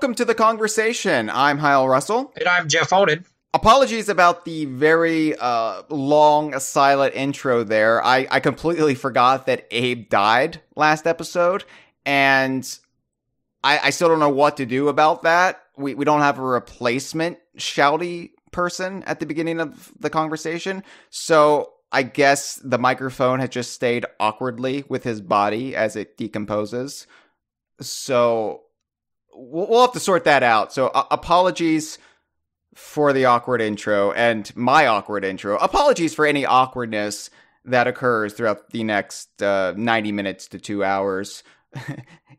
welcome to the Kongversation. I'm Hyle Russell. And I'm Jeff Onan. Apologies about the very long, silent intro there. I completely forgot that Abe died last episode, and I still don't know what to do about that. We don't have a replacement shouty person at the beginning of the conversation, so I guess the microphone has just stayed awkwardly with his body as it decomposes. So we'll have to sort that out. So apologies for the awkward intro and my awkward intro. Apologies for any awkwardness that occurs throughout the next 90 minutes to 2 hours,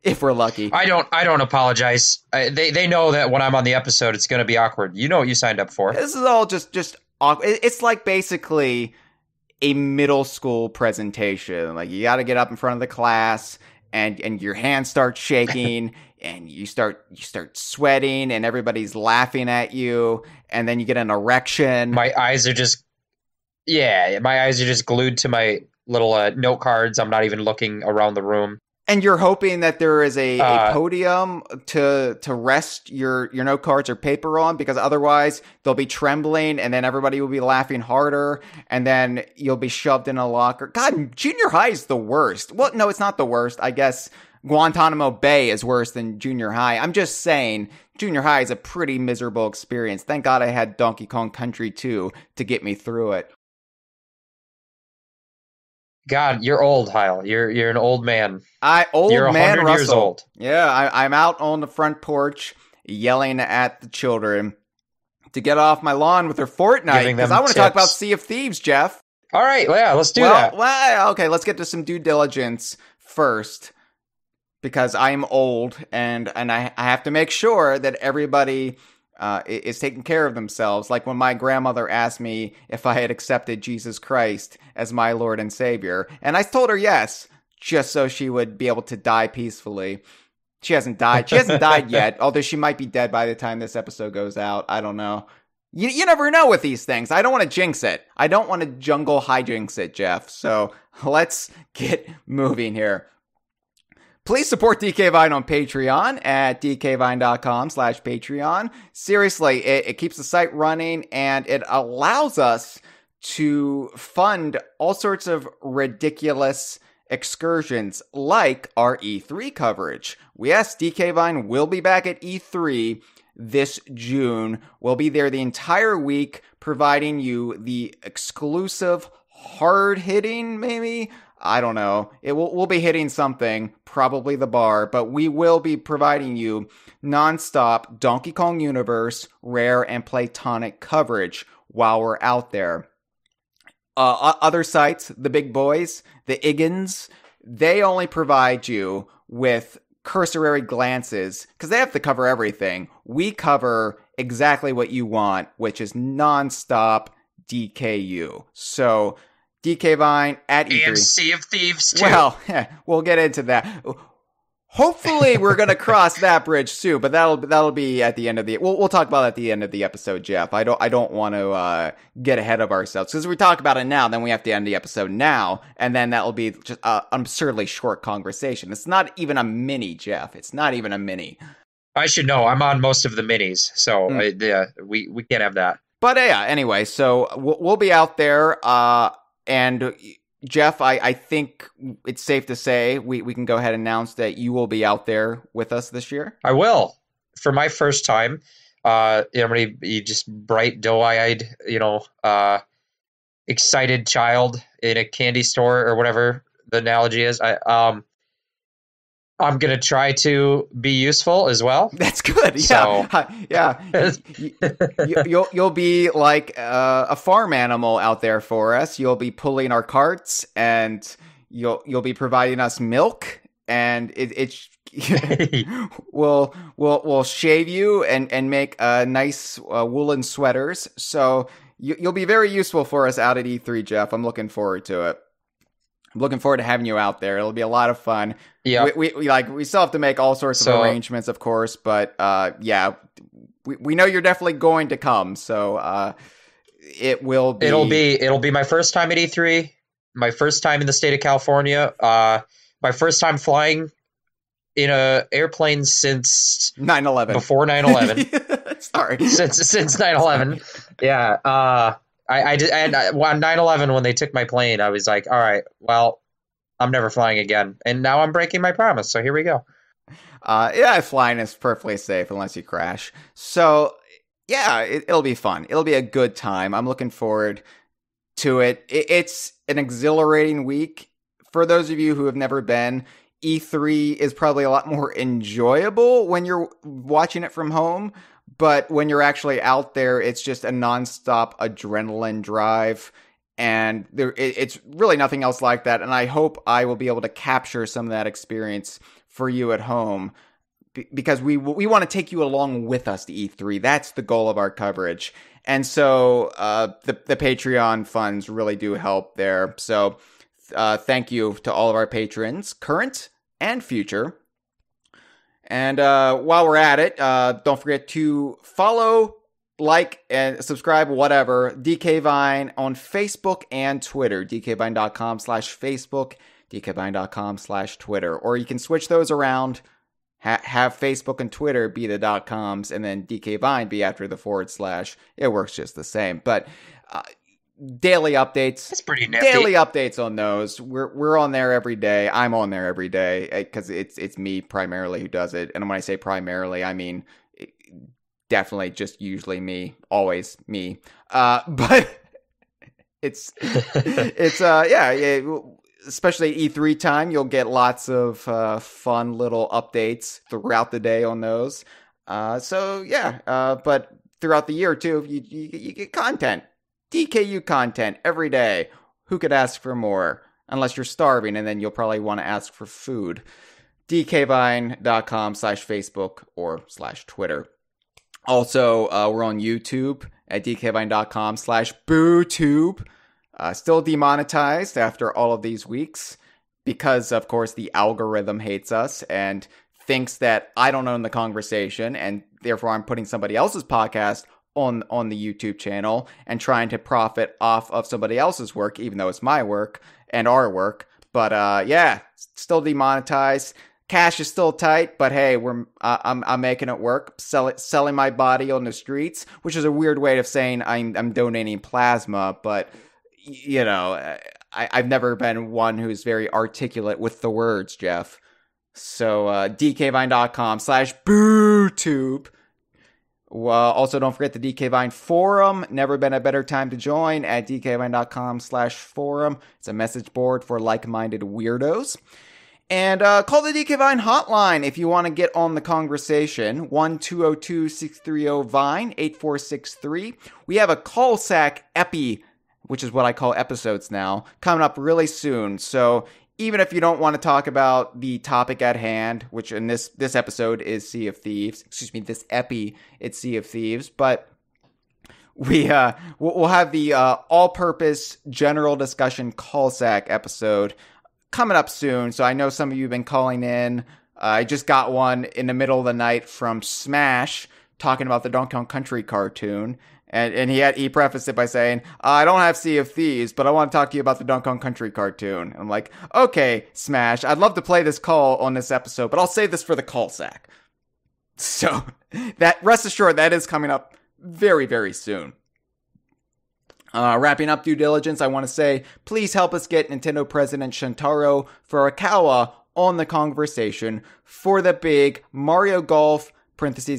if we're lucky. I don't apologize. They know that when I'm on the episode, it's going to be awkward. You know what you signed up for. This is all just awkward. It's like basically a middle school presentation. Like, you got to get up in front of the class, and your hands start shaking. And you start sweating, and everybody's laughing at you, and then you get an erection. My eyes are just glued to my little note cards. I'm not even looking around the room. And you're hoping that there is a podium to rest your note cards or paper on, because otherwise they'll be trembling, and then everybody will be laughing harder, and then you'll be shoved in a locker. God, junior high is the worst. Well, no, it's not the worst. I guess Guantanamo Bay is worse than junior high. I'm just saying, junior high is a pretty miserable experience. Thank God I had Donkey Kong Country 2 to get me through it. God, you're old, Hyle. You're an old man. You're man 100 Russell. years old. Yeah, I'm out on the front porch yelling at the children to get off my lawn with their Fortnite, because I want to talk about Sea of Thieves, Jeff. All right, yeah, let's do that. Well, okay, let's get to some due diligence first, because I am old, and I have to make sure that everybody is taking care of themselves. Like when my grandmother asked me if I had accepted Jesus Christ as my Lord and Savior, and I told her yes, just so she would be able to die peacefully. She hasn't died. She hasn't died yet, although she might be dead by the time this episode goes out. I don't know. You never know with these things. I don't want to jinx it. I don't want to jungle hijinks it, Jeff. So let's get moving here. Please support DK Vine on Patreon at dkvine.com/Patreon. Seriously, it keeps the site running, and it allows us to fund all sorts of ridiculous excursions like our E3 coverage. Yes, DK Vine will be back at E3 this June. We'll be there the entire week, providing you the exclusive, hard-hitting, maybe? I don't know. We'll be hitting something, probably the bar, but we will be providing you nonstop Donkey Kong Universe, rare, and Platonic coverage while we're out there. Other sites, the big boys, the Iggins, they only provide you with cursory glances, because they have to cover everything. We cover exactly what you want, which is nonstop DKU. So DK Vine at E3. And Sea of Thieves, too. Well, we'll get into that. Hopefully, we're going to cross that bridge soon, but that'll be at the end of the... We'll talk about it at the end of the episode, Jeff. I don't want to get ahead of ourselves, because if we talk about it now, then we have to end the episode now, and then that'll be just an absurdly short conversation. It's not even a mini, Jeff. It's not even a mini. I should know. I'm on most of the minis, so we can't have that. But yeah, anyway, so we'll be out there, and Jeff, I think it's safe to say we can go ahead and announce that you will be out there with us this year. I will. For my first time, I'm going to be just bright, doe-eyed, excited child in a candy store or whatever the analogy is. I'm going to try to be useful as well. That's good. Yeah. So. Yeah. You'll be like a farm animal out there for us. You'll be pulling our carts, and you'll be providing us milk, and we'll shave you and make nice woolen sweaters. So you'll be very useful for us out at E3, Jeff. I'm looking forward to it. I'm looking forward to having you out there. It'll be a lot of fun. Yeah, we still have to make all sorts of arrangements, of course, but we know you're definitely going to come. So it'll be my first time at E3, my first time in the state of California, my first time flying in a airplane since 9/11. before 9/11. Sorry. Since 9/11. Yeah. On 9/11 when they took my plane, I was like, all right, well, I'm never flying again. And now I'm breaking my promise. So here we go. Yeah, flying is perfectly safe unless you crash. So, yeah, it'll be fun. It'll be a good time. I'm looking forward to it. It's an exhilarating week. For those of you who have never been, E3 is probably a lot more enjoyable when you're watching it from home. But when you're actually out there, it's just a nonstop adrenaline drive. And it's really nothing else like that. And I hope I will be able to capture some of that experience for you at home, because we want to take you along with us to E3. That's the goal of our coverage. And so the Patreon funds really do help there. So thank you to all of our patrons, current and future. And while we're at it, don't forget to follow, like, and subscribe, whatever, DK Vine on Facebook and Twitter. DKVine.com/Facebook, DKVine.com/Twitter. Or you can switch those around. Have Facebook and Twitter be the .coms, and then DK Vine be after the /. It works just the same. But daily updates. That's pretty nifty. Daily updates on those. We're on there every day. I'm on there every day because it's me primarily who does it. And when I say primarily, I mean definitely just usually me, always me. But especially E3 time, you'll get lots of fun little updates throughout the day on those. But throughout the year too, you get content. DKU content every day. Who could ask for more? Unless you're starving, and then you'll probably want to ask for food. DKVine.com/Facebook or /Twitter. Also, we're on YouTube at DKVine.com/BooTube. Still demonetized after all of these weeks because, of course, the algorithm hates us and thinks that I don't own the Kongversation, and therefore I'm putting somebody else's podcast on the YouTube channel and trying to profit off of somebody else's work, even though it's my work and our work. But still demonetized. Cash is still tight, but hey, I'm making it work. Selling my body on the streets, which is a weird way of saying I'm donating plasma, but you know, I've never been one who's very articulate with the words, Jeff. So DKVine.com/BooTube. Well, also, don't forget the DK Vine forum. Never been a better time to join at DKVine.com/forum. It's a message board for like-minded weirdos. And call the DK Vine hotline if you want to get on the conversation. 1-202-630-VINE, 8463. We have a call sack epi, which is what I call episodes now, coming up really soon. So even if you don't want to talk about the topic at hand, which in this episode is Sea of Thieves, this epi, it's Sea of Thieves, but we'll have the all-purpose general discussion call sack episode coming up soon. So I know some of you have been calling in. I just got one in the middle of the night from Smash talking about the Donkey Kong Country cartoon. And he prefaced it by saying, I don't have Sea of Thieves, but I want to talk to you about the Donkey Kong Country cartoon. And I'm like, okay, Smash, I'd love to play this call on this episode, but I'll save this for the call sack. So, rest assured, that is coming up very, very soon. Wrapping up due diligence, I want to say, please help us get Nintendo President Shintaro Furukawa on the Kongversation for the big Mario Golf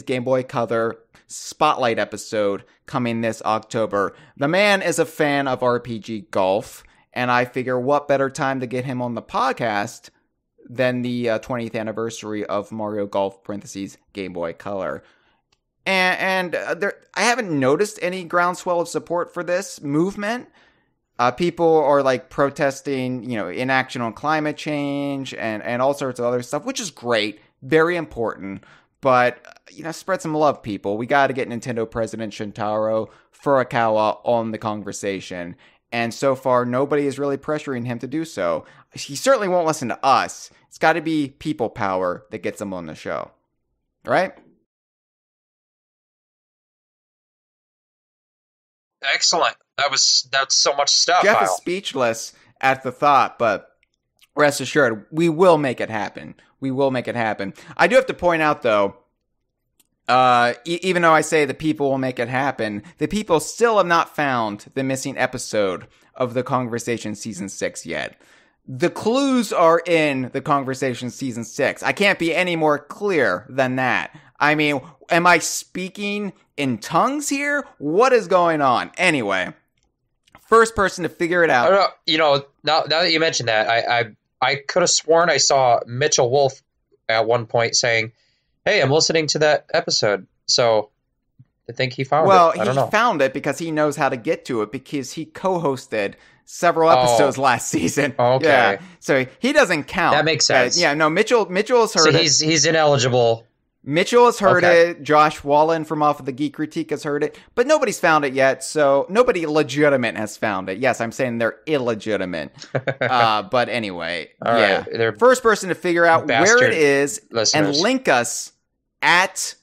(Game Boy Color) Spotlight episode coming this October. The man is a fan of RPG golf, and I figure what better time to get him on the podcast than the 20th anniversary of Mario Golf (Game Boy Color). And I haven't noticed any groundswell of support for this movement. People are like protesting, inaction on climate change and all sorts of other stuff, which is great, very important. But, spread some love, people. We got to get Nintendo President Shintaro Furukawa on the Kongversation. And so far, nobody is really pressuring him to do so. He certainly won't listen to us. It's got to be people power that gets him on the show. Right? Excellent. That's so much stuff. Jeff is speechless at the thought, but rest assured, we will make it happen. We will make it happen. I do have to point out, though, even though I say the people will make it happen, the people still have not found the missing episode of the Kongversation Season 6 yet. The clues are in the Kongversation Season 6. I can't be any more clear than that. I mean, am I speaking in tongues here? What is going on? Anyway, first person to figure it out. Now that you mentioned that, I could have sworn I saw Mitchell Wolf at one point saying, "Hey, I'm listening to that episode." So I think he found it. Well, he found it because he knows how to get to it because he co-hosted several episodes last season. Okay. Yeah. So he doesn't count. That makes sense. Mitchell has heard it. So he's ineligible. Mitchell has heard it. Josh Wallen from Off of the Geek Critique has heard it. But nobody's found it yet, so nobody legitimate has found it. Yes, I'm saying they're illegitimate. But anyway, They're first person to figure out where it is listeners. and link us at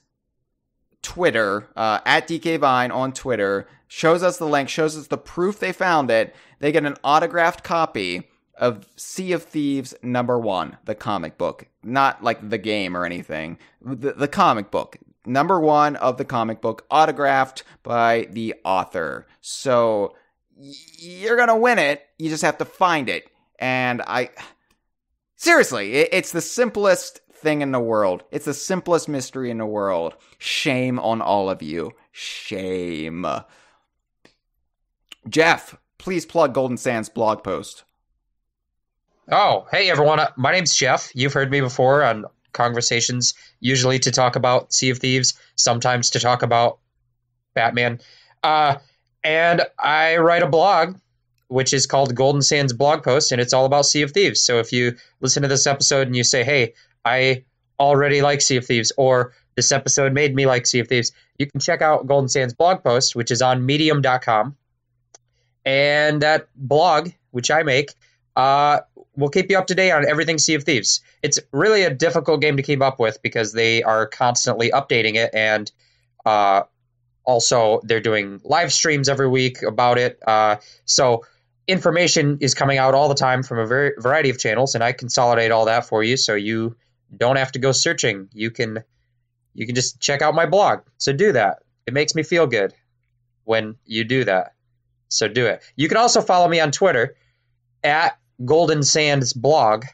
Twitter, at DK Vine on Twitter, shows us the link, shows us the proof they found it. They get an autographed copy of Sea of Thieves #1, the comic book. Not like the game or anything. The comic book. #1 of the comic book, autographed by the author. So you're going to win it. You just have to find it. And seriously, it's the simplest thing in the world. It's the simplest mystery in the world. Shame on all of you. Shame. Jeff, please plug Golden Sands blog post. Oh, hey everyone. My name's Jeff. You've heard me before on Kongversations, usually to talk about Sea of Thieves, sometimes to talk about Batman. And I write a blog, which is called Golden Sands Blog Post, and it's all about Sea of Thieves. So if you listen to this episode and you say, hey, I already like Sea of Thieves, or this episode made me like Sea of Thieves, you can check out Golden Sands Blog Post, which is on medium.com. And that blog, which I make, will keep you up to date on everything Sea of Thieves. It's really a difficult game to keep up with because they are constantly updating it, and also they're doing live streams every week about it. So information is coming out all the time from a variety of channels, and I consolidate all that for you so you don't have to go searching. You can just check out my blog. So do that. It makes me feel good when you do that. So do it. You can also follow me on Twitter at Golden Sands Blog,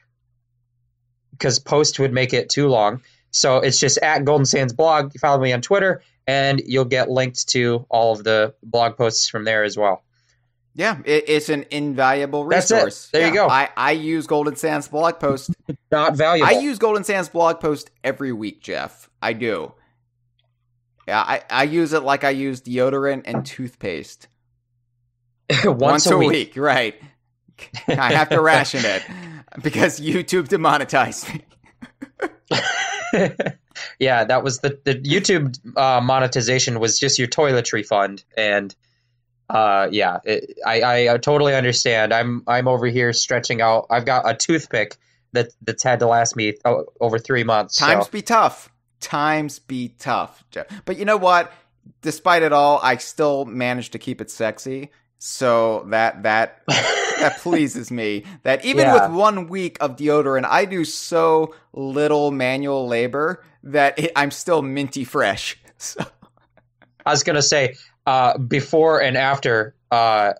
because post would make it too long. So it's just at Golden Sands Blog. You follow me on Twitter, and you'll get linked to all of the blog posts from there as well. Yeah, it's an invaluable resource. That's it. There you go. I use Golden Sands blog post. Not valuable. I use Golden Sands blog post every week, Jeff. I do. Yeah, I use it like I use deodorant and toothpaste. Once a week. Right. I have to ration it because YouTube demonetized me. Yeah, that was the YouTube monetization was just your toiletry fund, and I totally understand. I'm over here stretching out. I've got a toothpick that's had to last me over 3 months. Times be tough. Times be tough. But you know what? Despite it all, I still managed to keep it sexy. So that pleases me. That even with 1 week of deodorant, I do so little manual labor that I'm still minty fresh. So. I was gonna say, before and after, I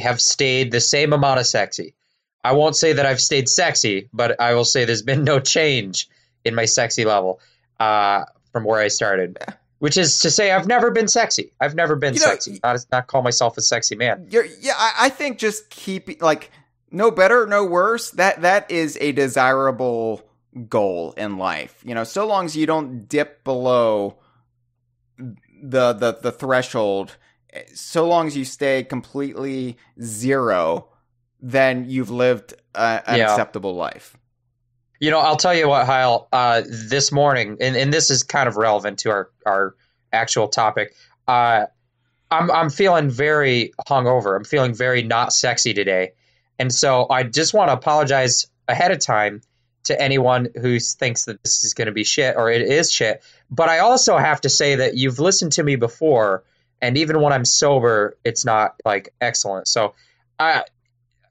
have stayed the same amount of sexy. I won't say that I've stayed sexy, but I will say there's been no change in my sexy level from where I started. Which is to say, I've never been sexy. I've never been sexy. Not call myself a sexy man. I think just keep no better, no worse. That is a desirable goal in life. So long as you don't dip below the threshold, so long as you stay completely zero, then you've lived an acceptable life. I'll tell you what, Hyle, this morning, and this is kind of relevant to our actual topic. I'm feeling very hungover. I'm feeling very not sexy today. And so I just want to apologize ahead of time to anyone who thinks that this is going to be shit or it is shit. But I also have to say that you've listened to me before, and even when I'm sober, it's not excellent. So I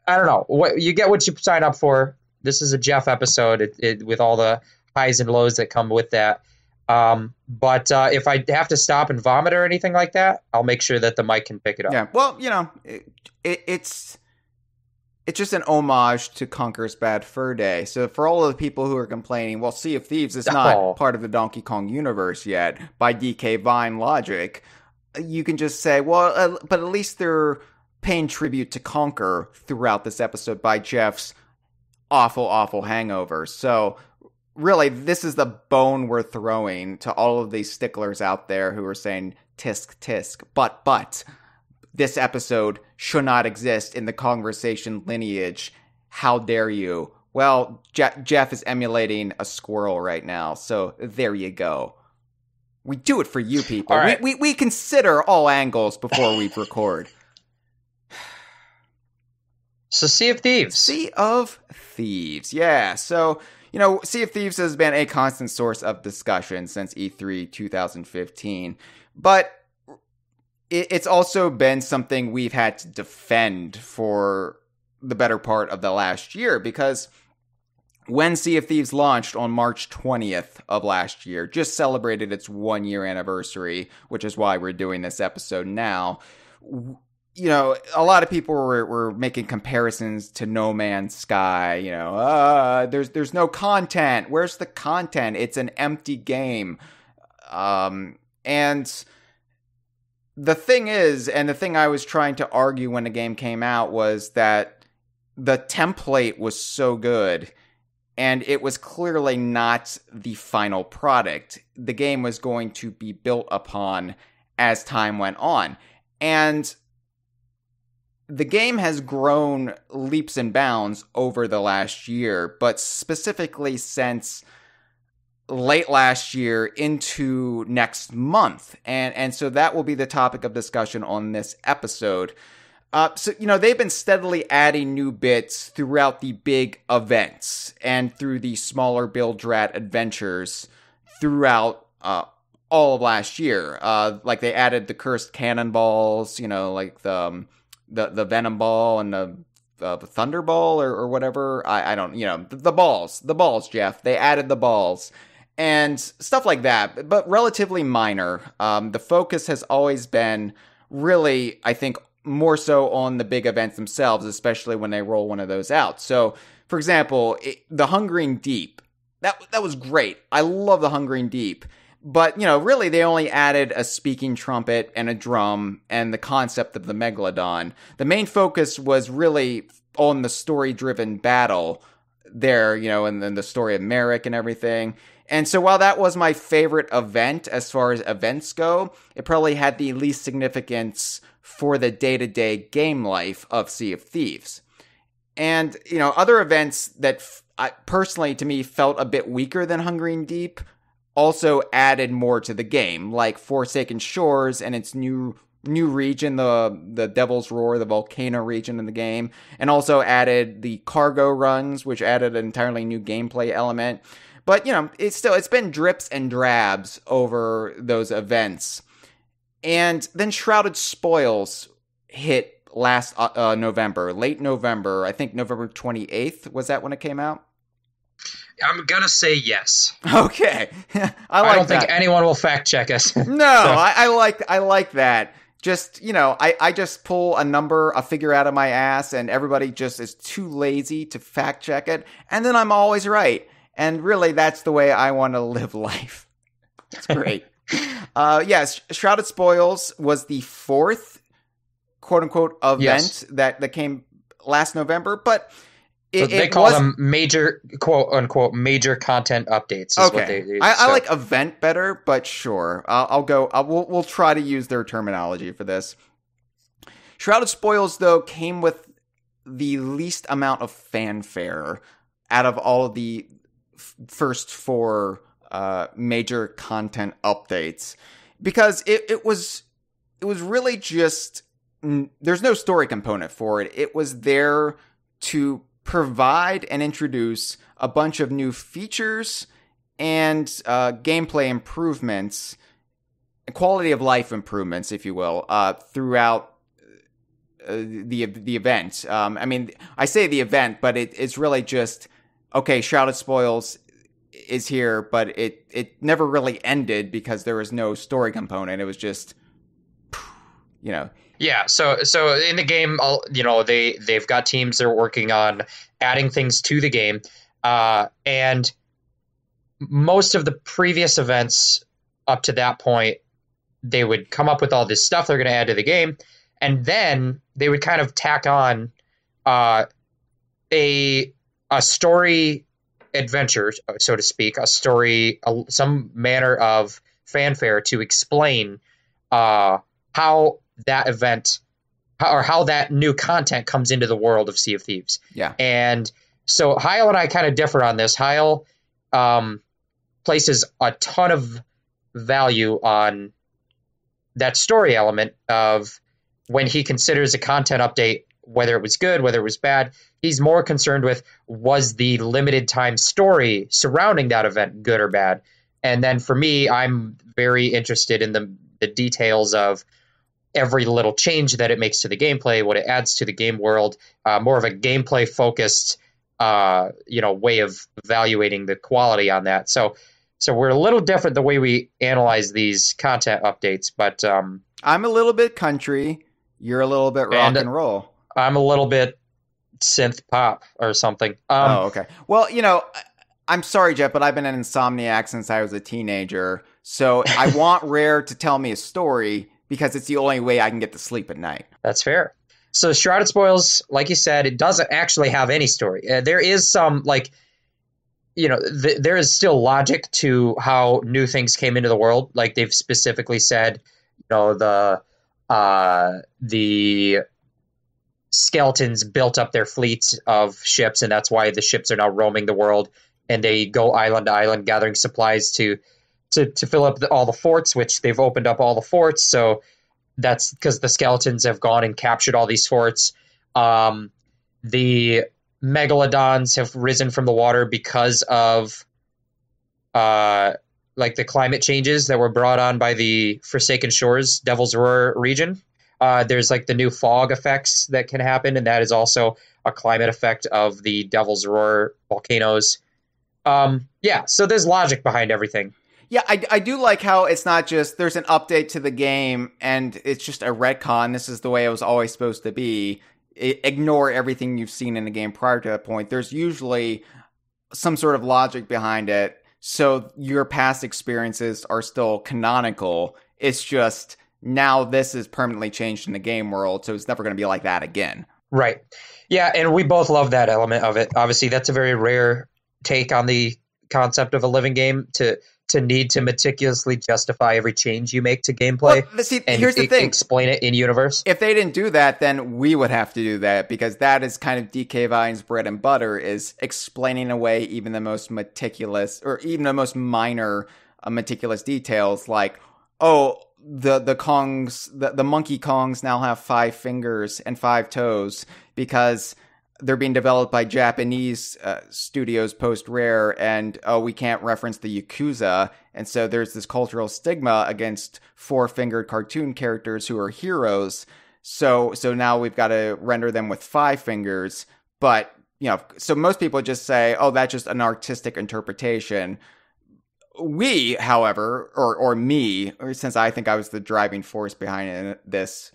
don't know. You get what you sign up for. This is a Jeff episode with all the highs and lows that come with that. But if I have to stop and vomit or anything like that, I'll make sure that the mic can pick it up. Yeah, well, it's just an homage to Conker's Bad Fur Day. So for all of the people who are complaining, well, Sea of Thieves is not part of the Donkey Kong universe yet by DK Vine logic, you can just say, well, but at least they're paying tribute to Conker throughout this episode by Jeff's awful hangover. So really, this is the bone we're throwing to all of these sticklers out there who are saying, tisk, tisk, but this episode should not exist in the Kongversation lineage. How dare you? Well, Jeff is emulating a squirrel right now, so there you go. We do it for you people. Right. We consider all angles before we record. So Sea of Thieves. Sea of Thieves, yeah. So, Sea of Thieves has been a constant source of discussion since E3 2015. But it's also been something we've had to defend for the better part of the last year, because when Sea of Thieves launched on March 20th of last year, just celebrated its 1-year anniversary, which is why we're doing this episode now, a lot of people were making comparisons to No Man's Sky. There's no content. Where's the content? It's an empty game. And the thing is, and the thing I was trying to argue when the game came out, was that the template was so good, and it was clearly not the final product. The game was going to be built upon as time went on. And the game has grown leaps and bounds over the last year, but specifically since late last year into next month. And so that will be the topic of discussion on this episode. They've been steadily adding new bits throughout the big events and through the smaller Build Rat adventures throughout all of last year. Like they added the cursed cannonballs, like the Venom Ball and the Thunderball or whatever. I don't, the balls, Jeff. They added the balls and stuff like that, but relatively minor. The focus has always been really, I think, more so on the big events themselves, especially when they roll one of those out. So, for example, the Hungering Deep, that was great. I love the Hungering Deep. But, really they only added a speaking trumpet and a drum and the concept of the Megalodon. The main focus was really on the story-driven battle there, and then the story of Merrick and everything. And so while that was my favorite event as far as events go, it probably had the least significance for the day-to-day game life of Sea of Thieves. And, other events that personally to me felt a bit weaker than Hungering Deep also added more to the game, like Forsaken Shores and its new region, the Devil's Roar, the volcano region in the game, and also added the cargo runs, which added an entirely new gameplay element. But, it's been drips and drabs over those events. And then Shrouded Spoils hit last November, late November, I think November 28th, was that when it came out? I'm gonna say yes. Okay. I don't think anyone will fact check us. No, so. I like that. Just, I just pull a figure out of my ass, and everybody just is too lazy to fact check it, and then I'm always right. And really, that's the way I want to live life. It's great. Yes, Shrouded Spoils was the fourth quote-unquote event that came last November, but they call them major, quote-unquote, major content updates is what they do. I like event better, but sure. We'll try to use their terminology for this. Shrouded Spoils, though, came with the least amount of fanfare out of all of the first four major content updates, because it was really just, there's no story component for it. It was there to provide and introduce a bunch of new features and gameplay improvements, quality of life improvements, if you will, throughout the event. I mean, I say the event, but it's really just okay, Shrouded Spoils is here, but it never really ended because there was no story component. It was just, you know. Yeah, so in the game, they've got teams that are working on adding things to the game, and most of the previous events up to that point, they would come up with all this stuff they're going to add to the game, and then they would kind of tack on a story adventure, so to speak, a story, some manner of fanfare to explain how that event or how that new content comes into the world of Sea of Thieves. Yeah. And so Hyle and I kind of differ on this. Hyle places a ton of value on that story element of when he considers a content update, whether it was good, whether it was bad. He's more concerned with, was the limited time story surrounding that event good or bad? And then for me, I'm very interested in the details of every little change that it makes to the gameplay, what it adds to the game world, more of a gameplay focused, way of evaluating the quality on that. So we're a little different the way we analyze these content updates, but I'm a little bit country. You're a little bit rock and roll. I'm a little bit synth pop or something. Okay. Well, I'm sorry, Jeff, but I've been an insomniac since I was a teenager. So I want Rare to tell me a story because it's the only way I can get to sleep at night. That's fair. So Shrouded Spoils, like you said, it doesn't actually have any story. There is some, there is still logic to how new things came into the world. Like they've specifically said, the skeletons built up their fleets of ships, and that's why the ships are now roaming the world, and they go island to island gathering supplies to fill up all the forts, which they've opened up all the forts. So that's because the skeletons have gone and captured all these forts. The megalodons have risen from the water because of the climate changes that were brought on by the Forsaken Shores, Devil's Roar region. There's the new fog effects that can happen, and that is also a climate effect of the Devil's Roar volcanoes. So there's logic behind everything. Yeah, I do like how it's not just there's an update to the game and it's just a retcon. This is the way it was always supposed to be. Ignore everything you've seen in the game prior to that point. There's usually some sort of logic behind it. So your past experiences are still canonical. It's just now this is permanently changed in the game world. So it's never going to be like that again. Right. Yeah. And we both love that element of it. Obviously, that's a very rare take on the concept of a living game to need to meticulously justify every change you make to gameplay. Well, see, here's the thing. Explain it in universe. If they didn't do that, then we would have to do that because that is kind of DK Vine's bread and butter, is explaining away even the most meticulous or even the most minor meticulous details, like, oh, the Kongs, the monkey Kongs now have 5 fingers and 5 toes because they're being developed by Japanese studios post-Rare, and we can't reference the Yakuza, and so there's this cultural stigma against 4-fingered cartoon characters who are heroes. So now we've got to render them with 5 fingers, but so most people just say, oh, that's just an artistic interpretation. We, however, or me, or since I think I was the driving force behind this,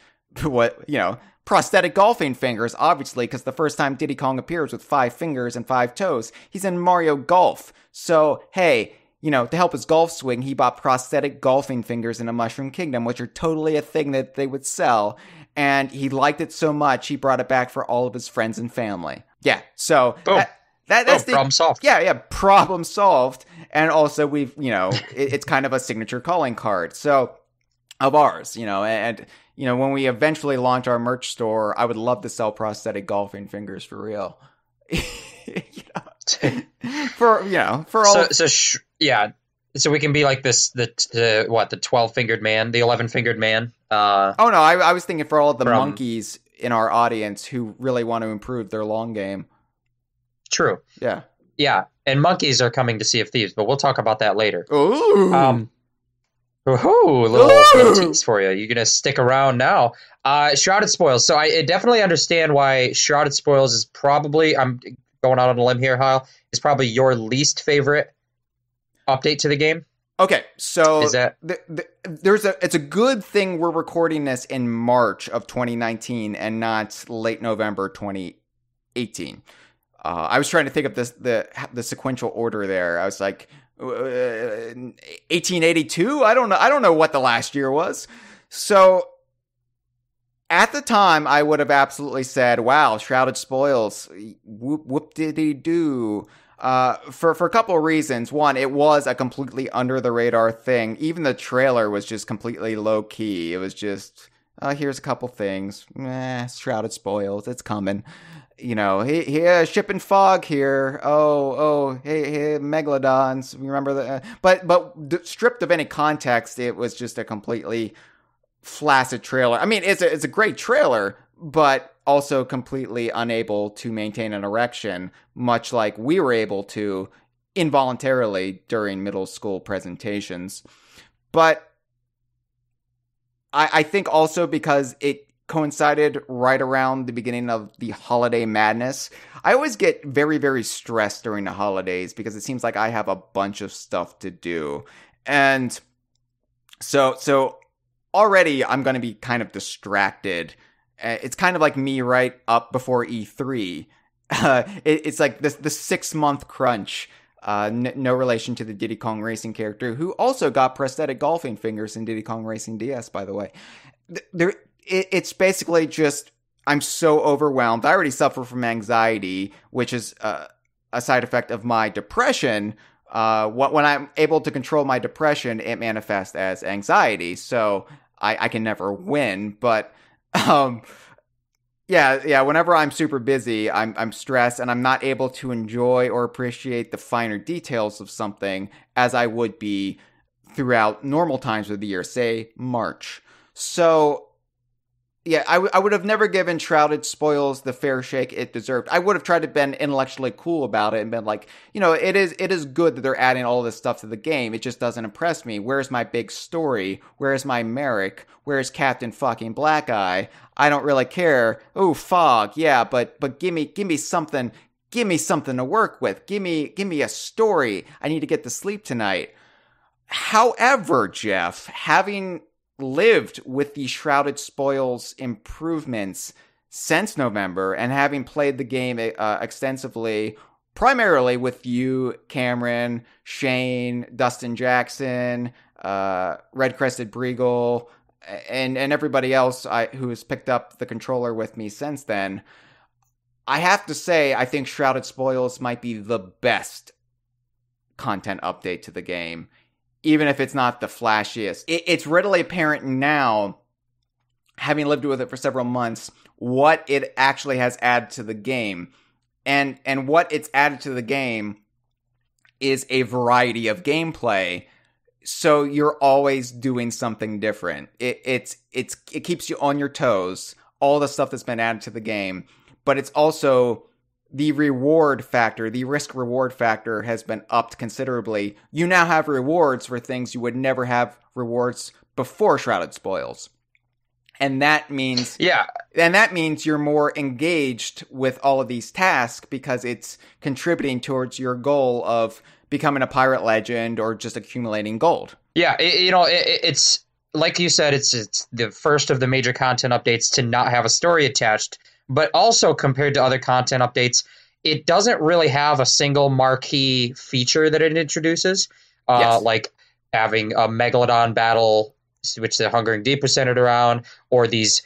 prosthetic golfing fingers, obviously, because the first time Diddy Kong appears with 5 fingers and 5 toes, he's in Mario Golf. So, hey, to help his golf swing, he bought prosthetic golfing fingers in a Mushroom Kingdom, which are totally a thing that they would sell. And he liked it so much, he brought it back for all of his friends and family. Yeah, so that's the problem solved. Yeah, problem solved. And also we've, it's kind of a signature calling card. So of ours, and when we eventually launch our merch store, I would love to sell prosthetic golfing fingers for real. For all. So we can be like this, the 12-fingered man, the 11-fingered man. Oh no, I was thinking for all of the monkeys in our audience who really want to improve their long game. True. Yeah. Yeah, and monkeys are coming to Sea of Thieves, but we'll talk about that later. Ooh. Little tease for you. You're going to stick around now. Shrouded Spoils. So I definitely understand why Shrouded Spoils is probably, I'm going out on a limb here, Hyle, is probably your least favorite update to the game. Okay, so Is that it's a good thing we're recording this in March of 2019 and not late November 2018. I was trying to think of the sequential order there. I was like 1882. I don't know what the last year was. So at the time, I would have absolutely said, "Wow, Shrouded Spoils, whoop did he do?" For a couple of reasons. One, it was a completely under the radar thing. Even the trailer was just completely low key. It was just, here's a couple things. Shrouded Spoils, it's coming. You know, hey, ship and fog here. Hey, Megalodons. Remember that? But stripped of any context, it was just a completely flaccid trailer. I mean, it's a great trailer, but also completely unable to maintain an erection, much like we were able to involuntarily during middle school presentations. But I think also because it coincided right around the beginning of the holiday madness, I always get very, very stressed during the holidays because it seems like I have a bunch of stuff to do. And so already I'm going to be kind of distracted. It's kind of like me right up before E3. It's like the 6-month crunch. No relation to the Diddy Kong Racing character, who also got prosthetic golfing fingers in Diddy Kong Racing DS, by the way. It's basically just, I'm so overwhelmed. I already suffer from anxiety, which is a side effect of my depression. When I'm able to control my depression, it manifests as anxiety. So I can never win, but whenever I'm super busy, I'm stressed and I'm not able to enjoy or appreciate the finer details of something as I would be throughout normal times of the year, say March. So yeah, I would have never given Shrouded Spoils the fair shake it deserved. I would have tried to been intellectually cool about it and been like, it is good that they're adding all this stuff to the game. It just doesn't impress me. Where's my big story? Where's my Merrick? Where's Captain fucking Black Eye? I don't really care. Oh, fog, yeah, but give me something. Give me something to work with. Give me a story. I need to get to sleep tonight. However, Jeff, having lived with the Shrouded Spoils improvements since November and having played the game extensively, primarily with you, Cameron, Shane, Dustin Jackson, Red Crested Breagle, and everybody else who has picked up the controller with me since then, I have to say I think Shrouded Spoils might be the best content update to the game. Even if it's not the flashiest. It's readily apparent now, having lived with it for several months, what it actually has added to the game. And what it's added to the game is a variety of gameplay. So you're always doing something different. It keeps you on your toes, all the stuff that's been added to the game. But it's also the reward factor, the risk-reward factor has been upped considerably. You now have rewards for things you would never have rewards before Shrouded Spoils. And that means you're more engaged with all of these tasks because it's contributing towards your goal of becoming a pirate legend or just accumulating gold. Yeah, it's like you said, it's the first of the major content updates to not have a story attached. But also compared to other content updates, it doesn't really have a single marquee feature that it introduces, Yes. like having a Megalodon battle, which the Hungering Deep was centered around, or these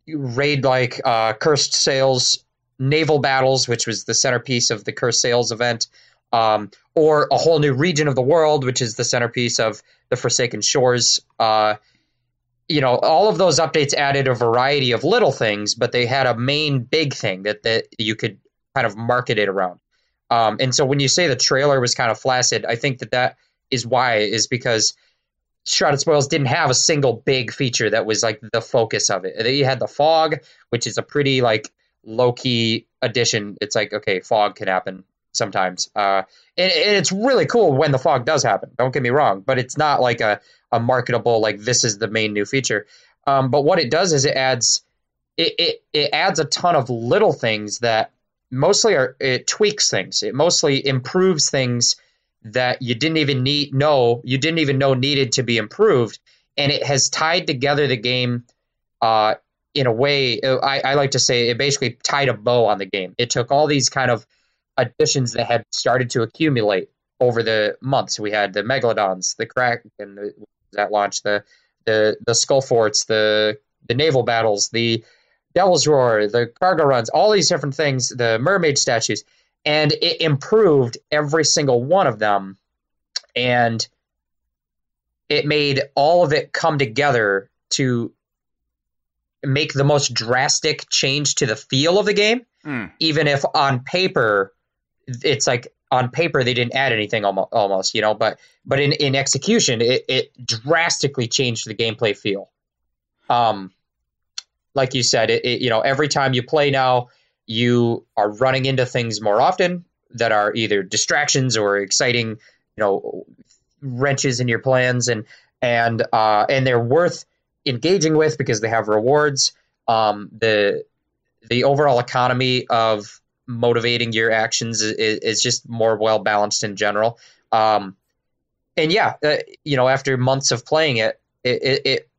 raid-like Cursed Sails naval battles, which was the centerpiece of the Cursed Sails event, or a whole new region of the world, which is the centerpiece of the Forsaken Shores. All of those updates added a variety of little things, but they had a main big thing that you could kind of market it around. And so when you say the trailer was kind of flaccid, I think that is why, is because Shrouded Spoils didn't have a single big feature that was like the focus of it. You had the fog, which is a pretty like low-key addition. It's like, okay, fog can happen sometimes. And it's really cool when the fog does happen. Don't get me wrong, but it's not like a marketable, like this is the main new feature. But what it does is it adds a ton of little things that it tweaks things. It mostly improves things that you didn't even know needed to be improved, and it has tied together the game in a way. I like to say it basically tied a bow on the game. It took all these kind of additions that had started to accumulate over the months. We had the Megalodons, the Kraken that launched, the Skull Forts, the naval battles, the Devil's Roar, the cargo runs, all these different things, the Mermaid Statues, and it improved every single one of them, and it made all of it come together to make the most drastic change to the feel of the game, even if on paper, it's like on paper they didn't add anything almost, but in execution, it drastically changed the gameplay feel. Like you said, every time you play now, you are running into things more often that are either distractions or exciting, wrenches in your plans, and they're worth engaging with because they have rewards. The overall economy of motivating your actions is just more well balanced in general. After months of playing it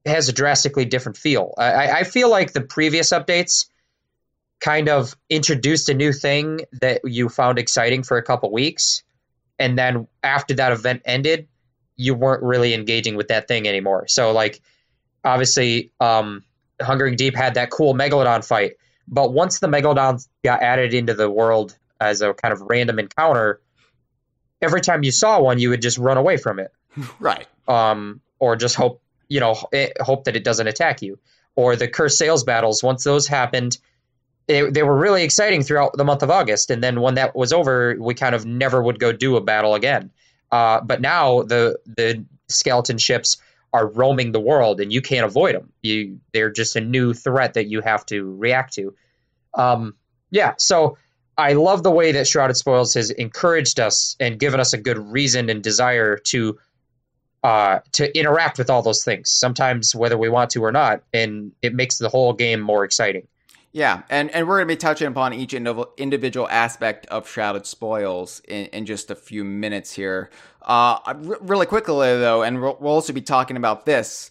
has a drastically different feel. I feel like the previous updates kind of introduced a new thing that you found exciting for a couple weeks, and then after that event ended, you weren't really engaging with that thing anymore. So, like, obviously, Hungering Deep had that cool Megalodon fight, but once the Megalodons got added into the world as a kind of random encounter, every time you saw one, you would just run away from it. Right. Or just hope that it doesn't attack you. Or the cursed sales battles, once those happened, they were really exciting throughout the month of August. And then when that was over, we kind of never would go do a battle again. But now the skeleton ships are roaming the world, and you can't avoid them. They're just a new threat that you have to react to. So I love the way that Shrouded Spoils has encouraged us and given us a good reason and desire to interact with all those things, sometimes whether we want to or not, and it makes the whole game more exciting. Yeah, and we're going to be touching upon each individual aspect of Shrouded Spoils in just a few minutes here. Really quickly, though, and we'll also be talking about this,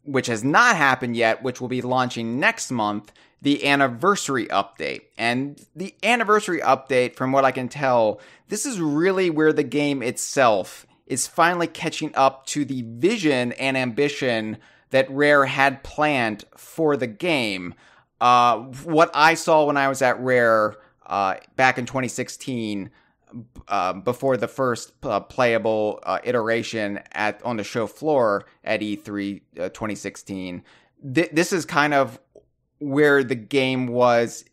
which has not happened yet, which will be launching next month, the Anniversary Update. And the Anniversary Update, from what I can tell, this is really where the game itself is finally catching up to the vision and ambition that Rare had planned for the game. What I saw when I was at Rare back in 2016, before the first playable iteration on the show floor at E3 2016, this is kind of where the game was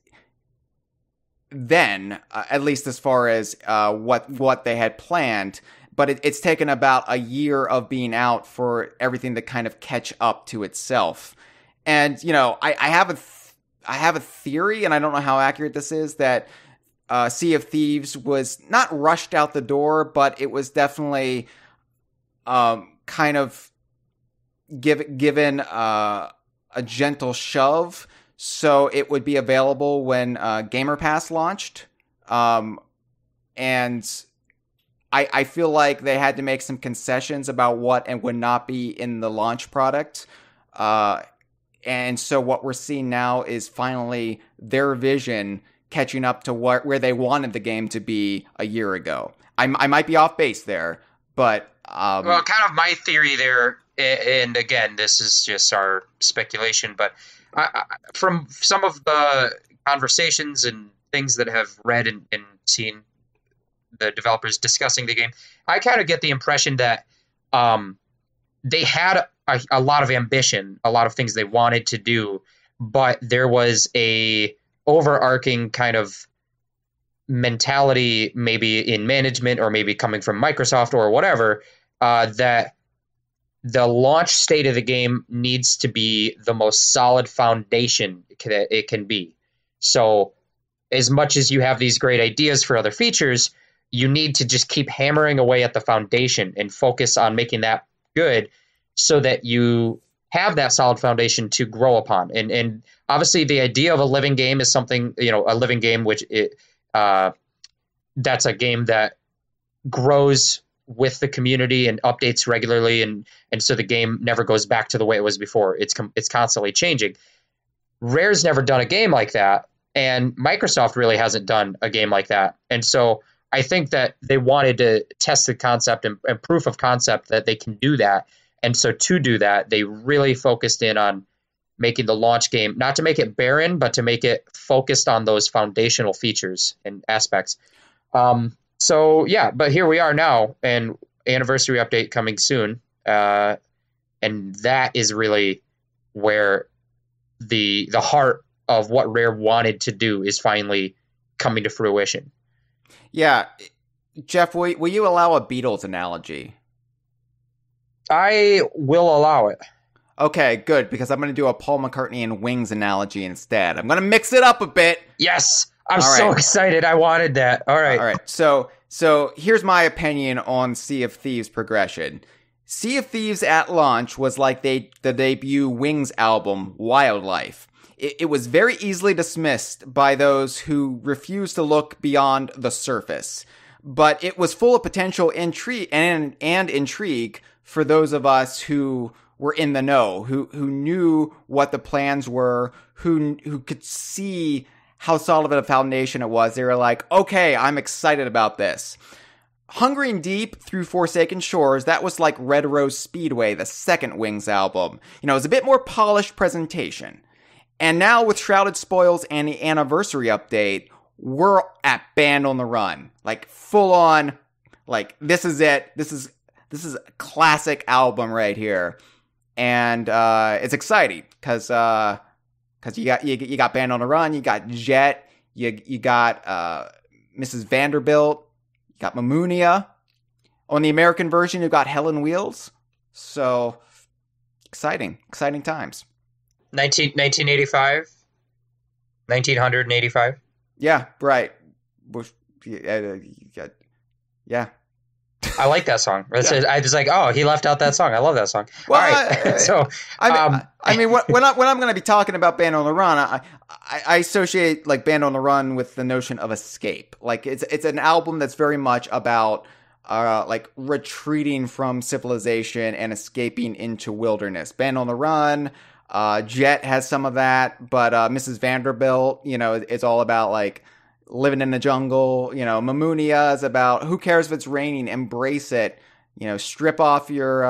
then, at least as far as what they had planned. But it's taken about a year of being out for everything to kind of catch up to itself. And, I have a theory, and I don't know how accurate this is, that Sea of Thieves was not rushed out the door, but it was definitely kind of given a gentle shove so it would be available when Gamer Pass launched. And I feel like they had to make some concessions about what and would not be in the launch product. And so what we're seeing now is finally their vision catching up to where they wanted the game to be a year ago. I might be off base there, but... well, kind of my theory there, and again, this is just our speculation, but from some of the conversations and things that have read and seen the developers discussing the game, I kind of get the impression that they had a lot of ambition, a lot of things they wanted to do, but there was a overarching kind of mentality, maybe in management or maybe coming from Microsoft or whatever, that the launch state of the game needs to be the most solid foundation that it can be. So as much as you have these great ideas for other features, you need to just keep hammering away at the foundation and focus on making that good, so that you have that solid foundation to grow upon. And obviously the idea of a living game is something, a living game, which that's a game that grows with the community and updates regularly. And so the game never goes back to the way it was before. It's constantly changing. Rare's never done a game like that. And Microsoft really hasn't done a game like that. And so I think that they wanted to test the concept and proof of concept that they can do that. And so to do that, they really focused in on making the launch game, not to make it barren, but to make it focused on those foundational features and aspects. So yeah, but here we are now, and anniversary update coming soon. And that is really where the heart of what Rare wanted to do is finally coming to fruition. Yeah. Jeff, will you allow a Beatles analogy? I will allow it. Okay, good, because I'm going to do a Paul McCartney and Wings analogy instead. I'm going to mix it up a bit. Yes, I'm so excited. I wanted that. All right. So here's my opinion on Sea of Thieves progression. Sea of Thieves at launch was like the debut Wings album, Wildlife. It was very easily dismissed by those who refused to look beyond the surface. But it was full of potential intrigue and intrigue for those of us who were in the know, who knew what the plans were, who could see how solid of a foundation it was. They were like, okay, I'm excited about this. Hungering Deep through Forsaken Shores, that was like Red Rose Speedway, the second Wings album. It was a bit more polished presentation. And now with Shrouded Spoils and the anniversary update, we're at Band on the Run. Like full on, like this is it. This is a classic album right here. And it's exciting because you got Band on the Run, you got Jet, you got Mrs. Vanderbilt, you got Mamunia. On the American version, you got Hell and Wheels. So exciting times. 1985? 1985? Yeah, right. Yeah. I like that song. I was like, oh, he left out that song. I love that song. Well, all right. I mean, when I'm going to be talking about Band on the Run, I associate like Band on the Run with the notion of escape. Like it's an album that's very much about like retreating from civilization and escaping into wilderness. Band on the Run, Jet has some of that, but Mrs. Vanderbilt, it's all about like living in the jungle. Mamunia is about who cares if it's raining, embrace it. Strip off your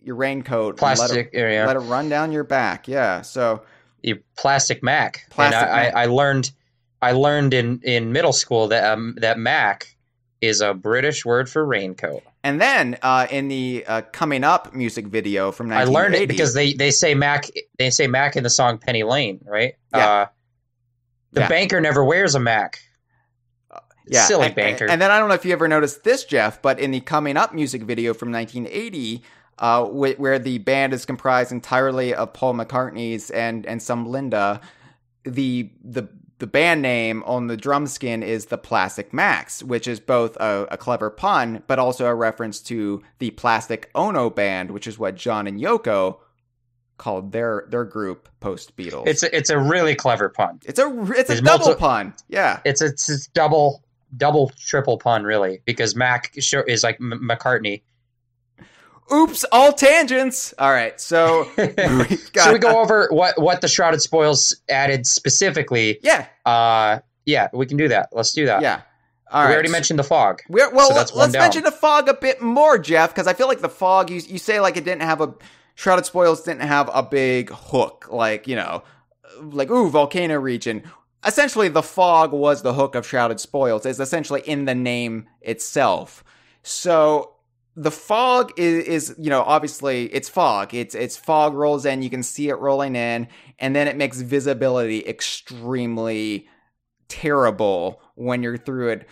raincoat, plastic area, let it run down your back. Yeah, so you plastic Mac. I learned in middle school that Mac is a British word for raincoat. And then in the Coming Up music video from 1980, I learned it because they say Mac in the song Penny Lane, right? Yeah. The banker never wears a Mac. Silly banker. And then I don't know if you ever noticed this, Jeff, but in the Coming Up music video from 1980, where the band is comprised entirely of Paul McCartney's and some Linda, the band name on the drum skin is the Plastic Macs, which is both a clever pun, but also a reference to the Plastic Ono Band, which is what John and Yoko called their group post Beatles. It's a really clever pun. It's a double pun. Yeah. It's double triple pun really, because Mac is like McCartney. Oops, all tangents. All right, so should we go over what the Shrouded Spoils added specifically? Yeah. Yeah, we can do that. Let's do that. Yeah. All right. We already mentioned the fog. Let's mention the fog a bit more, Jeff, because I feel like the fog, you say like it didn't have Shrouded Spoils didn't have a big hook, like, volcano region. Essentially, the fog was the hook of Shrouded Spoils. It's essentially in the name itself. So the fog is obviously it's fog. It's fog rolls in. You can see it rolling in, and then it makes visibility extremely terrible when you're through it.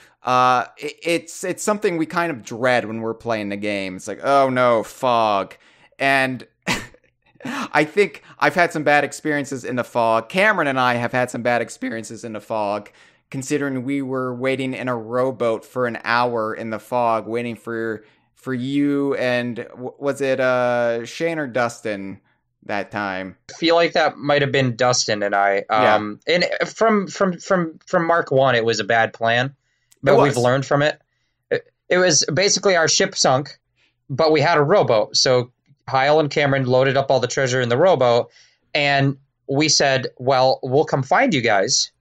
It's something we kind of dread when we're playing the game. It's like, oh no, fog. And I think I've had some bad experiences in the fog. Cameron and I have had some bad experiences in the fog, considering we were waiting in a rowboat for an hour in the fog, waiting for you and was it Shane or Dustin that time. I feel like that might have been Dustin and I. Yeah, And from Mark 1, it was a bad plan, it but we've was. learned from it. It was basically our ship sunk, but we had a rowboat. So Hyle and Cameron loaded up all the treasure in the rowboat, and we said, well, we'll come find you guys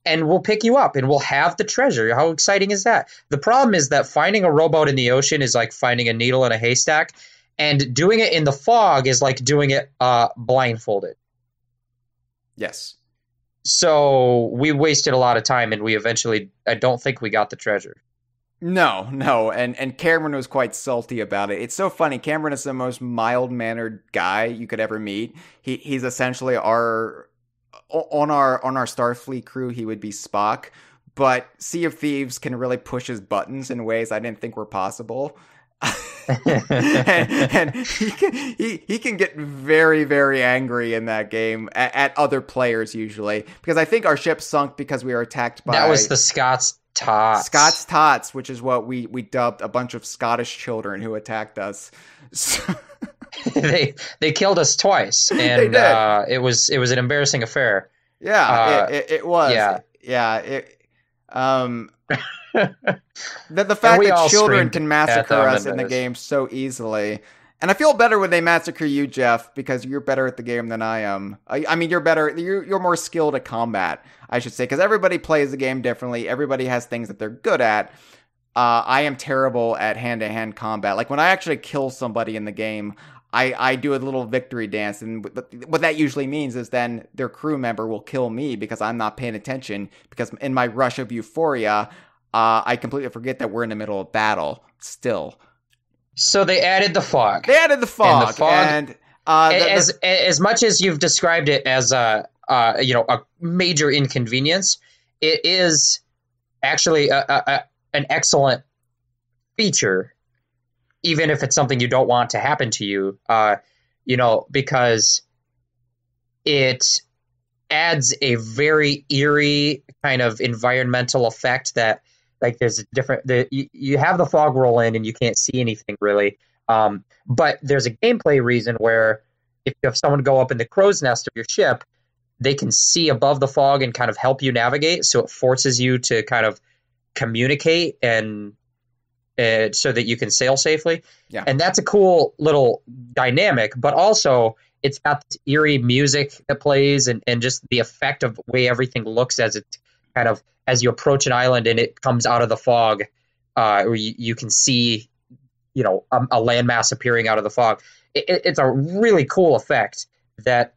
and we'll pick you up and we'll have the treasure. How exciting is that? The problem is that finding a rowboat in the ocean is like finding a needle in a haystack, and doing it in the fog is like doing it blindfolded. Yes. So we wasted a lot of time, and we eventually, I don't think we got the treasure. No, and Cameron was quite salty about it. It's so funny. Cameron is the most mild-mannered guy you could ever meet. He's essentially our Starfleet crew. He would be Spock, but Sea of Thieves can really push his buttons in ways I didn't think were possible. and he can get very, very angry in that game at other players usually, because I think our ship sunk because we were attacked by That was the Scots Tots. Scots Tots, which is what we dubbed a bunch of Scottish children who attacked us. So they killed us twice, and They did. it was an embarrassing affair. yeah, it was. Yeah. The fact we that all children screamed can at massacre them, us and in the it was- game so easily. And I feel better when they massacre you, Jeff, because you're better at the game than I am. I mean, you're better. You're more skilled at combat, I should say, because everybody plays the game differently. Everybody has things that they're good at. I am terrible at hand-to-hand combat. Like when I actually kill somebody in the game, I do a little victory dance, and what that usually means is then their crew member will kill me because I'm not paying attention. Because in my rush of euphoria, I completely forget that we're in the middle of battle still. So they added the fog. They added the fog, and as much as you've described it as a major inconvenience, it is actually an excellent feature, even if it's something you don't want to happen to you. Because it adds a very eerie kind of environmental effect that, like, there's a different. You have the fog roll in and you can't see anything really. But there's a gameplay reason where if you have someone go up in the crow's nest of your ship, they can see above the fog and kind of help you navigate. So it forces you to kind of communicate and so that you can sail safely. Yeah. And that's a cool little dynamic. But also, it's got this eerie music that plays and just the effect of the way everything looks as it kind of as you approach an island and it comes out of the fog, or you can see, a landmass appearing out of the fog. It's a really cool effect that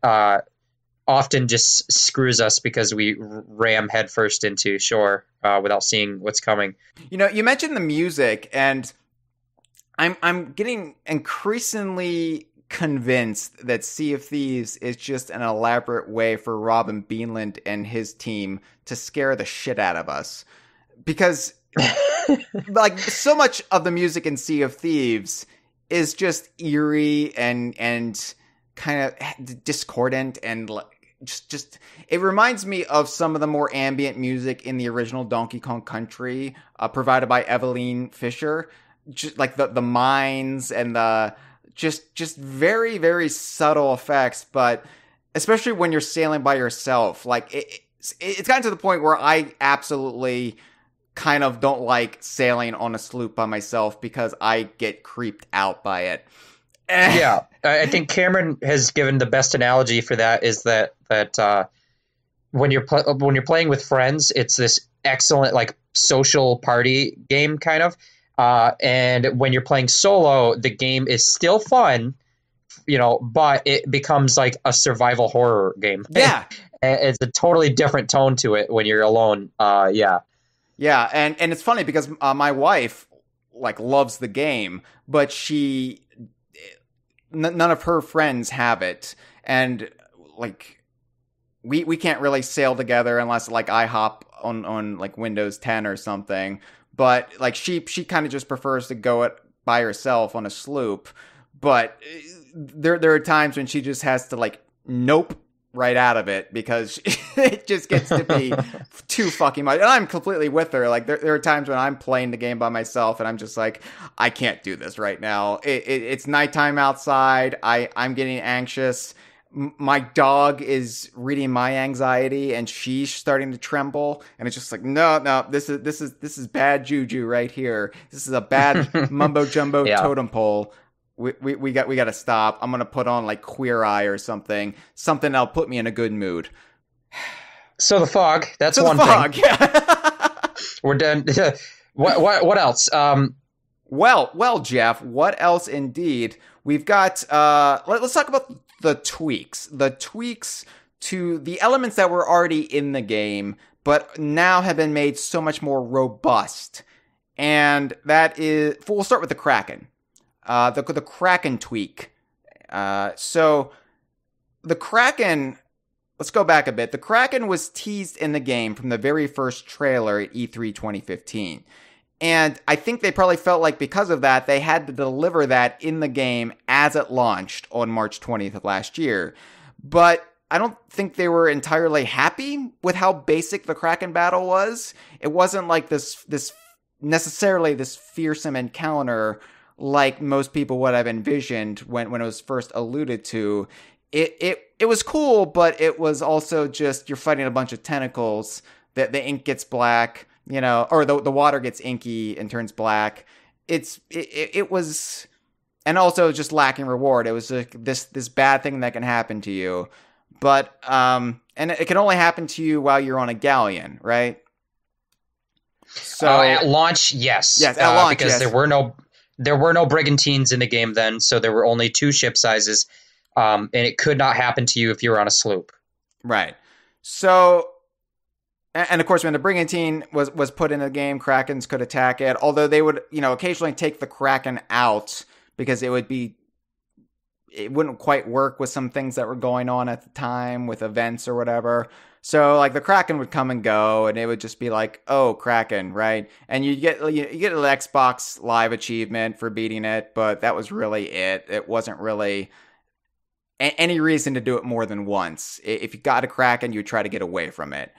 often just screws us because we ram headfirst into shore without seeing what's coming. You mentioned the music, and I'm getting increasingly convinced that Sea of Thieves is just an elaborate way for Robin Beanland and his team to scare the shit out of us. Because like so much of the music in Sea of Thieves is just eerie and kind of discordant and just it reminds me of some of the more ambient music in the original Donkey Kong Country, provided by Eveline Fisher, just like the mines and the just very, very subtle effects. But especially when you're sailing by yourself, like it's gotten to the point where I absolutely kind of don't like sailing on a sloop by myself because I get creeped out by it. Yeah, I think Cameron has given the best analogy for that. Is that when you're playing with friends, it's this excellent like social party game kind of, and when you're playing solo, the game is still fun, but it becomes like a survival horror game. Yeah, it's a totally different tone to it when you're alone. Yeah, and it's funny because my wife like loves the game, but none of her friends have it, and like we can't really sail together unless like I hop on like Windows 10 or something. But like she kind of just prefers to go it by herself on a sloop. But there are times when she just has to like nope right out of it because it just gets to be too fucking much. And I'm completely with her. Like there are times when I'm playing the game by myself and I'm just like, I can't do this right now. It's nighttime outside. I'm getting anxious. My dog is reading my anxiety and she's starting to tremble. And it's just like, no, this is bad juju right here. This is a bad mumbo jumbo totem pole. We got to stop. I'm gonna put on like Queer Eye or something that'll put me in a good mood. So the fog. That's one thing. Yeah. We're done. What else? Well, Jeff. What else? Indeed, we've got. Let's talk about the tweaks. The tweaks to the elements that were already in the game, but now have been made so much more robust. And that is. We'll start with the Kraken. The Kraken tweak. So the Kraken, let's go back a bit. The Kraken was teased in the game from the very first trailer at E3 2015. And I think they probably felt like because of that, they had to deliver that in the game as it launched on March 20th of last year. But I don't think they were entirely happy with how basic the Kraken battle was. It wasn't like this necessarily this fearsome encounter like most people would have envisioned when it was first alluded to. It was cool, but it was also just you're fighting a bunch of tentacles. That the ink gets black, or the water gets inky and turns black. It was, and also just lacking reward. It was this bad thing that can happen to you, but and it can only happen to you while you're on a galleon, right? So at launch, yes, at launch, because yes. There were no brigantines in the game then, so there were only 2 ship sizes, and it could not happen to you if you were on a sloop. Right. So, and of course, when the brigantine was put in the game, Krakens could attack it, although they would, occasionally take the Kraken out because it wouldn't quite work with some things that were going on at the time with events or whatever. So like the Kraken would come and go and it would just be like, oh, Kraken, right? And you get an Xbox Live achievement for beating it, but that was really it. It wasn't really any reason to do it more than once. If you got a Kraken, you try to get away from it.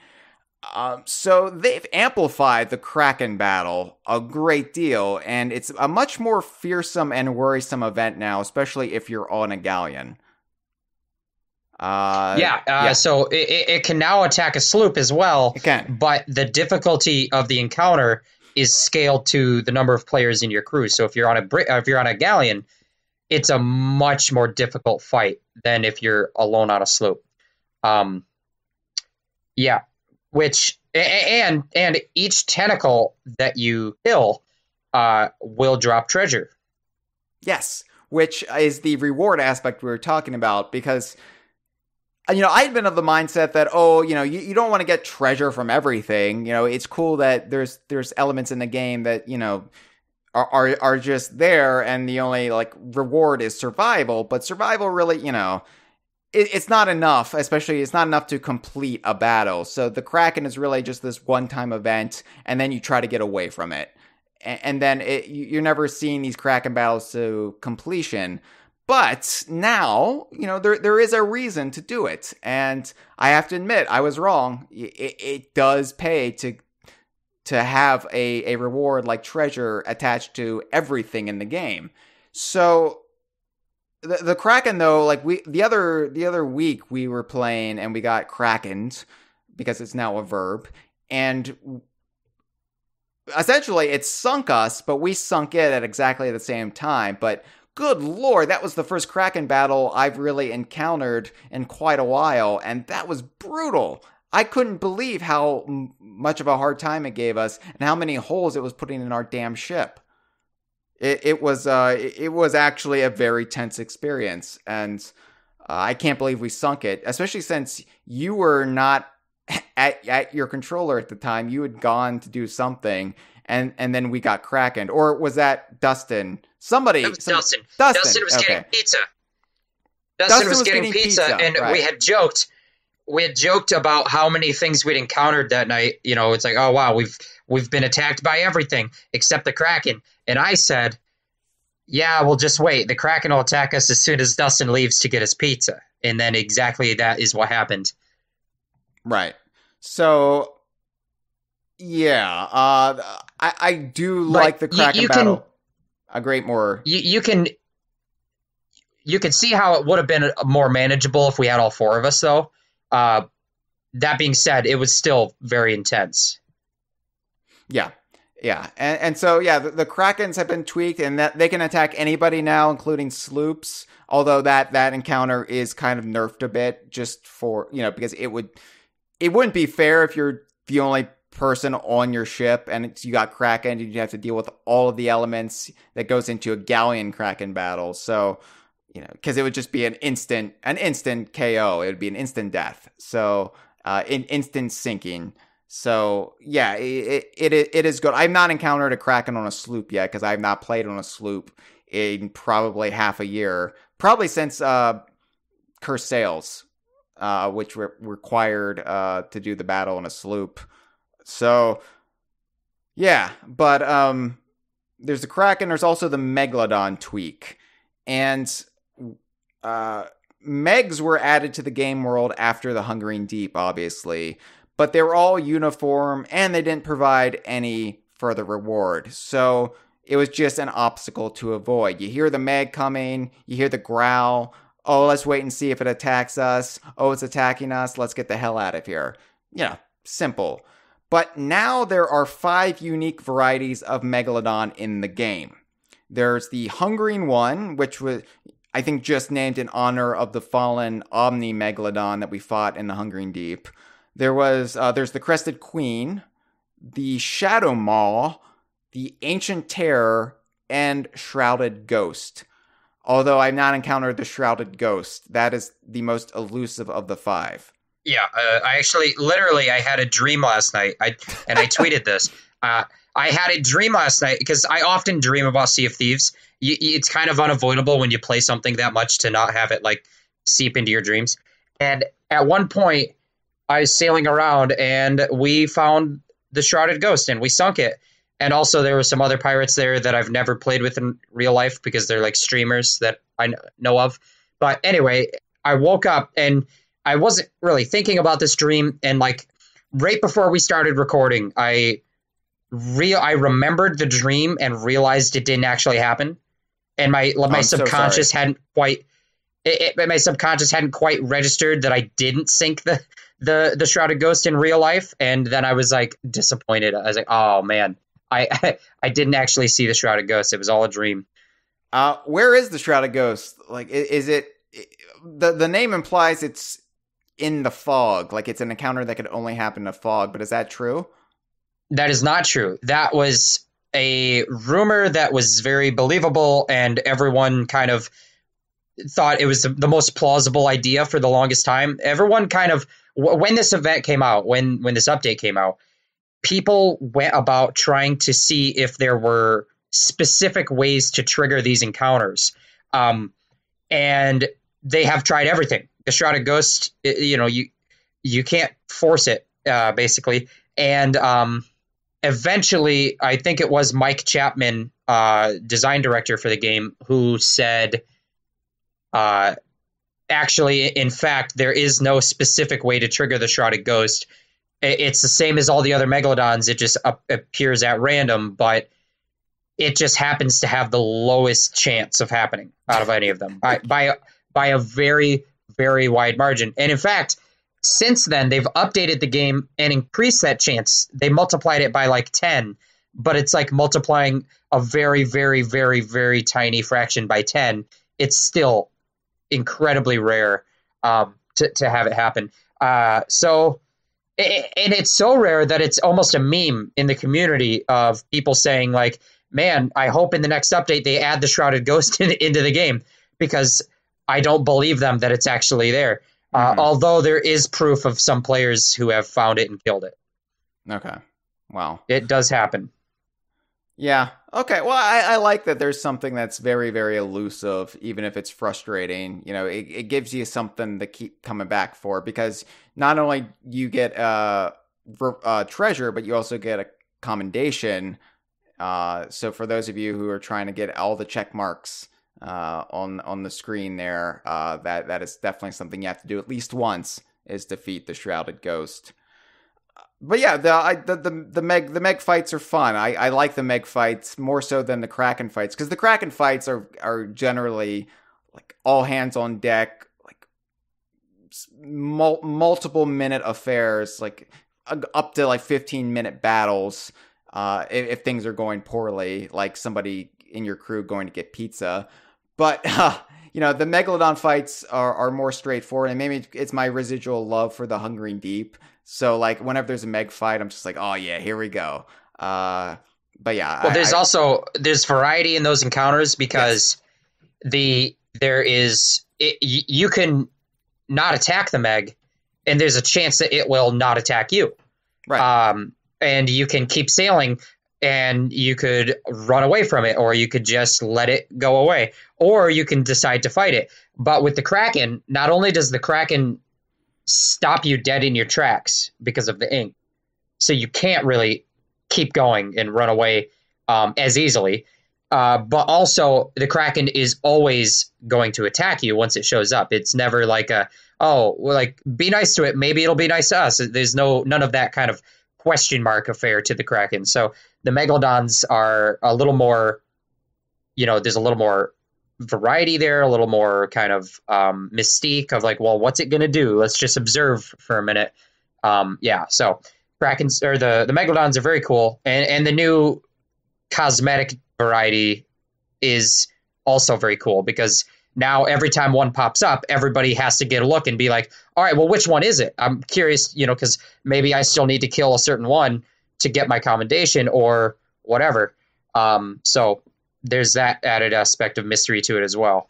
So they've amplified the Kraken battle a great deal, and it's a much more fearsome and worrisome event now, especially if you're on a galleon. So it can now attack a sloop as well. It can. But the difficulty of the encounter is scaled to the number of players in your crew. So if you're on a galleon, it's a much more difficult fight than if you're alone on a sloop. Which and each tentacle that you kill will drop treasure. Yes, which is the reward aspect we were talking about, because I'd been of the mindset that, you don't want to get treasure from everything. It's cool that there's elements in the game that, are just there, and the only reward is survival. But survival really, it's not enough, especially it's not enough to complete a battle. So the Kraken is really just this one-time event, and then you try to get away from it. And then you're never seeing these Kraken battles to completion. But now, there is a reason to do it. And I have to admit, I was wrong. It does pay to have a reward like treasure attached to everything in the game. So the Kraken, though, the other week we were playing and we got Krakened, because it's now a verb. And essentially it sunk us, but we sunk it at exactly the same time. But good lord, that was the first Kraken battle I've really encountered in quite a while, and that was brutal. I couldn't believe how much of a hard time it gave us and how many holes it was putting in our damn ship. It was actually a very tense experience, and I can't believe we sunk it, especially since you were not at your controller at the time. You had gone to do something, and then we got Krakened. Or was that Dustin? It was Dustin. Dustin was getting pizza. Dustin was getting pizza, and right. We had joked about how many things we'd encountered that night. It's like, oh wow, we've been attacked by everything except the Kraken. And I said, yeah, well, just wait. The Kraken will attack us as soon as Dustin leaves to get his pizza. And then exactly that is what happened. Right. So, yeah, I do But like the Kraken battle a great more. you can see how it would have been more manageable if we had all four of us, though. That being said, it was still very intense. Yeah. Yeah. And so, yeah, the Krakens have been tweaked and that they can attack anybody now, including sloops. Although that encounter is kind of nerfed a bit just for, because it wouldn't be fair if you're the only person on your ship and you got Kraken and you have to deal with all of the elements that goes into a galleon Kraken battle. So, because it would just be an instant KO. It would be an instant death. So, instant sinking. So, yeah, it is good. I've not encountered a Kraken on a sloop yet because I've not played on a sloop in probably half a year. Probably since Cursed Sails, which required to do the battle on a sloop. So, yeah, but there's the Kraken. There's also the Megalodon Tweak. And Megs were added to the game world after the Hungering Deep, obviously. But they were all uniform, and they didn't provide any further reward. So it was just an obstacle to avoid. You hear the Meg coming, you hear the growl. Oh, let's wait and see if it attacks us. Oh, it's attacking us. Let's get the hell out of here. Simple. But now there are 5 unique varieties of Megalodon in the game. There's the Hungering one, which was, I think, just named in honor of the fallen Omni Megalodon that we fought in the Hungering Deep. There's the Crested Queen, the Shadow Maw, the Ancient Terror, and Shrouded Ghost. Although I've not encountered the Shrouded Ghost. That is the most elusive of the 5. Yeah, I had a dream last night. I tweeted this. I had a dream last night because I often dream about Sea of Thieves. It's kind of unavoidable when you play something that much to not have it seep into your dreams. And at one point, I was sailing around and we found the Shrouded Ghost and we sunk it. And also there were some other pirates there that I've never played with in real life because they're streamers that I know of. But anyway, I woke up and I wasn't really thinking about this dream. And right before we started recording, I remembered the dream and realized it didn't actually happen. And my subconscious hadn't quite my subconscious hadn't quite registered that I didn't sink the Shrouded Ghost in real life. And then I was disappointed. I was oh man, I didn't actually see the Shrouded Ghost. It was all a dream. Where is the Shrouded Ghost? Is it the name implies it's in the fog, it's an encounter that could only happen in a fog, but is that true? That is not true. That was a rumor that was very believable, and everyone kind of thought it was the most plausible idea for the longest time. Everyone kind of, when this event came out, when this update came out, people went about trying to see if there were specific ways to trigger these encounters. And they have tried everything. The Shrouded Ghost, you can't force it, basically. And eventually, I think it was Mike Chapman, design director for the game, who said, actually, in fact, there is no specific way to trigger the Shrouded Ghost. It's the same as all the other Megalodons. It just appears at random, but it just happens to have the lowest chance of happening out of any of them by a very, very wide margin. And in fact, since then, they've updated the game and increased that chance. They multiplied it by 10, but it's multiplying a very, very, very, very tiny fraction by 10. It's still incredibly rare to have it happen. And it's so rare that it's almost a meme in the community of people saying man, I hope in the next update they add the Shrouded Ghost into the game, because I don't believe them that it's actually there. Although there is proof of some players who have found it and killed it. Okay. Wow. It does happen. Yeah. Okay. Well, I like that there's something that's very, very elusive, even if it's frustrating. It gives you something to keep coming back for, because not only you get treasure, but you also get a commendation. So for those of you who are trying to get all the check marks on the screen there. That is definitely something you have to do at least once, is defeat the Shrouded Ghost. But yeah, the Meg fights are fun. I like the Meg fights more so than the Kraken fights, because the Kraken fights are generally like all hands on deck, like multiple minute affairs, like up to like 15-minute battles. If things are going poorly, like somebody in your crew going to get pizza. But the Megalodon fights are more straightforward, and maybe it's my residual love for the Hungering Deep. So, like, whenever there's a Meg fight, I'm just like, oh, yeah, here we go. But, yeah. Well, there's variety in those encounters, because you can not attack the Meg, and there's a chance that it will not attack you. Right. And you can keep sailing, and you could run away from it, or you could just let it go away, or you can decide to fight it. But with the Kraken, not only does the Kraken stop you dead in your tracks because of the ink, so you can't really keep going and run away as easily, but also the Kraken is always going to attack you once it shows up. It's never like be nice to it, maybe it'll be nice to us. There's none of that kind of question mark affair to the Kraken. So the Megalodons are a little more, there's a little more variety there, a little more kind of mystique of like, well, what's it gonna do? Let's just observe for a minute. So Krakens, or the Megalodons, are very cool, and the new cosmetic variety is also very cool, because now every time one pops up, everybody has to get a look and be like, all right, well, which one is it? I'm curious, because maybe I still need to kill a certain one to get my commendation or whatever. So there's that added aspect of mystery to it as well.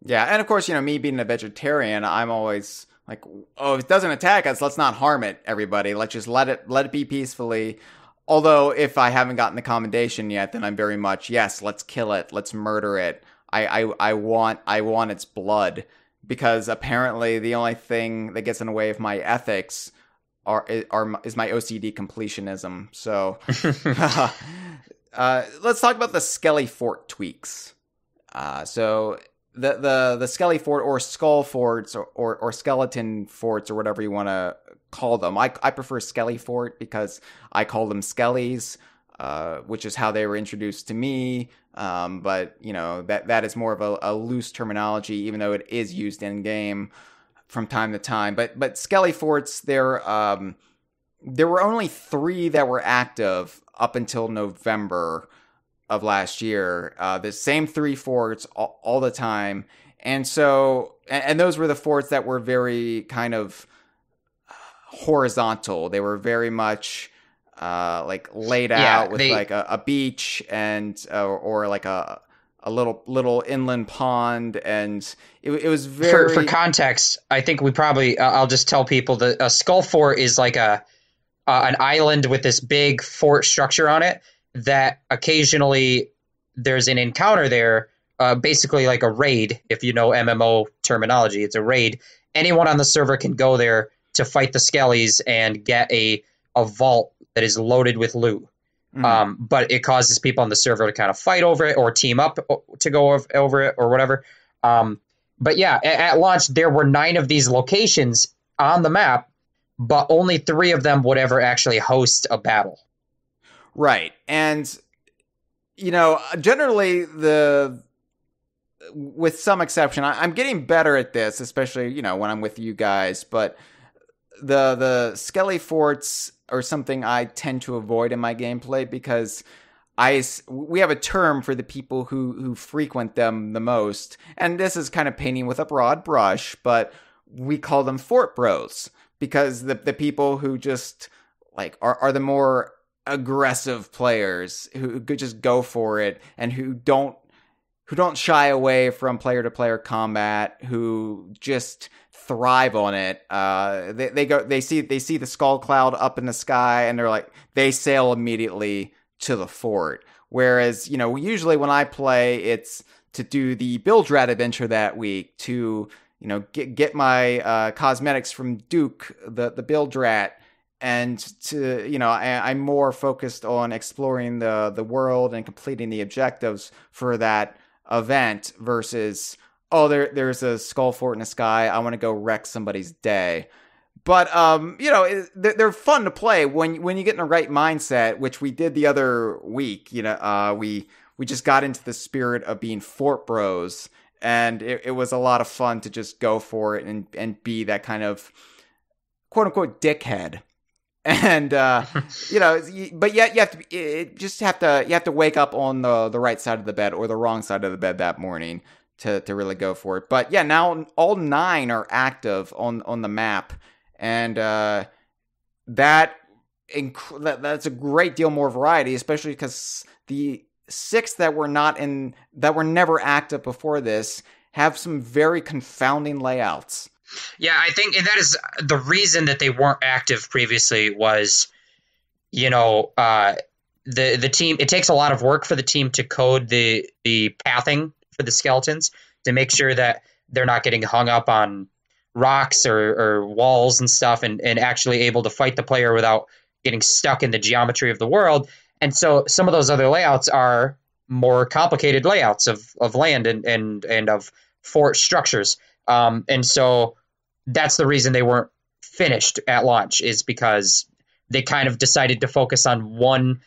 Yeah, and of course, me being a vegetarian, I'm always like, oh, if it doesn't attack us, let's not harm it, everybody. Let's just let it be peacefully. Although, if I haven't gotten the commendation yet, then I'm very much, yes, let's kill it, let's murder it. I want its blood, because apparently the only thing that gets in the way of my ethics is my OCD completionism. So let's talk about the Skelly Fort tweaks. So the Skelly Fort, or Skull Forts, or Skeleton Forts, or whatever you want to call them. I prefer Skelly Fort because I call them Skellies, which is how they were introduced to me. But that is more of a loose terminology, even though it is used in game from time to time. But Skelly Forts, there were only 3 that were active up until November of last year. The same 3 forts all the time. And so, and those were the forts that were very kind of horizontal. They were very much like laid out with like a beach and or like a little inland pond, and it was very for context. I think we probably I'll just tell people that a skull fort is like an island with this big fort structure on it, that occasionally there's an encounter there, basically like a raid. If you know MMO terminology, it's a raid. Anyone on the server can go there to fight the Skellies and get a vault that is loaded with loot. Mm-hmm. But it causes people on the server to kind of fight over it, or team up to go over it, or whatever. But yeah, at launch, there were 9 of these locations on the map, but only 3 of them would ever actually host a battle. Right. And, generally with some exception, I'm getting better at this, especially, when I'm with you guys, but the Skelly Forts are something I tend to avoid in my gameplay, because we have a term for the people who frequent them the most, and this is kind of painting with a broad brush, but we call them Fort Bros, because the people who just like are the more aggressive players who could just go for it, and who don't shy away from player-to-player combat, who just thrive on it. They see the skull cloud up in the sky, and they sail immediately to the fort. Whereas, usually when I play, it's to do the build rat adventure that week, to get my cosmetics from Duke, the build rat, and to I'm more focused on exploring the world and completing the objectives for that event versus, oh, there's a skull fort in the sky, I want to go wreck somebody's day. But they're fun to play when you get in the right mindset, which we did the other week. We just got into the spirit of being fort bros, and it was a lot of fun to just go for it and be that kind of quote unquote dickhead. And but yet you have to wake up on the right side of the bed or the wrong side of the bed that morning to really go for it. But yeah, now all 9 are active on the map. And that's a great deal more variety, especially because the 6 that were never active before this have some very confounding layouts. Yeah, I think, and that is the reason that they weren't active previously was, the team. It takes a lot of work for the team to code the pathing for the skeletons to make sure that they're not getting hung up on rocks or walls and stuff, and actually able to fight the player without getting stuck in the geometry of the world. And so some of those other layouts are more complicated layouts of land and of fort structures. And so that's the reason they weren't finished at launch, is because they kind of decided to focus on one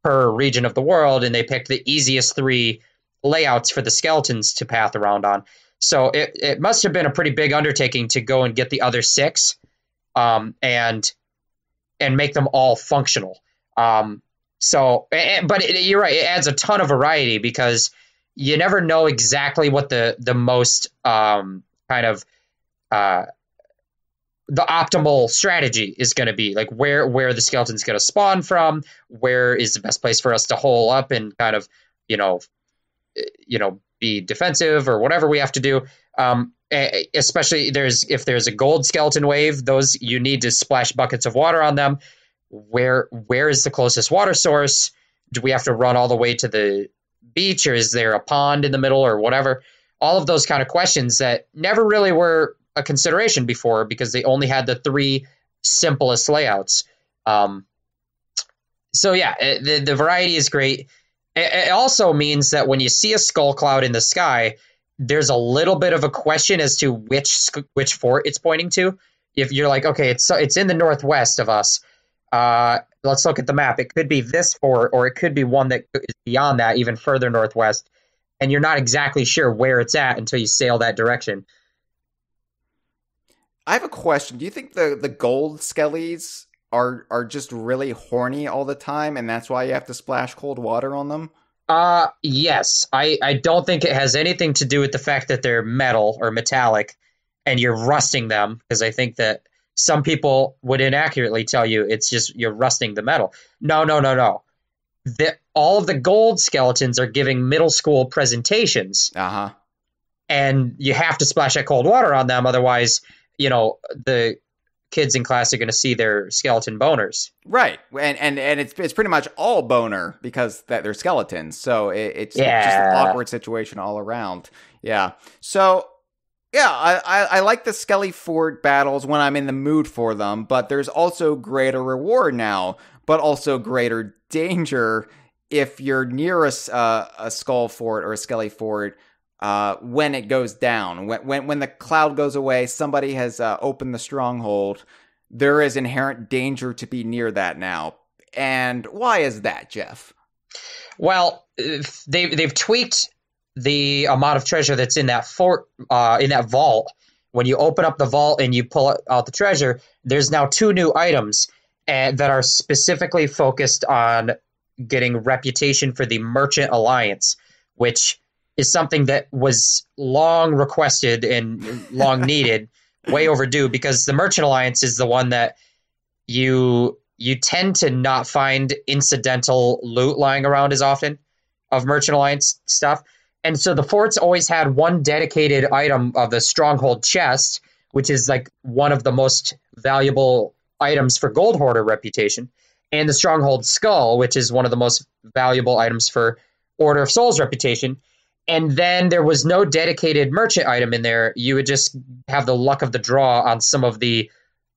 per region of the world, and they picked the easiest 3 layouts for the skeletons to path around on. So it must have been a pretty big undertaking to go and get the other 6 and make them all functional. But you're right, it adds a ton of variety because you never know exactly what the most the optimal strategy is going to be, like where the skeleton's going to spawn from, where is the best place for us to hole up and kind of be defensive or whatever we have to do. Especially if there's a gold skeleton wave, those you need to splash buckets of water on them. Where is the closest water source? Do we have to run all the way to the beach, or is there a pond in the middle, or whatever? All of those kind of questions that never really were a consideration before because they only had the 3 simplest layouts. So yeah, the variety is great. It also means that when you see a skull cloud in the sky, there's a little bit of a question as to which fort it's pointing to. If you're like, okay, it's in the northwest of us. Let's look at the map. It could be this fort, or it could be one that is beyond that, even further northwest. And you're not exactly sure where it's at until you sail that direction. I have a question. Do you think the gold skellies are just really horny all the time, and that's why you have to splash cold water on them? Yes. I don't think it has anything to do with the fact that they're metal or metallic and you're rusting them, because I think that some people would inaccurately tell you it's just you're rusting the metal. No. All of the gold skeletons are giving middle school presentations. Uh-huh. And you have to splash that cold water on them, otherwise, the kids in class are going to see their skeleton boners. Right. And it's pretty much all boner because that they're skeletons. So it's just an awkward situation all around. Yeah. So yeah, I like the Skelly Fort battles when I'm in the mood for them, but there's also greater reward now, but also greater danger if you're near a Skull Fort or a Skelly Fort when it goes down. When the cloud goes away, somebody has opened the Stronghold. There is inherent danger to be near that now. And why is that, Jeff? Well, they've tweaked the amount of treasure that's in that fort, in that vault. When you open up the vault and you pull out the treasure, there's now 2 new items that are specifically focused on getting reputation for the Merchant Alliance, which is something that was long requested and long needed, way overdue, because the Merchant Alliance is the one that you tend to not find incidental loot lying around as often of Merchant Alliance stuff. And so the forts always had one dedicated item of the Stronghold chest, which is like one of the most valuable items for Gold Hoarder reputation, and the Stronghold skull, which is one of the most valuable items for Order of Souls reputation. And then there was no dedicated merchant item in there. You would just have the luck of the draw on some of the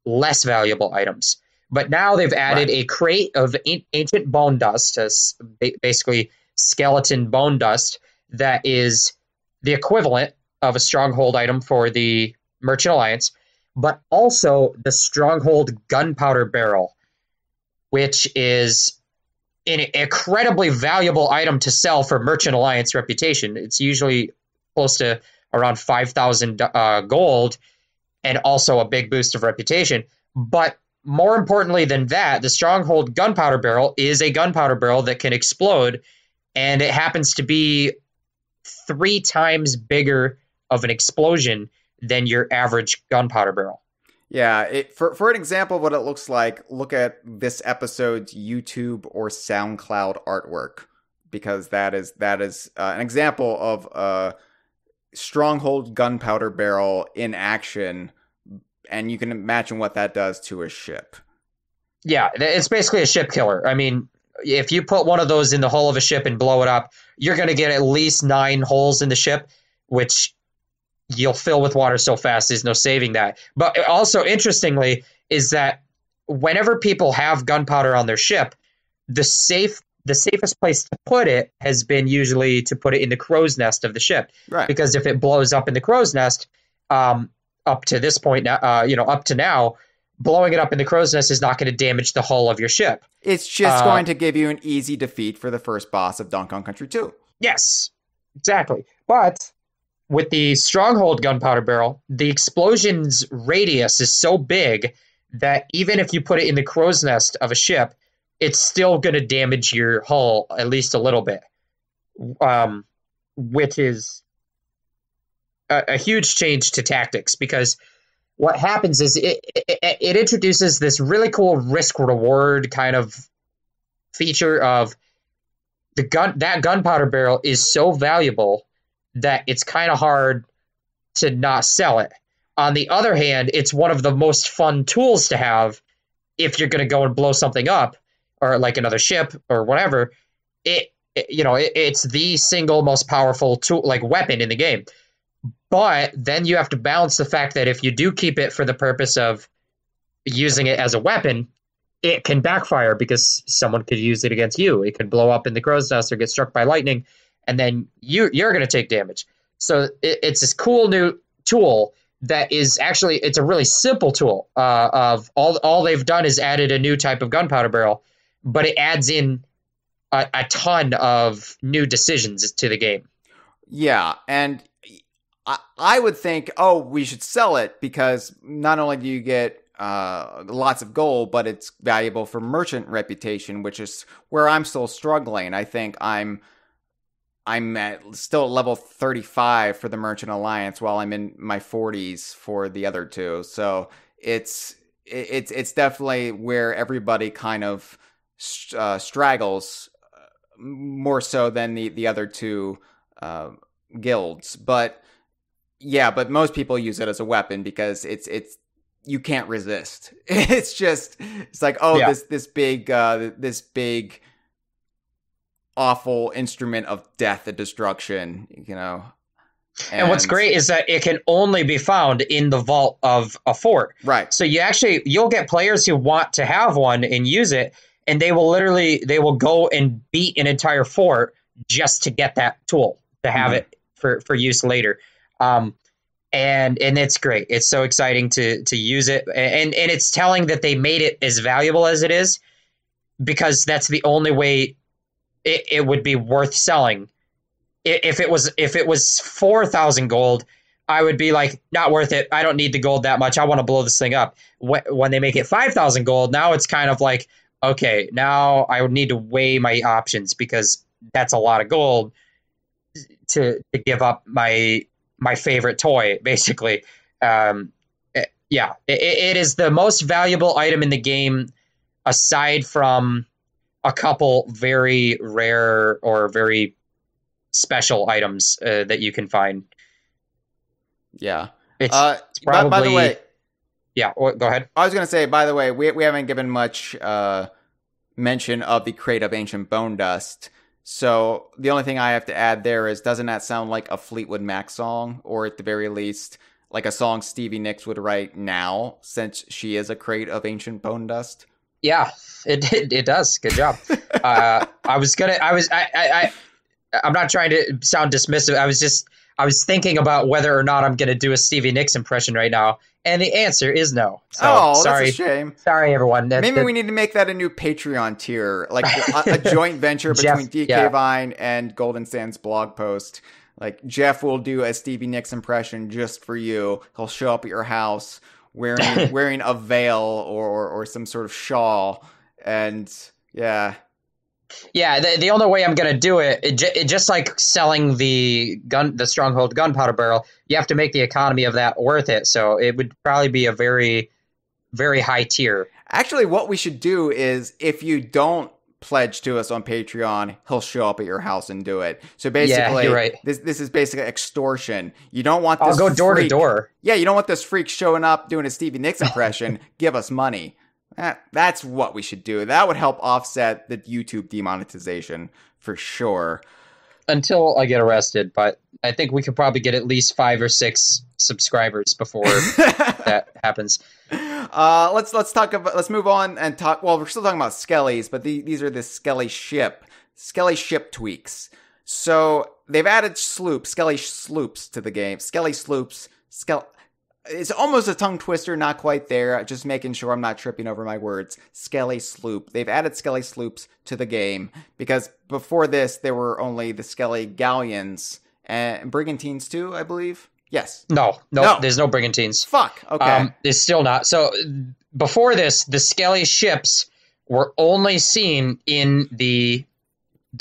less valuable items. But now they've added a crate of ancient bone dust, basically skeleton bone dust, that is the equivalent of a Stronghold item for the Merchant Alliance, but also the Stronghold Gunpowder Barrel, which is an incredibly valuable item to sell for Merchant Alliance reputation. It's usually close to around 5,000 gold, and also a big boost of reputation. But more importantly than that, the Stronghold Gunpowder Barrel is a gunpowder barrel that can explode, and it happens to be 3 times bigger of an explosion than your average gunpowder barrel. Yeah, for an example of what it looks like, look at this episode's YouTube or SoundCloud artwork, because that is an example of a Stronghold gunpowder barrel in action, and you can imagine what that does to a ship. Yeah, it's basically a ship killer. I mean, if you put one of those in the hull of a ship and blow it up, you're going to get at least 9 holes in the ship, which you'll fill with water so fast there's no saving that. But also, interestingly, is that whenever people have gunpowder on their ship, the safest place to put it has been usually to put it in the crow's nest of the ship. Right. Because if it blows up in the crow's nest, up to this point, up to now, blowing it up in the crow's nest is not going to damage the hull of your ship. It's just going to give you an easy defeat for the first boss of Donkey Kong Country 2. Yes, exactly. But with the Stronghold gunpowder barrel, the explosion's radius is so big that even if you put it in the crow's nest of a ship, it's still going to damage your hull at least a little bit, which is a huge change to tactics, because what happens is it introduces this really cool risk-reward kind of feature of that gunpowder barrel is so valuable that it's kind of hard to not sell it. On the other hand, it's one of the most fun tools to have if you're going to go and blow something up, or like another ship or whatever. It's the single most powerful tool, like weapon in the game. But then you have to balance the fact that if you do keep it for the purpose of using it as a weapon, it can backfire because someone could use it against you. It could blow up in the crow's nest or get struck by lightning, and then you're going to take damage. So it's this cool new tool that is actually, it's a really simple tool. Of all they've done is added a new type of gunpowder barrel, but it adds in a ton of new decisions to the game. Yeah, and I would think, we should sell it because not only do you get lots of gold, but it's valuable for merchant reputation, which is where I'm still struggling. I think I'm still at level 35 for the Merchant Alliance, while I'm in my 40s for the other two. So it's definitely where everybody kind of straggles more so than the other two guilds. But yeah, but most people use it as a weapon because it's you can't resist. It's like, this big awful instrument of death and destruction, And what's great is that it can only be found in the vault of a fort. Right. So you'll get players who want to have one and use it, and they will go and beat an entire fort just to get that tool, to have it for use later. And it's great. It's so exciting to use it. And it's telling that they made it as valuable as it is, because that's the only way it would be worth selling. If it was 4,000 gold, I would be like, not worth it. I don't need the gold that much. I want to blow this thing up. When they make it 5,000 gold, now it's kind of like, okay, now I would need to weigh my options, because that's a lot of gold to give up my favorite toy, basically. It is the most valuable item in the game, aside from a couple very rare or very special items that you can find. Yeah. It's probably... By the way... Yeah, go ahead. I was going to say, by the way, we haven't given much mention of the Crate of Ancient Bone Dust. So the only thing I have to add there is, doesn't that sound like a Fleetwood Mac song? Or at the very least, like a song Stevie Nicks would write now, since she is a Crate of Ancient Bone Dust? Yeah, it does. Good job. I'm not trying to sound dismissive. I was thinking about whether or not I'm going to do a Stevie Nicks impression right now, and the answer is no. So Oh, that's a sorry, shame. sorry everyone. Maybe we need to make that a new Patreon tier, like a joint venture Jeff, between DK yeah. Vine and Golden Sands blog post. Like Jeff will do a Stevie Nicks impression just for you. He'll show up at your house wearing a veil or some sort of shawl, and yeah. Yeah, the only way I'm going to do it, just like selling the Stronghold gunpowder barrel, you have to make the economy of that worth it. So it would probably be a very, very high tier. Actually, what we should do is if you don't pledge to us on Patreon, he'll show up at your house and do it. So basically, yeah, you're right. This is basically extortion. You don't want I'll this go door to door. Yeah, you don't want this freak showing up doing a Stevie Nicks impression. Give us money. That's what we should do. That would help offset the YouTube demonetization for sure. Until I get arrested, but I think we could probably get at least 5 or 6 subscribers before that happens. Let's move on and talk. Well, we're still talking about skellies, but these are the skelly ship tweaks. So they've added skelly sloops to the game. Skelly sloops, it's almost a tongue twister, not quite there. Just making sure I'm not tripping over my words. Skelly sloop. They've added skelly sloops to the game because before this, there were only the skelly galleons and brigantines too, I believe. Yes. No, there's no brigantines. Fuck. Okay. It's still not. So before this, the skelly ships were only seen in the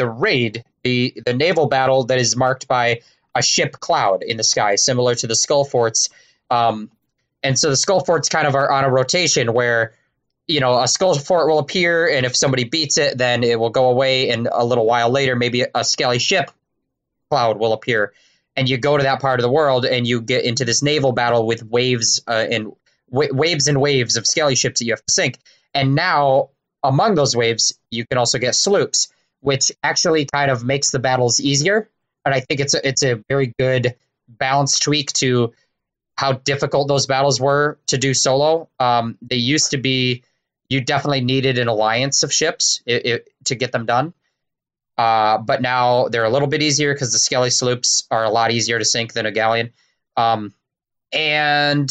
raid, the naval battle that is marked by a ship cloud in the sky, similar to the skull forts. And so the skull forts kind of are on a rotation where, a skull fort will appear, and if somebody beats it, then it will go away, and a little while later, maybe a skelly ship cloud will appear. And you go to that part of the world, and you get into this naval battle with waves and waves of skelly ships that you have to sink. And now, among those waves, you can also get sloops, which actually kind of makes the battles easier. And I think it's a very good balanced tweak to how difficult those battles were to do solo. They used to be, you definitely needed an alliance of ships to get them done. But now they're a little bit easier because the skelly sloops are a lot easier to sink than a galleon. But in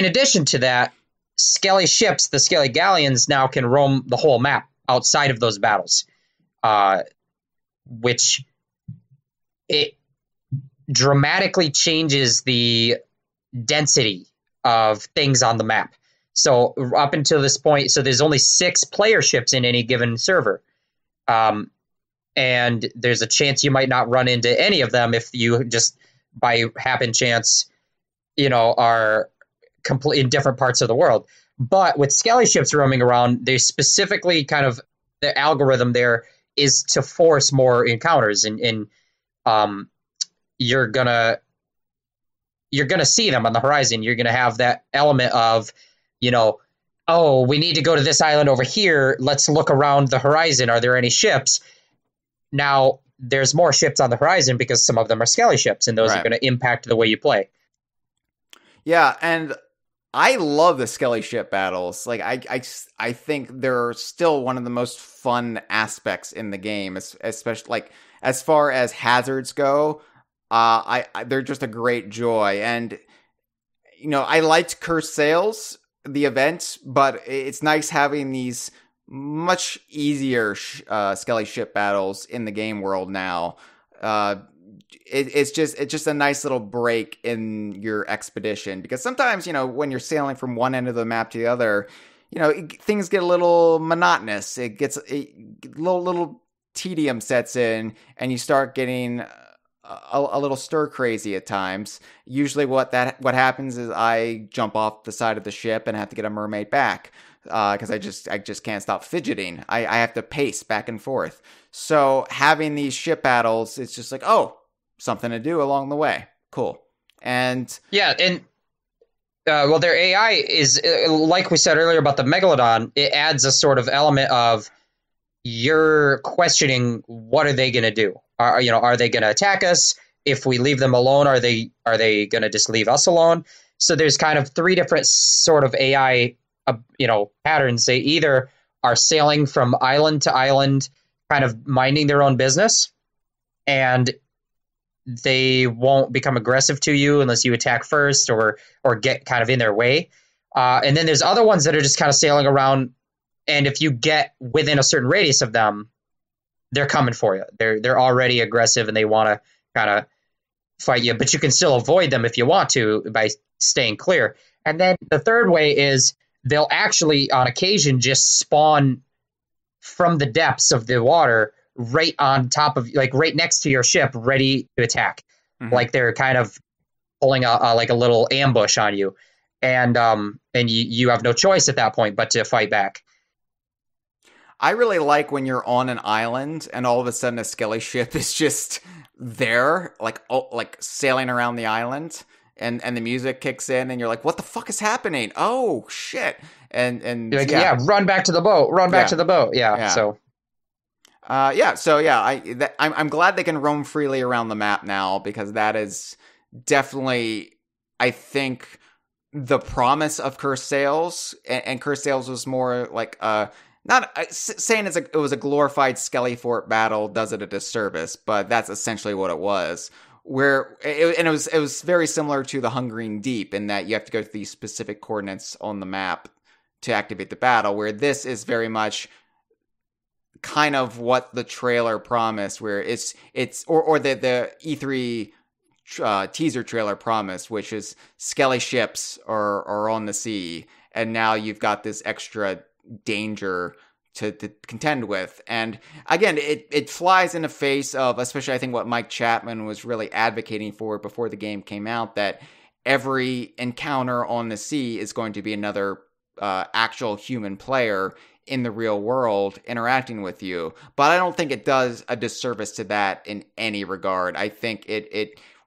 addition to that, skelly ships, the skelly galleons, now can roam the whole map outside of those battles, which it dramatically changes the density of things on the map. So up until this point, so there's only 6 player ships in any given server. And there's a chance you might not run into any of them if you just by happen chance, are completely in different parts of the world. But with skelly ships roaming around, they specifically kind of, the algorithm there is to force more encounters, and you're gonna see them on the horizon. You're gonna have that element of, oh, we need to go to this island over here. Let's look around the horizon. Are there any ships? Now, there's more ships on the horizon because some of them are skelly ships, and those are going to impact the way you play. Yeah, and I love the skelly ship battles. Like, I think they're still one of the most fun aspects in the game, especially like as far as hazards go. They're just a great joy, and I liked Cursed Sails, the event, but it's nice having these much easier skelly ship battles in the game world now. It's just a nice little break in your expedition, because sometimes when you're sailing from one end of the map to the other, things get a little monotonous. It gets little tedium sets in, and you start getting a little stir crazy at times. Usually what happens is I jump off the side of the ship and have to get a mermaid back, because I just can't stop fidgeting. I have to pace back and forth. So having these ship battles, it's just like, oh, something to do along the way. Cool. And yeah, and well, their AI is, like we said earlier about the Megalodon, it adds a sort of element of you're questioning, what are they going to do? Are they going to attack us? If we leave them alone, are they going to just leave us alone? So there's kind of 3 different sort of AI, patterns. They either are sailing from island to island, kind of minding their own business, and they won't become aggressive to you unless you attack first or get kind of in their way. And then there's other ones that are just kind of sailing around, and if you get within a certain radius of them, they're coming for you. They're already aggressive and they want to kind of fight you, but you can still avoid them if you want to by staying clear. And then the third way is they'll actually, on occasion, just spawn from the depths of the water right on top of, like right next to your ship, ready to attack. Mm-hmm. Like they're kind of pulling like a little ambush on you. And you have no choice at that point but to fight back. I really like when you're on an island and all of a sudden a skelly ship is just there, like sailing around the island, and the music kicks in and you're like, what the fuck is happening? Oh shit. And you're like, yeah, run back to the boat. Back to the boat. Yeah. So I'm glad they can roam freely around the map now, because that is definitely, I think, the promise of Cursed Sails. And Cursed Sails was more like not saying it was a glorified Skelly Fort battle does it a disservice, but that's essentially what it was. It was very similar to the Hungering Deep in that you have to go to these specific coordinates on the map to activate the battle, where this is very much kind of what the trailer promised, where it's the E3 teaser trailer promised, which is skelly ships are on the sea, and now you've got this extra danger to contend with. And again, it flies in the face of, especially I think what Mike Chapman was really advocating for before the game came out, that every encounter on the sea is going to be another actual human player in the real world interacting with you. But I don't think it does a disservice to that in any regard. I think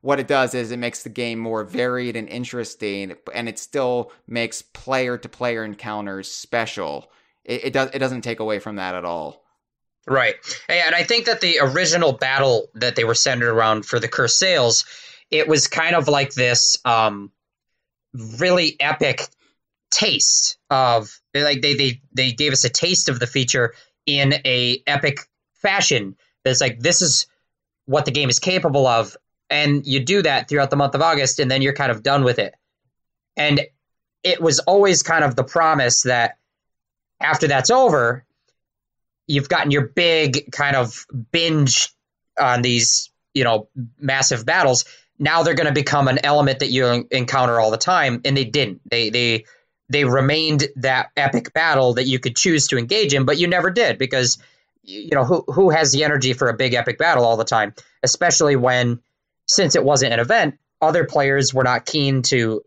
what it does is it makes the game more varied and interesting, and it still makes player-to-player encounters special. It doesn't take away from that at all. Right. And I think that the original battle that they were centered around for the Cursed Sails, it was kind of like this really epic taste of, like, they gave us a taste of the feature in a epic fashion. It's like, this is what the game is capable of. And you do that throughout the month of August, and then you're kind of done with it. And it was always kind of the promise that after that's over, you've gotten your big kind of binge on these, massive battles. Now they're going to become an element that you encounter all the time, and they didn't. They remained that epic battle that you could choose to engage in, but you never did, because who has the energy for a big epic battle all the time, especially when, since it wasn't an event, other players were not keen to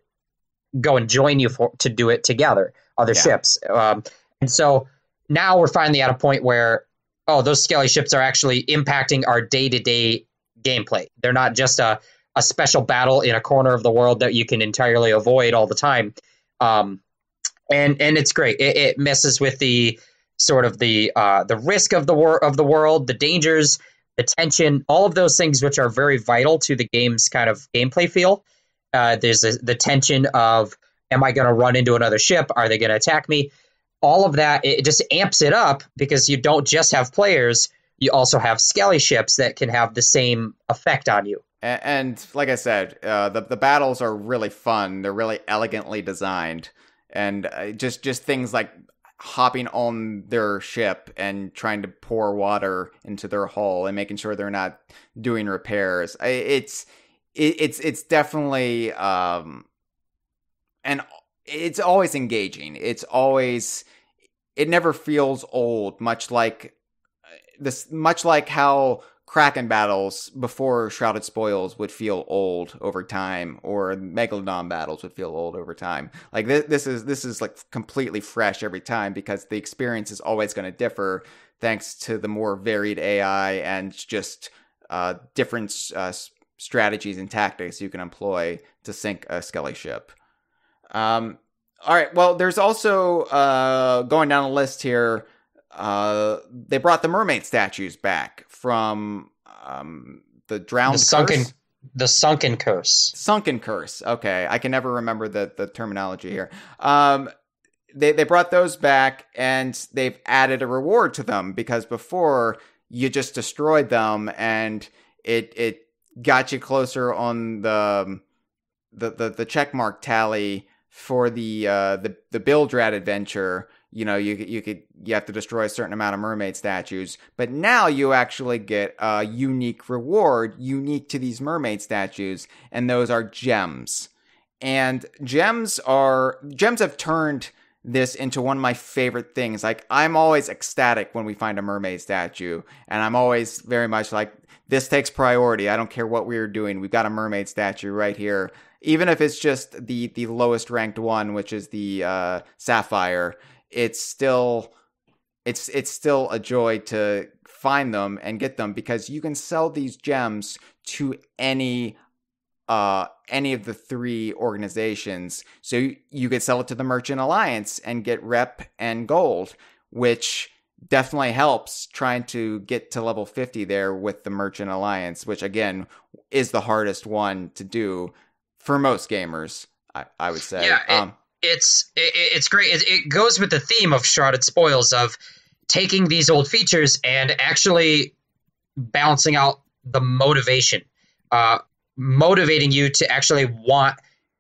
go and join you to do it together, other ships. And so now we're finally at a point where, those skelly ships are actually impacting our day-to-day gameplay. They're not just a special battle in a corner of the world that you can entirely avoid all the time. And it's great. It messes with the sort of the risk of the world, the dangers, the tension, all of those things which are very vital to the game's kind of gameplay feel. There's the tension of, am I going to run into another ship? Are they going to attack me? All of that, it just amps it up, because you don't just have players, you also have skelly ships that can have the same effect on you. And like I said, the battles are really fun. They're really elegantly designed. And just things like hopping on their ship and trying to pour water into their hull and making sure they're not doing repairs. It's definitely and it's always engaging. It never feels old, much like how Kraken battles before Shrouded Spoils would feel old over time, or Megalodon battles would feel old over time. Like this is like completely fresh every time, because the experience is always going to differ thanks to the more varied AI and just different strategies and tactics you can employ to sink a skelly ship. All right, well, there's also going down the list here. They brought the mermaid statues back from the drowned curse? The sunken curse. Sunken curse. Okay, I can never remember the terminology here. They brought those back, and they've added a reward to them, because before you just destroyed them, and it got you closer on the checkmark tally for the Bildrad adventure. You have to destroy a certain amount of mermaid statues, but now you actually get a unique reward unique to these mermaid statues, and those are gems. And gems have turned this into one of my favorite things. Like, I'm always ecstatic when we find a mermaid statue, and I'm always very much like, this takes priority. I don't care what we're doing. We've got a mermaid statue right here. Even if it's just the lowest ranked one, which is the sapphire, it's still a joy to find them and get them, because you can sell these gems to any of the three organizations. So you could sell it to the Merchant Alliance and get rep and gold, which definitely helps trying to get to level 50 there with the Merchant Alliance, which again is the hardest one to do for most gamers, I would say. Yeah, it's great. It goes with the theme of Shrouded Spoils, of taking these old features and actually balancing out the motivation, motivating you to actually want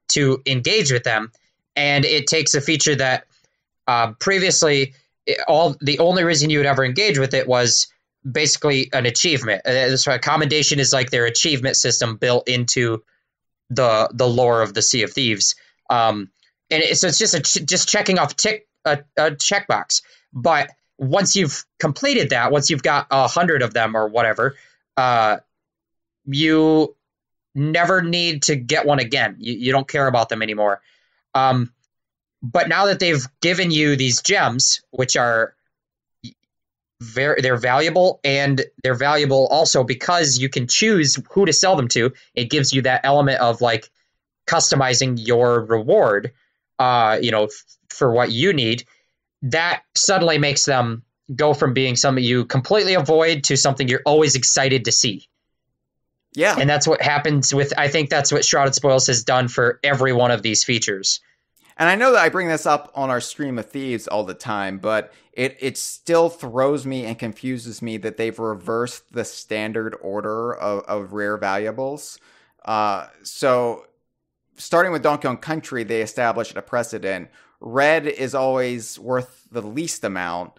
to engage with them. And it takes a feature that previously the only reason you would ever engage with it was basically an achievement. So a commendation is like their achievement system built into the lore of the Sea of Thieves. So it's just checking off a checkbox. But once you've completed that, once you've got 100 of them or whatever, you never need to get one again. You don't care about them anymore. But now that they've given you these gems, which are they're valuable, and they're valuable also because you can choose who to sell them to. It gives you that element of like customizing your reward, for what you need. That suddenly makes them go from being something you completely avoid to something you're always excited to see. Yeah. And that's what happens I think that's what Shrouded Spoils has done for every one of these features. And I know that I bring this up on our Stream of Thieves all the time, but it still throws me and confuses me that they've reversed the standard order of rare valuables. So starting with Donkey Kong Country, they established a precedent. Red is always worth the least amount.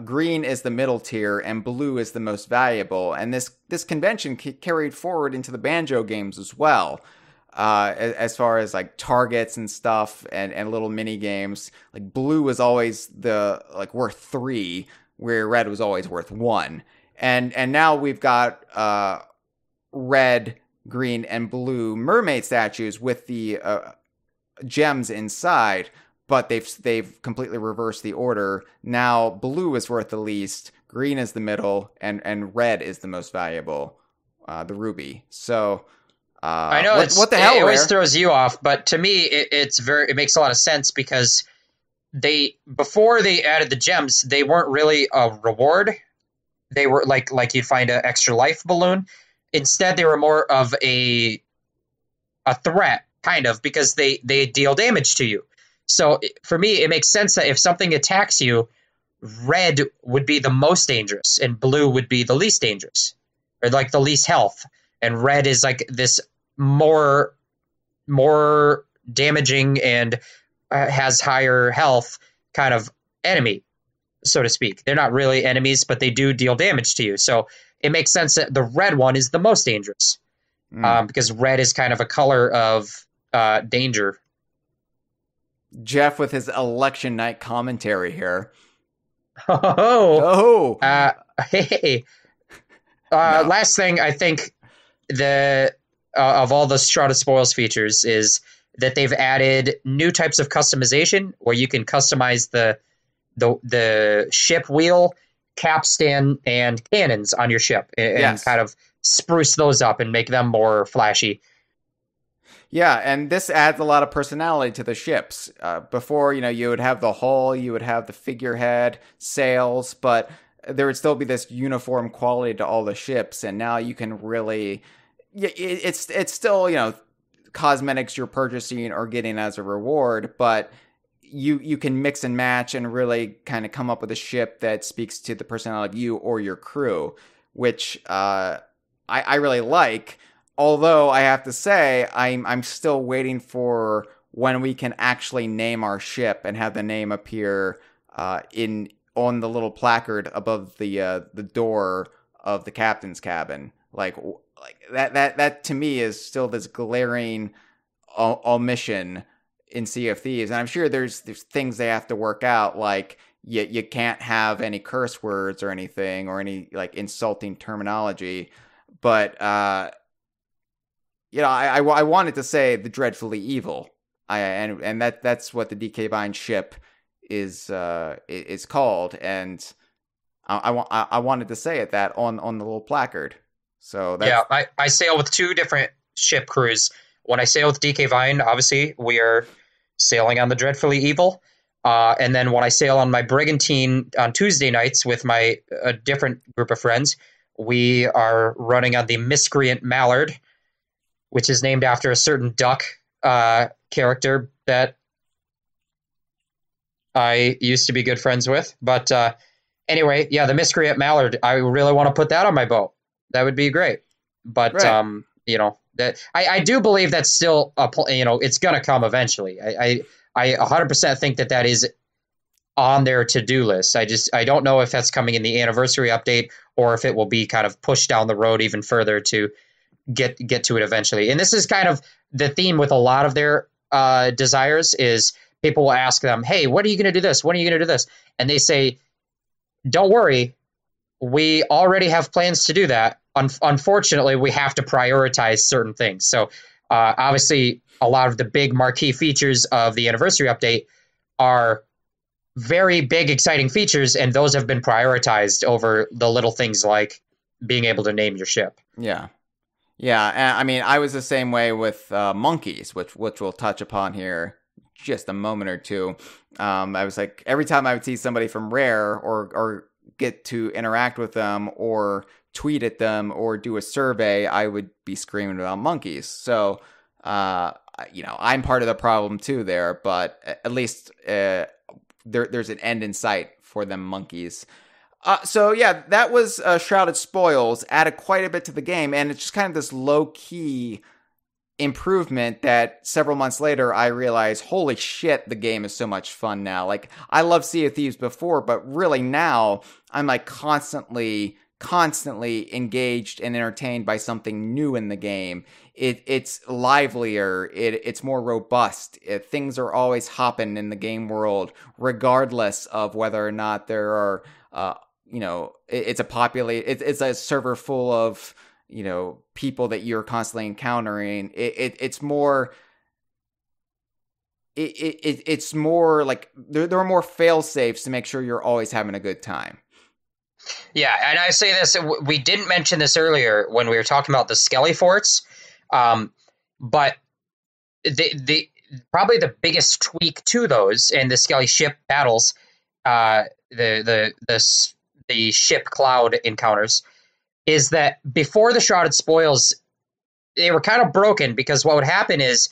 Green is the middle tier, and blue is the most valuable. And this convention carried forward into the Banjo games as well. As far as like targets and stuff and little mini games, like blue was always worth 3, where red was always worth 1. And now we've got red, green, and blue mermaid statues with the gems inside, but they've completely reversed the order. Now blue is worth the least, green is the middle, and red is the most valuable, the ruby. So I know what the hell? It always throws you off, but to me, it makes a lot of sense, because before they added the gems, they weren't really a reward. They were like you'd find an extra life balloon. Instead, they were more of a threat, kind of, because they deal damage to you. So for me, it makes sense that if something attacks you, red would be the most dangerous and blue would be the least dangerous, or like the least health. And red is like this more damaging and has higher health kind of enemy, so to speak. They're not really enemies, but they do deal damage to you. So it makes sense that the red one is the most dangerous, because red is kind of a color of danger. Jeff with his election night commentary here. Hey. No. Last thing, I think of all the Shrouded Spoils features is that they've added new types of customization, where you can customize the ship wheel, capstan, and cannons on your ship, and kind of spruce those up and make them more flashy. Yeah, and this adds a lot of personality to the ships. Before, you would have the hull, you would have the figurehead, sails, but there would still be this uniform quality to all the ships, and now you can really... It's still, cosmetics you're purchasing or getting as a reward, but you can mix and match and really kind of come up with a ship that speaks to the personality of you or your crew, which I really like. Although I have to say, I'm still waiting for when we can actually name our ship and have the name appear on the little placard above the door of the captain's cabin. Like that to me is still this glaring omission in Sea of Thieves, and I'm sure there's things they have to work out, like you can't have any curse words or anything or any like insulting terminology, but I wanted to say the dreadfully evil, and that's what the DK Vine ship is called, and I wanted to say it that on the little placard. So that's... yeah, I sail with two different ship crews. When I sail with DK Vine, obviously we are sailing on the Dreadfully Evil. And then when I sail on my brigantine on Tuesday nights with a different group of friends, we are running on the Miscreant Mallard, which is named after a certain duck character that I used to be good friends with. But anyway, yeah, the Miscreant Mallard, I really want to put that on my boat. That would be great. But, right. That I do believe that's still it's going to come eventually. I 100% think that is on their to-do list. I don't know if that's coming in the anniversary update or if it will be kind of pushed down the road even further to get to it eventually. And this is kind of the theme with a lot of their desires is people will ask them, "Hey, when are you going to do this? When are you going to do this?" And they say, "Don't worry, we already have plans to do that. Unfortunately, we have to prioritize certain things." So obviously, a lot of the big marquee features of the anniversary update are very big, exciting features, and those have been prioritized over the little things like being able to name your ship. Yeah. Yeah, I mean, I was the same way with monkeys, which we'll touch upon here just a moment or two. I was like, every time I would see somebody from Rare or get to interact with them or tweet at them or do a survey, I would be screaming about monkeys. So, I'm part of the problem too there, but at least there's an end in sight for them monkeys. So yeah, that was Shrouded Spoils, added quite a bit to the game, and it's just kind of this low-key improvement that several months later I realized, holy shit, the game is so much fun now. Like, I loved Sea of Thieves before, but really now I'm like constantly engaged and entertained by something new in the game. It's livelier, it's more robust. Things are always hopping in the game world, regardless of whether or not there are, it's a server full of, people that you're constantly encountering. It's more like there are more fail safes to make sure you're always having a good time. Yeah, and I say this, we didn't mention this earlier when we were talking about the Skelly forts, but the probably the biggest tweak to those and the Skelly ship battles, the ship cloud encounters, is that before the Shrouded Spoils, they were kind of broken because what would happen is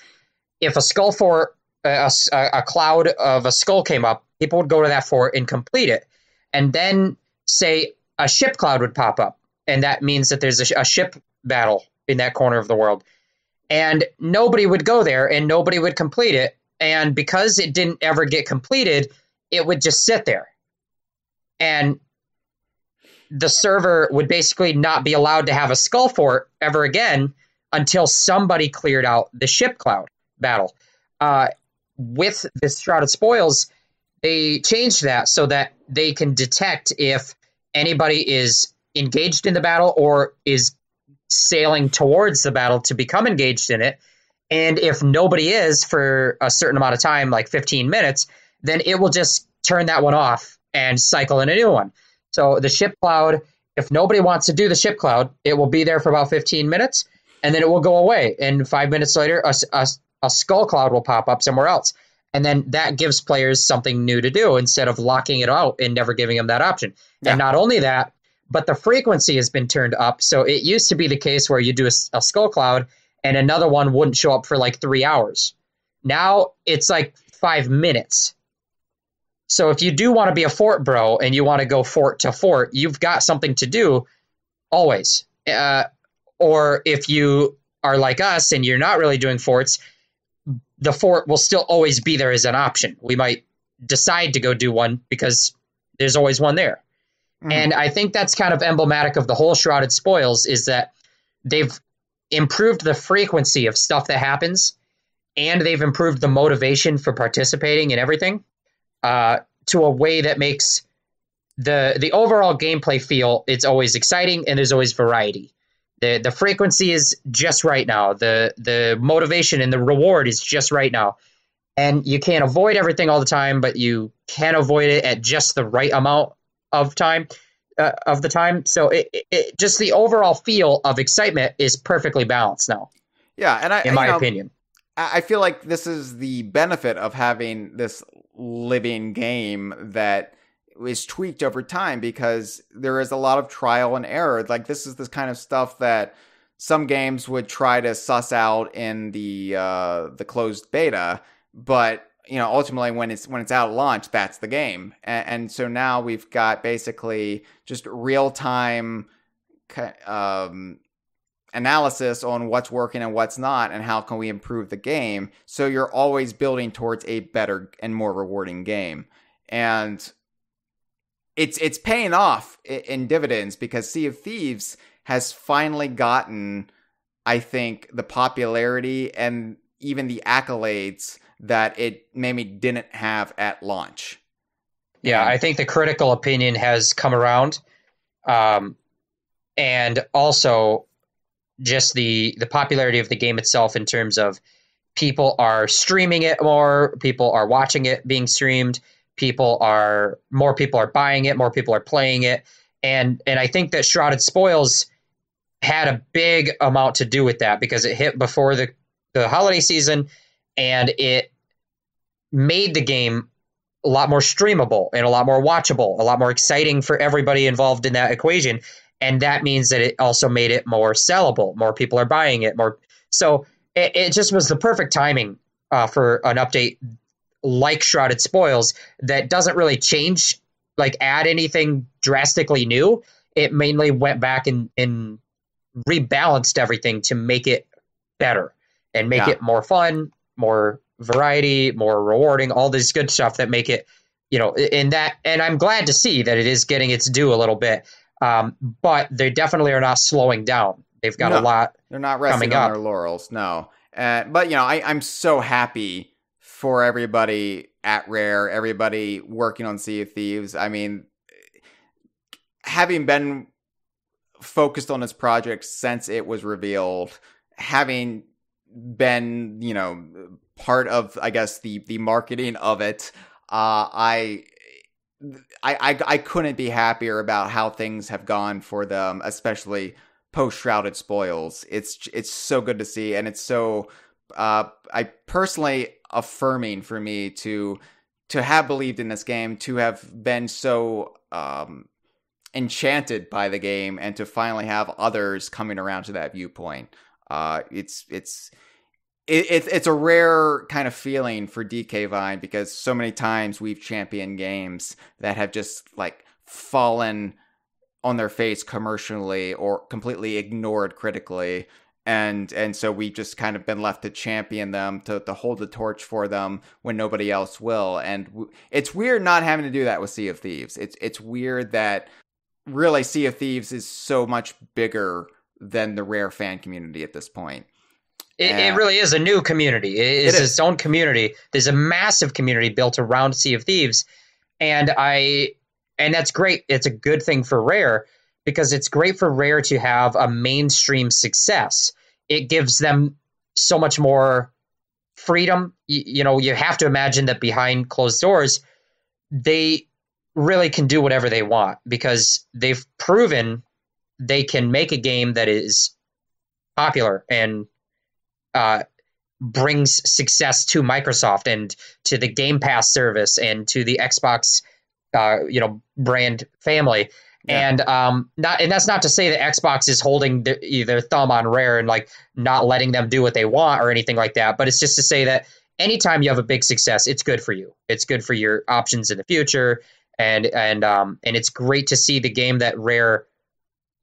if a skull fort, a cloud of a skull came up, people would go to that fort and complete it, and then say a ship cloud would pop up, and that means that there's a ship battle in that corner of the world, and nobody would go there and nobody would complete it, and because it didn't ever get completed, it would just sit there, and the server would basically not be allowed to have a skull fort ever again until somebody cleared out the ship cloud battle. With this Shrouded Spoils, they changed that so that they can detect if anybody is engaged in the battle or is sailing towards the battle to become engaged in it. And if nobody is for a certain amount of time, like 15 minutes, then it will just turn that one off and cycle in a new one. So the ship cloud, if nobody wants to do the ship cloud, it will be there for about 15 minutes, and then it will go away. And 5 minutes later, a skull cloud will pop up somewhere else. And then that gives players something new to do instead of locking it out and never giving them that option. Yeah. And not only that, but the frequency has been turned up. So it used to be the case where you do a skull cloud and another one wouldn't show up for like 3 hours. Now it's like 5 minutes. So if you do want to be a fort bro and you want to go fort to fort, you've got something to do always. Or if you are like us and you're not really doing forts, the fort will still always be there as an option. We might decide to go do one because there's always one there. Mm-hmm. And I think that's kind of emblematic of the whole Shrouded Spoils, is that they've improved the frequency of stuff that happens, and they've improved the motivation for participating in everything to a way that makes the overall gameplay feel it's always exciting and there's always variety. The frequency is just right now. The motivation and the reward is just right now. And you can't avoid everything all the time, but you can avoid it at just the right amount of time, of the time. So it just the overall feel of excitement is perfectly balanced now. Yeah, and in my opinion, I feel like this is the benefit of having this living game that is tweaked over time, because there is a lot of trial and error. Like, this is this kind of stuff that some games would try to suss out in the closed beta, but ultimately when it's out at launch, that's the game. And so now we've got basically just real time analysis on what's working and what's not, and how can we improve the game. So you're always building towards a better and more rewarding game. And it's paying off in dividends, because Sea of Thieves has finally gotten, I think, the popularity and even the accolades that it maybe didn't have at launch. Yeah, I think the critical opinion has come around. And also just the popularity of the game itself, in terms of people are streaming it more, people are watching it being streamed, more people are buying it, more people are playing it. And I think that Shrouded Spoils had a big amount to do with that, because it hit before the holiday season, and it made the game a lot more streamable and a lot more watchable, a lot more exciting for everybody involved in that equation. And that means that it also made it more sellable. More people are buying it. So it just was the perfect timing for an update like Shrouded Spoils that doesn't really change, like add anything drastically new. It mainly went back and rebalanced everything to make it better and make it more fun, more variety, more rewarding, all this good stuff that make it, and I'm glad to see that it is getting its due a little bit. But they definitely are not slowing down. They've got a lot. They're not resting on their laurels. No. But I'm so happy for everybody at Rare, everybody working on Sea of Thieves. I mean, having been focused on this project since it was revealed, having been, part of, I guess, the marketing of it, I couldn't be happier about how things have gone for them, especially post Shrouded Spoils. It's so good to see, and it's so I personally affirming for me to have believed in this game, to have been so enchanted by the game, and to finally have others coming around to that viewpoint. It's a rare kind of feeling for DK Vine, because so many times we've championed games that have just like fallen on their face commercially or completely ignored critically. And so we've just kind of been left to champion them, to hold the torch for them when nobody else will. And it's weird not having to do that with Sea of Thieves. It's weird that really Sea of Thieves is so much bigger than the Rare fan community at this point. It really is a new community. It is its own community. There's a massive community built around Sea of Thieves. And that's great. It's a good thing for Rare, because it's great for Rare to have a mainstream success. It gives them so much more freedom. You have to imagine that behind closed doors, they really can do whatever they want, because they've proven they can make a game that is popular and brings success to Microsoft and to the Game Pass service and to the Xbox, brand family. Yeah. And that's not to say that Xbox is holding their thumb on Rare and like not letting them do what they want or anything like that. But it's just to say that anytime you have a big success, it's good for you. It's good for your options in the future, and it's great to see the game that Rare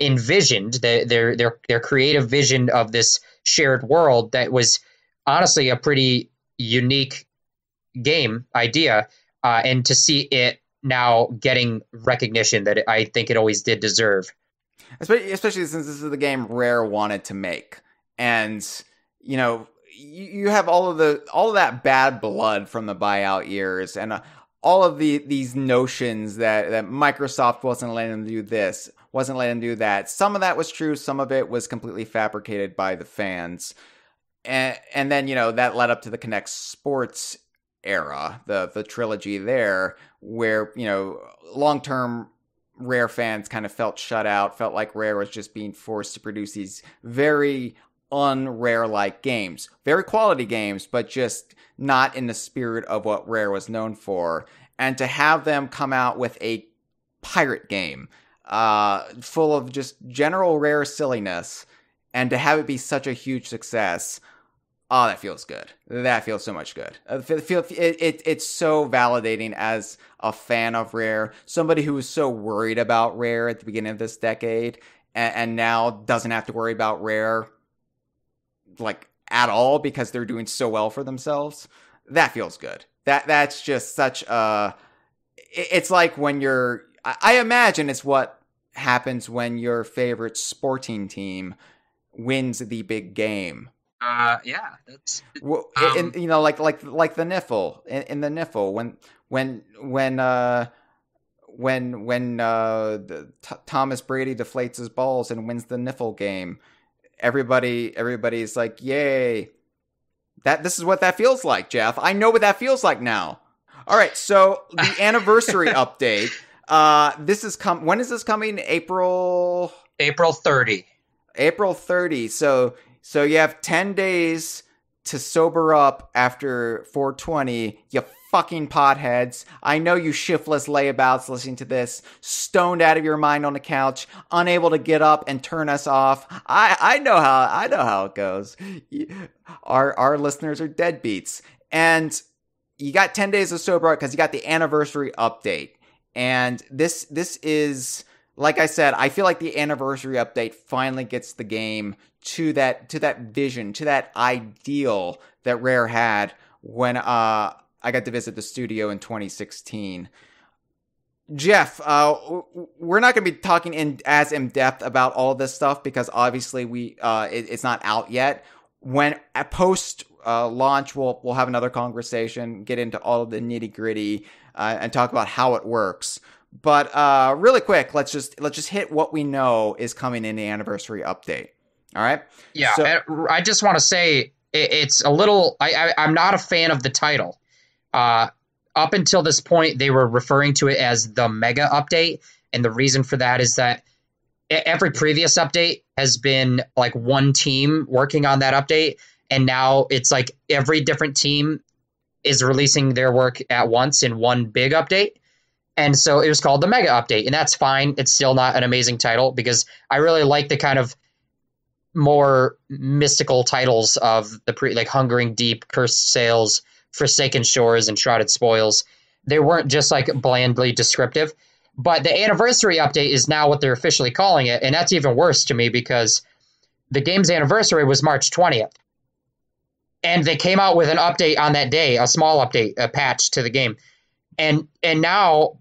envisioned, their creative vision of this shared world that was honestly a pretty unique game idea, and to see it now getting recognition that I think it always did deserve. Especially since this is the game Rare wanted to make, and you have all of that bad blood from the buyout years, and all of these notions that Microsoft wasn't letting them do this, wasn't letting them do that. Some of that was true, some of it was completely fabricated by the fans, and then that led up to the Kinect Sports era, the trilogy there, where long-term Rare fans kind of felt shut out, felt like Rare was just being forced to produce these very un-Rare-like games. Very quality games, but just not in the spirit of what Rare was known for. And to have them come out with a pirate game full of just general Rare silliness, and to have it be such a huge success, oh, that feels good. That feels so much good. It's so validating as a fan of Rare, somebody who was so worried about Rare at the beginning of this decade, and now doesn't have to worry about Rare like at all because they're doing so well for themselves. That feels good. That's just such a... It's like when you're... I imagine it's what happens when your favorite sporting team wins the big game. Yeah, that's like the Niffle in the Niffle when Thomas Brady deflates his balls and wins the Niffle game. Everybody's like, yay! This is what that feels like, Jeff. I know what that feels like now. All right, so the anniversary update. When is this coming? April 30. April 30. So you have 10 days to sober up after 420, you fucking potheads. I know you shiftless layabouts listening to this, stoned out of your mind on the couch, unable to get up and turn us off. I know how it goes. Our listeners are deadbeats. And you got 10 days to sober up because you got the anniversary update. And this is, like I said, I feel like the anniversary update finally gets the game to that vision, to that ideal that Rare had when I got to visit the studio in 2016. Jeff, we're not going to be talking in depth about all of this stuff because obviously it's not out yet. When at post launch, we'll have another conversation, get into all of the nitty gritty, and talk about how it works. But really quick, let's just hit what we know is coming in the anniversary update. All right. Yeah, so, I just want to say it's a little. I'm not a fan of the title. Up until this point, they were referring to it as the Mega Update, and the reason for that is that every previous update has been like one team working on that update, and now it's like every different team is releasing their work at once in one big update. And so it was called the Mega Update, and that's fine. It's still not an amazing title because I really like the kind of more mystical titles of the like Hungering Deep, Cursed Sails, Forsaken Shores, and Shrouded Spoils. They weren't just like blandly descriptive. But the anniversary update is now what they're officially calling it, and that's even worse to me because the game's anniversary was March 20th. And they came out with an update on that day, a small update, a patch to the game. And now,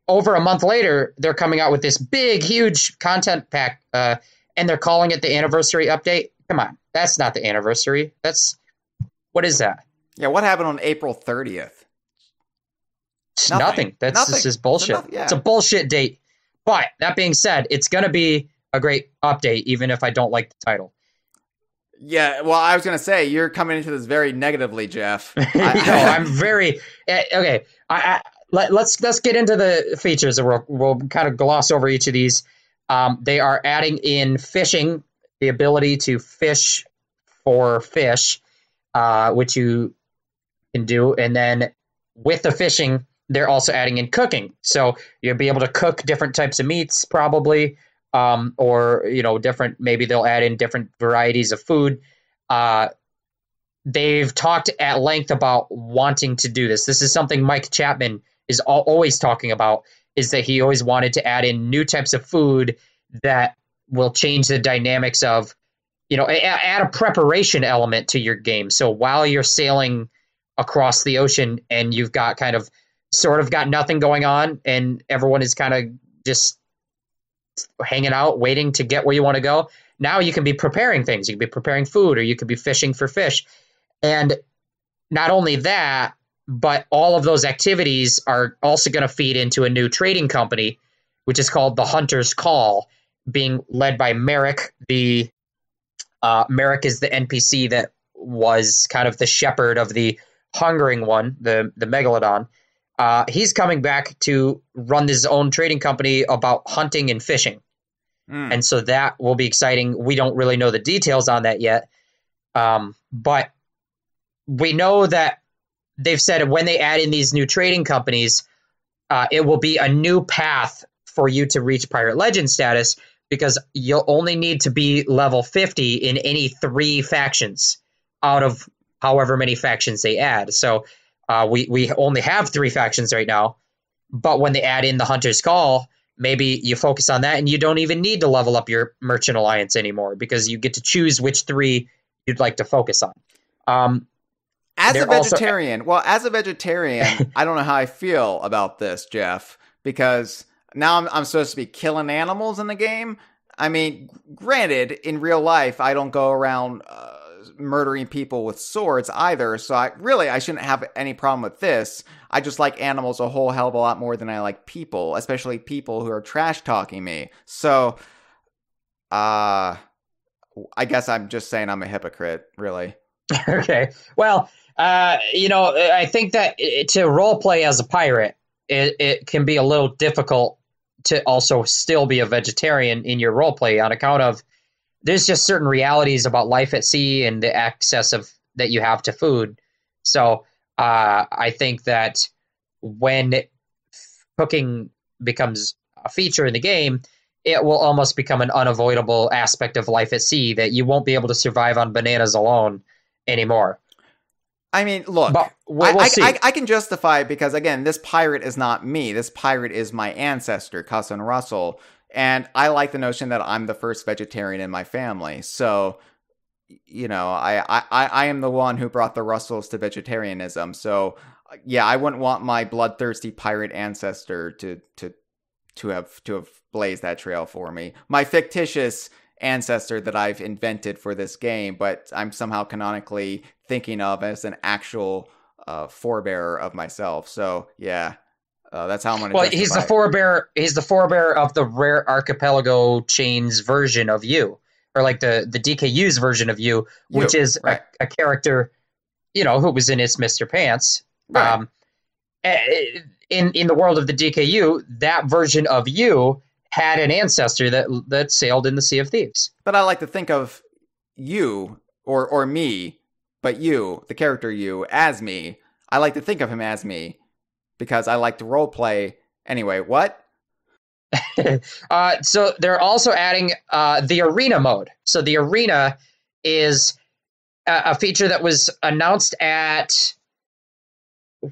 over a month later, they're coming out with this big, huge content pack, and they're calling it the anniversary update. Come on, that's not the anniversary. What is that? Yeah, what happened on April 30th? Nothing. This is bullshit. It's a bullshit date. But that being said, it's going to be a great update, even if I don't like the title. Yeah, well, I was going to say, you're coming into this very negatively, Jeff. No, I'm very... Okay, let's get into the features. We'll kind of gloss over each of these. They are adding in fishing, the ability to fish for fish, which you can do. And then with the fishing, they're also adding in cooking. So you'll be able to cook different types of meats, probably, or different. Maybe they'll add in different varieties of food. they've talked at length about wanting to do this. This is something Mike Chapman is always talking about, is that he always wanted to add in new types of food that will change the dynamics of, add a preparation element to your game. So while you're sailing across the ocean and you've got sort of got nothing going on and everyone is kind of just hanging out, waiting to get where you want to go, now you can be preparing things. You can be preparing food, or you could be fishing for fish. And not only that, but all of those activities are also going to feed into a new trading company, which is called the Hunter's Call, being led by Merrick. Merrick is the NPC that was kind of the shepherd of the hungering one, the Megalodon. He's coming back to run his own trading company about hunting and fishing. And so that will be exciting. We don't really know the details on that yet. But we know that they've said when they add in these new trading companies, it will be a new path for you to reach Pirate Legend status, because you'll only need to be level 50 in any 3 factions out of however many factions they add. So we only have 3 factions right now. But when they add in the Hunter's Call, maybe you focus on that and you don't even need to level up your Merchant Alliance anymore, because you get to choose which 3 you'd like to focus on. As a vegetarian, I don't know how I feel about this, Jeff, because now I'm supposed to be killing animals in the game. I mean, granted, in real life, I don't go around murdering people with swords either, so I shouldn't have any problem with this. I just like animals a whole hell of a lot more than I like people, especially people who are trash-talking me. So, I guess I'm just saying I'm a hypocrite, really. Okay. Well, I think that to role play as a pirate, it can be a little difficult to also still be a vegetarian in your role play, on account of there's just certain realities about life at sea and the access that you have to food. So I think that when cooking becomes a feature in the game, it will almost become an unavoidable aspect of life at sea, that you won't be able to survive on bananas alone anymore. I mean, look, we'll see. I can justify it because, again, this pirate is not me. This pirate is my ancestor, Cousin Russell. And I like the notion that I'm the first vegetarian in my family. So, I am the one who brought the Russells to vegetarianism. So, yeah, I wouldn't want my bloodthirsty pirate ancestor to have blazed that trail for me. My fictitious ancestor that I've invented for this game, but I'm somehow canonically thinking of as an actual forebearer of myself. So yeah, that's how I'm going to. Well, he's the forebearer. He's the forebearer of the Rare Archipelago Chains version of you, or like the DKU's version of you, which is right. a character, who was in It's Mr. Pants. Right. In the world of the DKU, that version of you had an ancestor that sailed in the Sea of Thieves. But I like to think of you or me, but you, the character you, as me. I like to think of him as me because I like to role play. Anyway, what? So they're also adding the arena mode. So the arena is a feature that was announced at.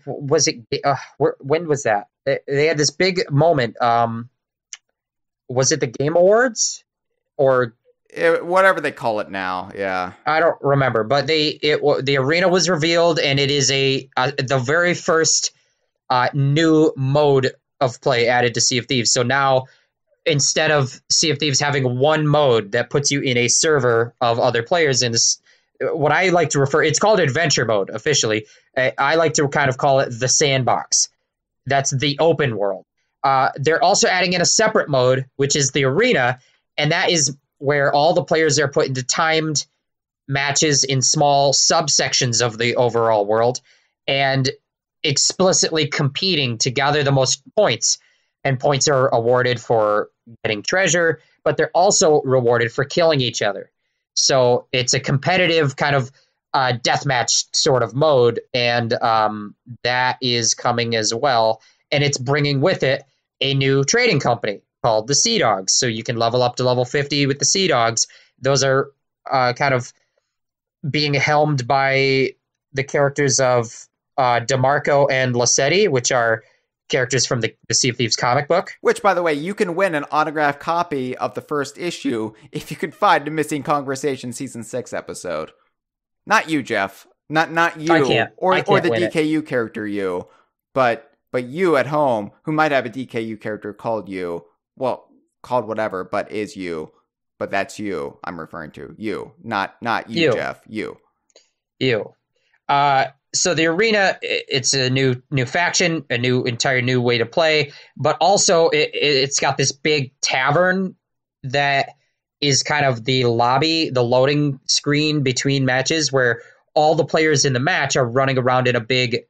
Was it? When was that? They had this big moment. Was it the Game Awards or whatever they call it now? Yeah, I don't remember. But the arena was revealed, and it is the very first new mode of play added to Sea of Thieves. So now, instead of Sea of Thieves having one mode that puts you in a server of other players in this, what I like to refer, it's called adventure mode officially. I like to kind of call it the sandbox. That's the open world. They're also adding in a separate mode, which is the arena, and that is where all the players are put into timed matches in small subsections of the overall world and explicitly competing to gather the most points. And points are awarded for getting treasure, but they're also rewarded for killing each other. So it's a competitive kind of deathmatch sort of mode, and that is coming as well. And it's bringing with it a new trading company called the Sea Dogs. So you can level up to level 50 with the Sea Dogs. Those are kind of being helmed by the characters of DeMarco and Lassetti, which are characters from the Sea of Thieves comic book. Which, by the way, you can win an autographed copy of the first issue if you can find the missing Kongversation Season 6 episode. Not you, Jeff. Not you. I can't or the win DKU character you. But you at home, who might have a DKU character called you, well, called whatever, but is you. But that's you I'm referring to. You. Not you, Jeff. You. You. So the arena, it's a new faction, a entire new way to play, but also it's got this big tavern that is kind of the lobby, the loading screen between matches, where all the players in the match are running around in a big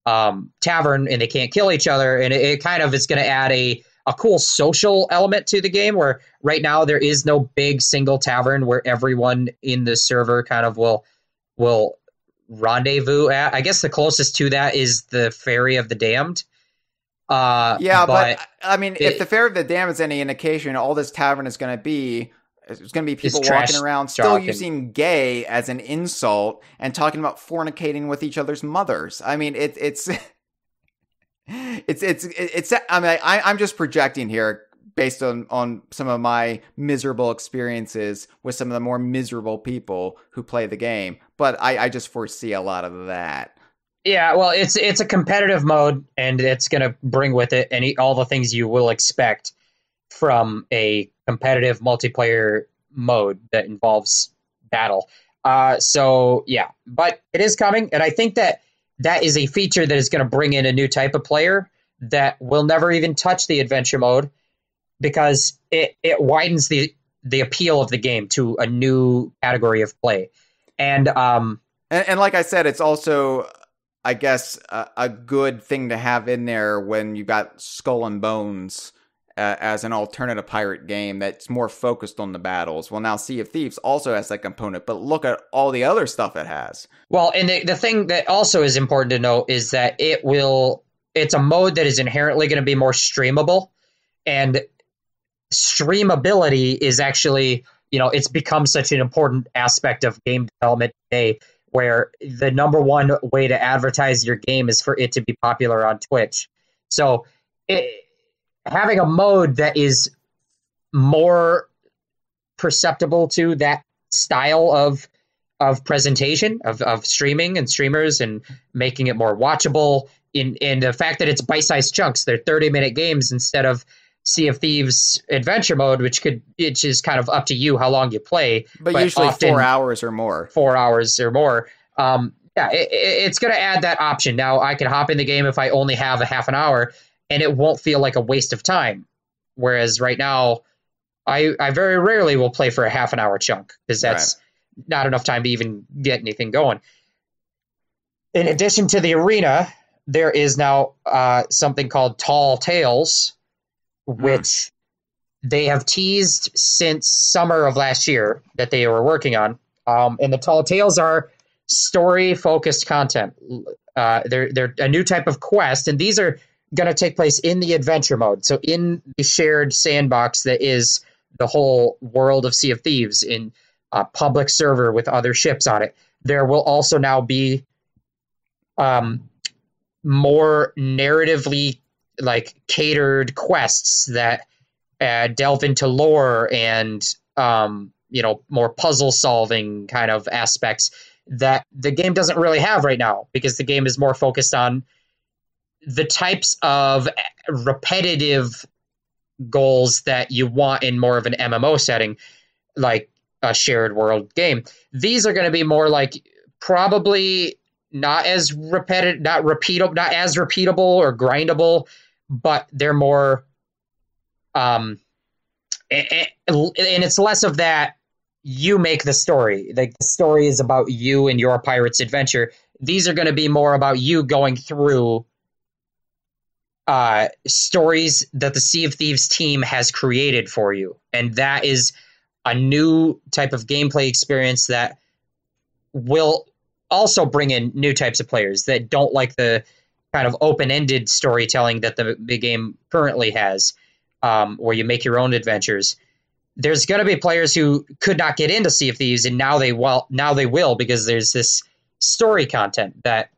tavern and they can't kill each other. And it kind of is going to add a cool social element to the game, where right now there is no big single tavern where everyone in the server kind of will rendezvous at. I guess the closest to that is the Ferry of the Damned. But I mean, if the Ferry of the Damned is any indication, all this tavern is going to be people walking around still using gay as an insult and talking about fornicating with each other's mothers. I mean, it's I mean, I'm just projecting here based on some of my miserable experiences with some of the more miserable people who play the game. But I just foresee a lot of that. Yeah, well, it's a competitive mode, and it's going to bring with it all the things you will expect from a competitive multiplayer mode that involves battle. So, yeah, but it is coming, and I think that is a feature that is going to bring in a new type of player that will never even touch the adventure mode, because it widens the appeal of the game to a new category of play. And like I said, it's also, I guess, a good thing to have in there when you got Skull and Bones as an alternative pirate game that's more focused on the battles. Well, now Sea of Thieves also has that component, but look at all the other stuff it has. Well, and the thing that also is important to note is that it's a mode that is inherently going to be more streamable, and streamability is actually, it's become such an important aspect of game development today, where the number one way to advertise your game is for it to be popular on Twitch. So having a mode that is more perceptible to that style of presentation, of streaming and streamers, and making it more watchable, in the fact that it's bite-sized chunks. They're 30-minute games instead of Sea of Thieves adventure mode, which is kind of up to you how long you play. But usually 4 hours or more. 4 hours or more. It's going to add that option. Now, I can hop in the game if I only have a half an hour, and it won't feel like a waste of time. Whereas right now, I very rarely will play for a half an hour chunk, because that's not enough time to even get anything going. In addition to the arena, there is now something called Tall Tales, which they have teased since summer of last year that they were working on. And the Tall Tales are story-focused content. They're a new type of quest, and these are going to take place in the adventure mode. So in the shared sandbox that is the whole world of Sea of Thieves, in a public server with other ships on it, there will also now be more narratively catered quests that delve into lore and more puzzle solving kind of aspects that the game doesn't really have right now, because the game is more focused on the types of repetitive goals that you want in more of an MMO setting, like a shared world game. These are going to be more probably not as repetitive, not as repeatable or grindable, but they're more, and it's less of that you make the story. The story is about you and your pirate's adventure. These are going to be more about you going through stories that the Sea of Thieves team has created for you. And that is a new type of gameplay experience that will also bring in new types of players that don't like the kind of open-ended storytelling that the game currently has, where you make your own adventures. there's going to be players who could not get into Sea of Thieves, and now they will, because there's this story content that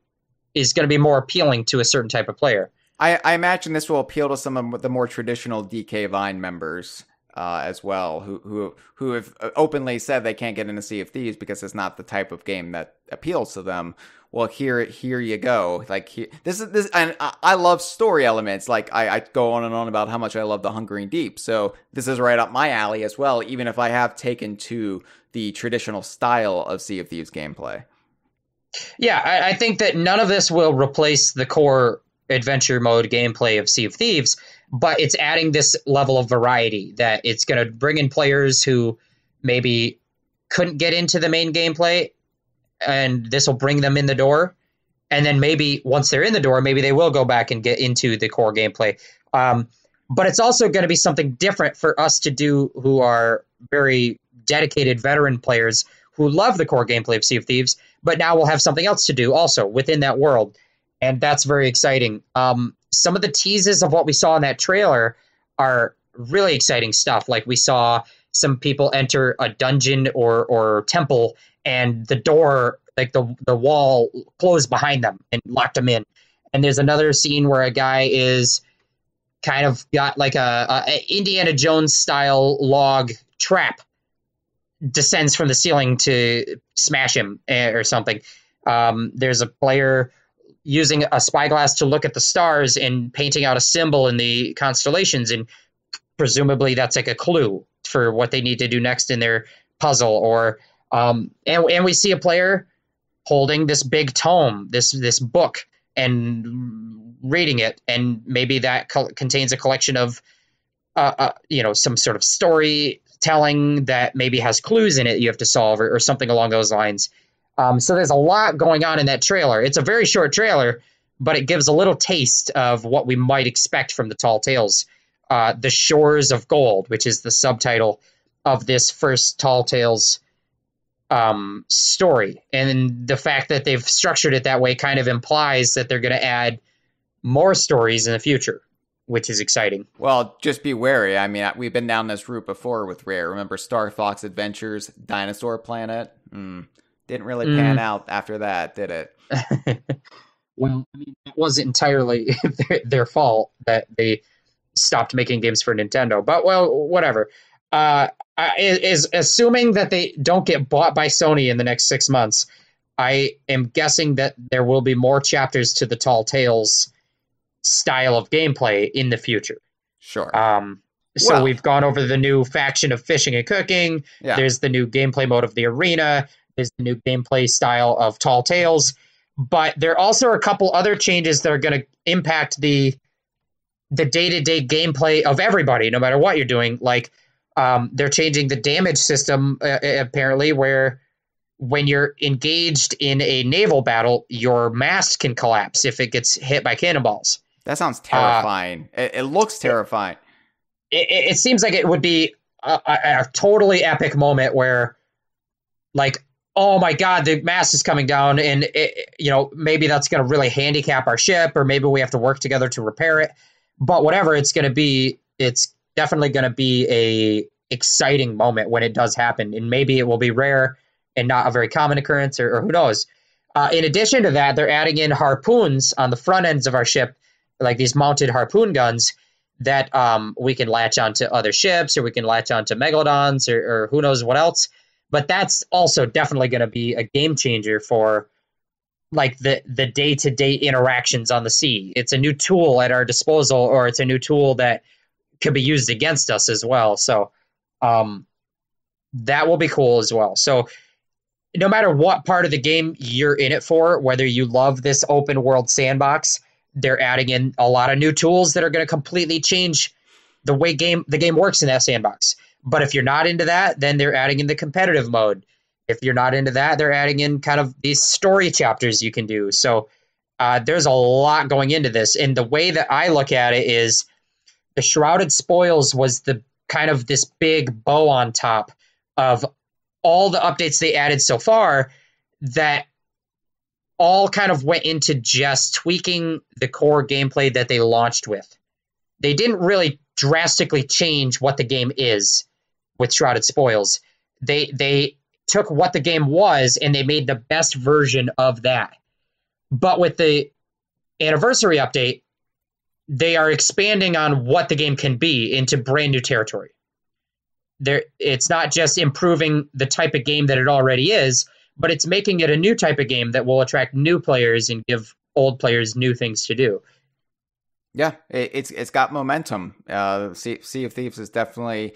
is going to be more appealing to a certain type of player. I imagine this will appeal to some of the more traditional DK Vine members as well, who have openly said they can't get into Sea of Thieves because it's not the type of game that appeals to them. Well, here you go. Like this, and I love story elements. Like I go on and on about how much I love the Hungering Deep. So this is right up my alley as well. Even if I have taken to the traditional style of Sea of Thieves gameplay. Yeah, I think that none of this will replace the core adventure mode gameplay of Sea of Thieves, but it's adding this level of variety that it's going to bring in players who maybe couldn't get into the main gameplay, and this will bring them in the door. And then maybe once they're in the door, maybe they will go back and get into the core gameplay. But it's also going to be something different for us to do, who are very dedicated veteran players who love the core gameplay of Sea of Thieves, but now we'll have something else to do also within that world. And that's very exciting. Some of the teases of what we saw in that trailer are really exciting stuff. Like we saw some people enter a dungeon or temple, and the door, like the wall, closed behind them and locked them in. And there's another scene where a guy is kind of got like a Indiana Jones style log trap, descends from the ceiling to smash him or something. There's a player using a spyglass to look at the stars and painting out a symbol in the constellations, and presumably that's like a clue for what they need to do next in their puzzle. Or and we see a player holding this big tome, this book, and reading it, and maybe that contains a collection of some sort of storytelling that maybe has clues in it you have to solve, or something along those lines. So there's a lot going on in that trailer. It's a very short trailer, but it gives a little taste of what we might expect from the Tall Tales. The Shores of Gold, which is the subtitle of this first Tall Tales story. And the fact that they've structured it that way kind of implies that they're going to add more stories in the future, which is exciting. Well, just be wary. I mean, we've been down this route before with Rare. Remember Star Fox Adventures, Dinosaur Planet? Didn't really pan out after that, did it? Well, I mean, it wasn't entirely their fault that they stopped making games for Nintendo. But, well, whatever. Is assuming that they don't get bought by Sony in the next 6 months, I am guessing that there will be more chapters to the Tall Tales style of gameplay in the future. Sure. So we've gone over the new faction of fishing and cooking. Yeah. There's the new gameplay mode of the arena. There's the new gameplay style of Tall Tales. But there also are a couple other changes that are going to impact the day-to-day gameplay of everybody, no matter what you're doing. Like, they're changing the damage system, apparently, where when you're engaged in a naval battle, your mast can collapse if it gets hit by cannonballs. That sounds terrifying. It looks terrifying. It seems like it would be a totally epic moment where, like, oh my God, the mast is coming down, and maybe that's going to really handicap our ship, or maybe we have to work together to repair it. But whatever it's going to be, it's definitely going to be a exciting moment when it does happen, and maybe it will be rare and not a very common occurrence, or who knows. In addition to that, they're adding in harpoons on the front ends of our ship, like these mounted harpoon guns that we can latch onto other ships, or we can latch onto Megalodons, or who knows what else. But that's also definitely going to be a game changer for like the day-to-day interactions on the sea. It's a new tool at our disposal, or it's a new tool that could be used against us as well. So that will be cool as well. So no matter what part of the game you're in it for, whether you love this open world sandbox, they're adding in a lot of new tools that are going to completely change the way the game works in that sandbox. But if you're not into that, then they're adding in the competitive mode. If you're not into that, they're adding in kind of these story chapters you can do. So there's a lot going into this. And the way that I look at it is the Shrouded Spoils was the kind of this big bow on top of all the updates they added so far that all kind of went into just tweaking the core gameplay that they launched with. They didn't really drastically change what the game is. with Shrouded Spoils. They took what the game was and they made the best version of that. But with the anniversary update, they are expanding on what the game can be into brand new territory. It's not just improving the type of game that it already is, but it's making it a new type of game that will attract new players and give old players new things to do. Yeah, it's got momentum. Sea of Thieves is definitely,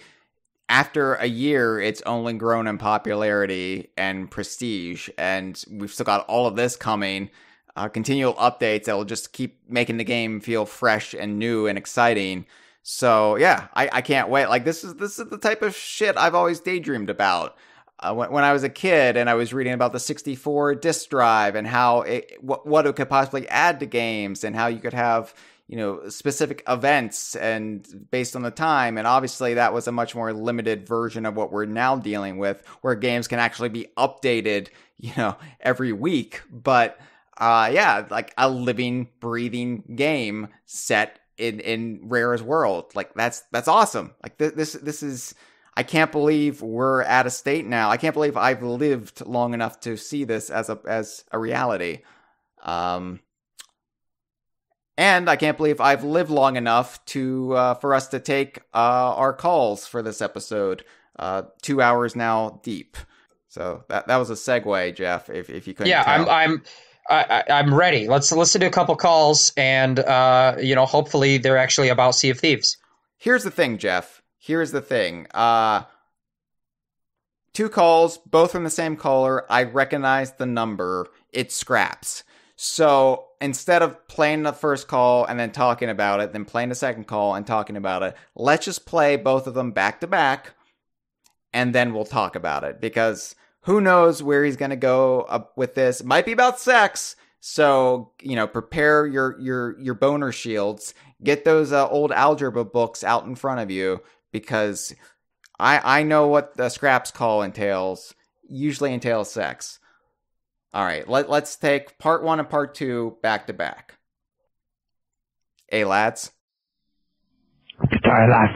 after a year, it's only grown in popularity and prestige, and we've still got all of this coming. Continual updates that will just keep making the game feel fresh and new and exciting. So yeah, I can't wait. Like this is the type of shit I've always daydreamed about. When I was a kid and I was reading about the 64 disk drive and how what it could possibly add to games and how you could have, specific events and based on the time. And obviously that was a much more limited version of what we're now dealing with, where games can actually be updated, every week. But yeah, like a living, breathing game set in Rare's world. Like that's awesome. Like this is, I can't believe we're at a state now. I can't believe I've lived long enough to see this as a reality. And I can't believe I've lived long enough to for us to take our calls for this episode. 2 hours now deep. So that was a segue, Jeff. If you couldn't. Yeah, tell. I'm ready. Let's do a couple calls, and hopefully they're actually about Sea of Thieves. Here's the thing, Jeff. Here's the thing. 2 calls, both from the same caller. I recognize the number. It scraps. So instead of playing the first call and then talking about it, then playing the second call and talking about it, let's just play both of them back to back, and then we'll talk about it. Because who knows where he's going to go with this. It might be about sex. So, prepare your boner shields. Get those old algebra books out in front of you, because I know what the scraps call entails. Usually entails sex. All right, let's take part 1 and part 2 back to back. Hey, lads. Good day, lads.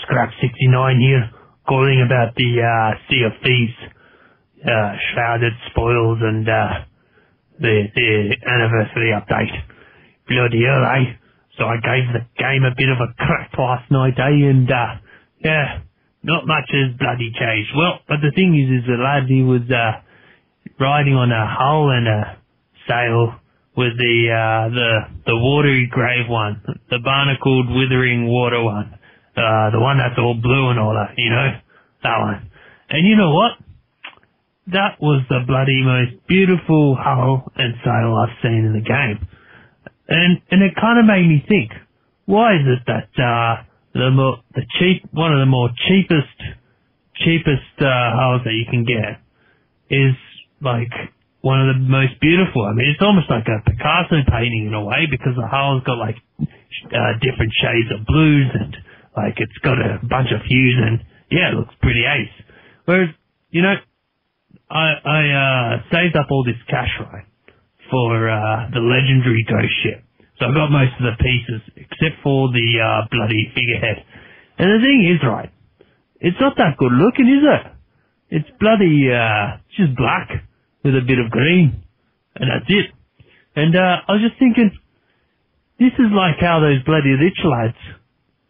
Scrap 69 here, calling about the Sea of Thieves, Shrouded Spoils, and the anniversary update. Bloody hell, eh? So I gave the game a bit of a crack last night, eh? And yeah, not much has bloody changed. Well, but the thing is the lad, he was riding on a hull and a sail with the watery grave one, the barnacled withering water one, the one that's all blue and all that, that one. And you know what? That was the bloody most beautiful hull and sail I've seen in the game. And it kind of made me think, why is it that one of the more cheapest hulls that you can get is like one of the most beautiful? I mean, it's almost like a Picasso painting in a way, because the hull's got like different shades of blues and like it's got a bunch of hues, and yeah, it looks pretty ace. Whereas, I saved up all this cash, right, for the legendary ghost ship. So I got most of the pieces except for the bloody figurehead. And the thing is, right, it's not that good looking, is it? It's bloody it's just black with a bit of green, and that's it. And I was just thinking, this is like how those bloody rich lads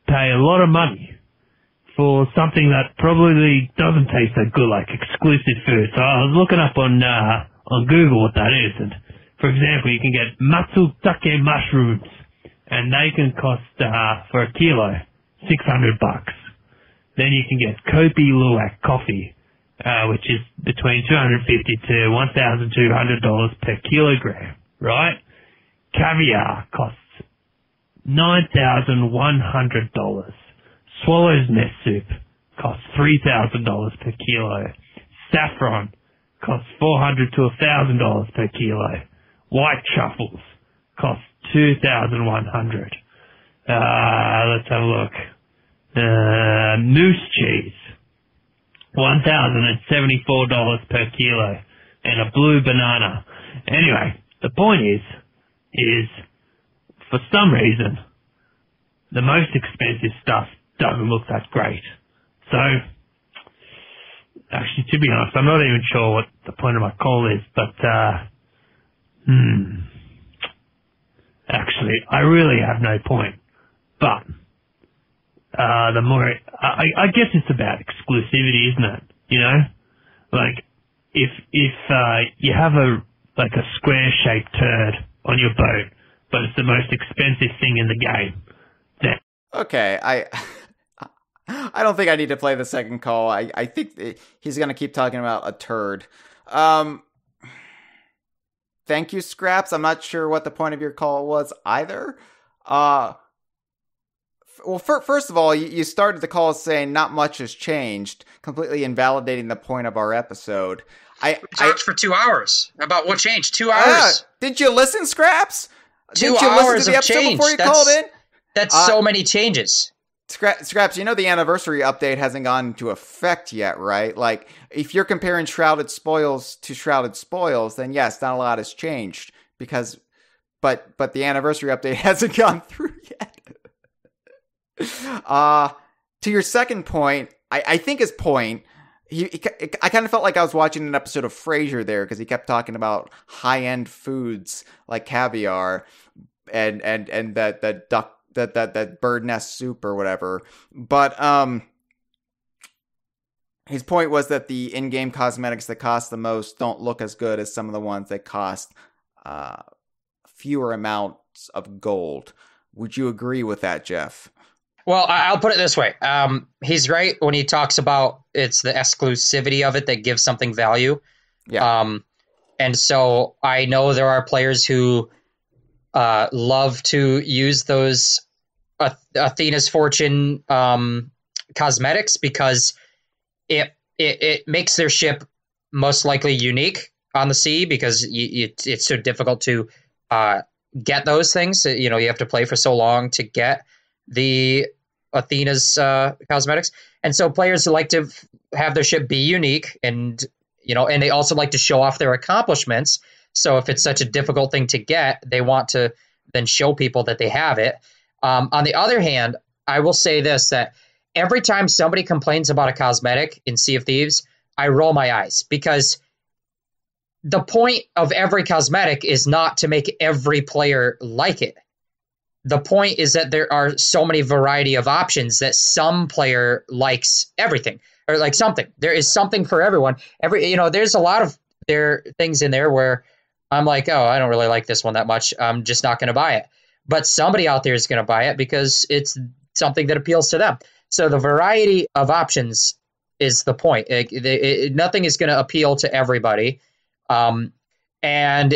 pay a lot of money for something that probably doesn't taste that good, like exclusive food. So I was looking up on Google what that is, and for example, you can get matsutake mushrooms, and they can cost for a kilo $600. Then you can get Kopi Luwak coffee, which is between $250 to $1,200 per kilogram, right? Caviar costs $9,100. Swallow's nest soup costs $3,000 per kilo. Saffron costs $400 to $1,000 per kilo. White truffles cost $2,100. Let's have a look. Moose cheese, $1,074 per kilo, and a blue banana. Anyway, the point is for some reason, the most expensive stuff doesn't look that great. So, Actually, to be honest, I'm not even sure what the point of my call is, but, actually, I really have no point. But, the more, I guess it's about exclusivity, isn't it? You know? Like, if you have a square-shaped turd on your boat, but it's the most expensive thing in the game, then... Okay, I don't think I need to play the second call. I think he's going to keep talking about a turd. Thank you, Scraps. I'm not sure what the point of your call was either. Well, first of all, you started the call saying not much has changed, completely invalidating the point of our episode. We talked for 2 hours about what changed. 2 hours. Did you listen, Scraps? 2 Did you hours listen to the episode change. before you called in? That's so many changes. Scraps, you know the anniversary update hasn't gone into effect yet, right? Like, if you're comparing Shrouded Spoils to Shrouded Spoils, then yes, not a lot has changed, but the anniversary update hasn't gone through yet. To your second point, I think his point, I kind of felt like I was watching an episode of Frasier there, because he kept talking about high-end foods like caviar and that duck, that bird nest soup or whatever. But his point was that the in-game cosmetics that cost the most don't look as good as some of the ones that cost fewer amounts of gold. Would you agree with that, Jeff? Well, I'll put it this way. He's right when he talks about it's the exclusivity of it that gives something value. Yeah. And so I know there are players who love to use those Athena's Fortune cosmetics because it makes their ship most likely unique on the sea, because it's so difficult to get those things. You know, you have to play for so long to get the Athena's cosmetics, and so players like to have their ship be unique, and and they also like to show off their accomplishments. So if it's such a difficult thing to get, they want to then show people that they have it. On the other hand, I will say this, that every time somebody complains about a cosmetic in Sea of Thieves, I roll my eyes, because the point of every cosmetic is not to make every player like it. The point is that there are so many variety of options that some player likes everything, or like something. There is something for everyone. There's a lot of things in there where I'm like, oh, I don't really like this one that much. I'm just not going to buy it. But somebody out there is going to buy it because it's something that appeals to them. So the variety of options is the point. Nothing is going to appeal to everybody. And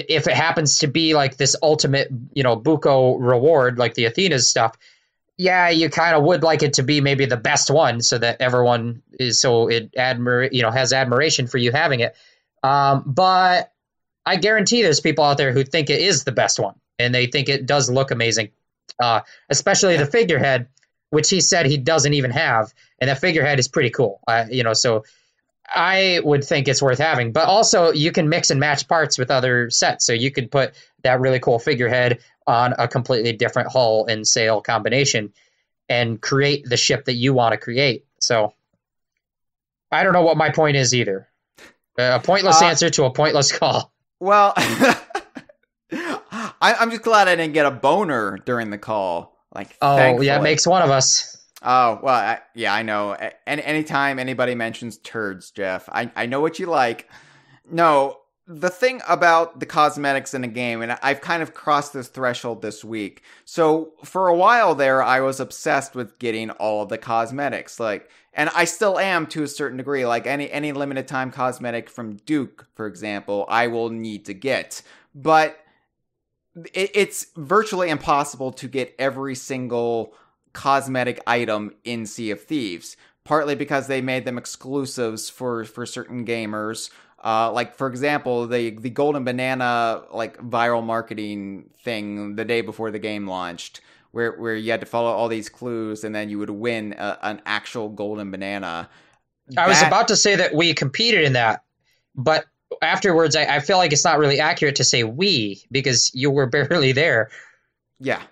if it happens to be like this ultimate, buco reward, like the Athena's stuff, yeah, you kind of would like it to be maybe the best one, so that everyone has admiration for you having it. But I guarantee there's people out there who think it is the best one, and they think it does look amazing, especially the figurehead, which he said he doesn't even have, and that figurehead is pretty cool. So I would think it's worth having. But also, you can mix and match parts with other sets, so you could put that really cool figurehead on a completely different hull and sail combination and create the ship that you want to create. So I don't know what my point is either. A pointless answer to a pointless call. Well, I'm just glad I didn't get a boner during the call. Thankfully. Yeah, it makes one of us. Oh, well, I know. Anytime anybody mentions turds, Jeff, I know what you like. No, the thing about the cosmetics in a game, and I've kind of crossed this threshold this week. So for a while there, I was obsessed with getting all of the cosmetics. And I still am to a certain degree. Like any limited time cosmetic from Duke, for example, I will need to get. But it's virtually impossible to get every single cosmetic item in Sea of Thieves, partly because they made them exclusives for certain gamers. For example, the golden banana viral marketing thing the day before the game launched, where you had to follow all these clues and then you would win an actual golden banana. I was about to say that we competed in that, but afterwards I feel like it's not really accurate to say we, because you were barely there. Yeah.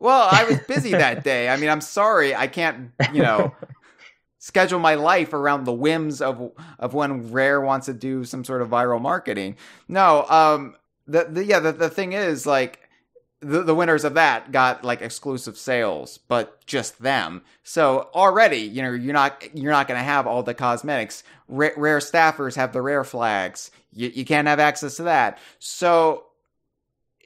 Well, I was busy that day. I mean, I'm sorry. I can't, schedule my life around the whims of when Rare wants to do some sort of viral marketing. No, the thing is, like, the winners of that got like exclusive sales, but just them. So already, you're not going to have all the cosmetics. Rare staffers have the rare flags. You can't have access to that. So,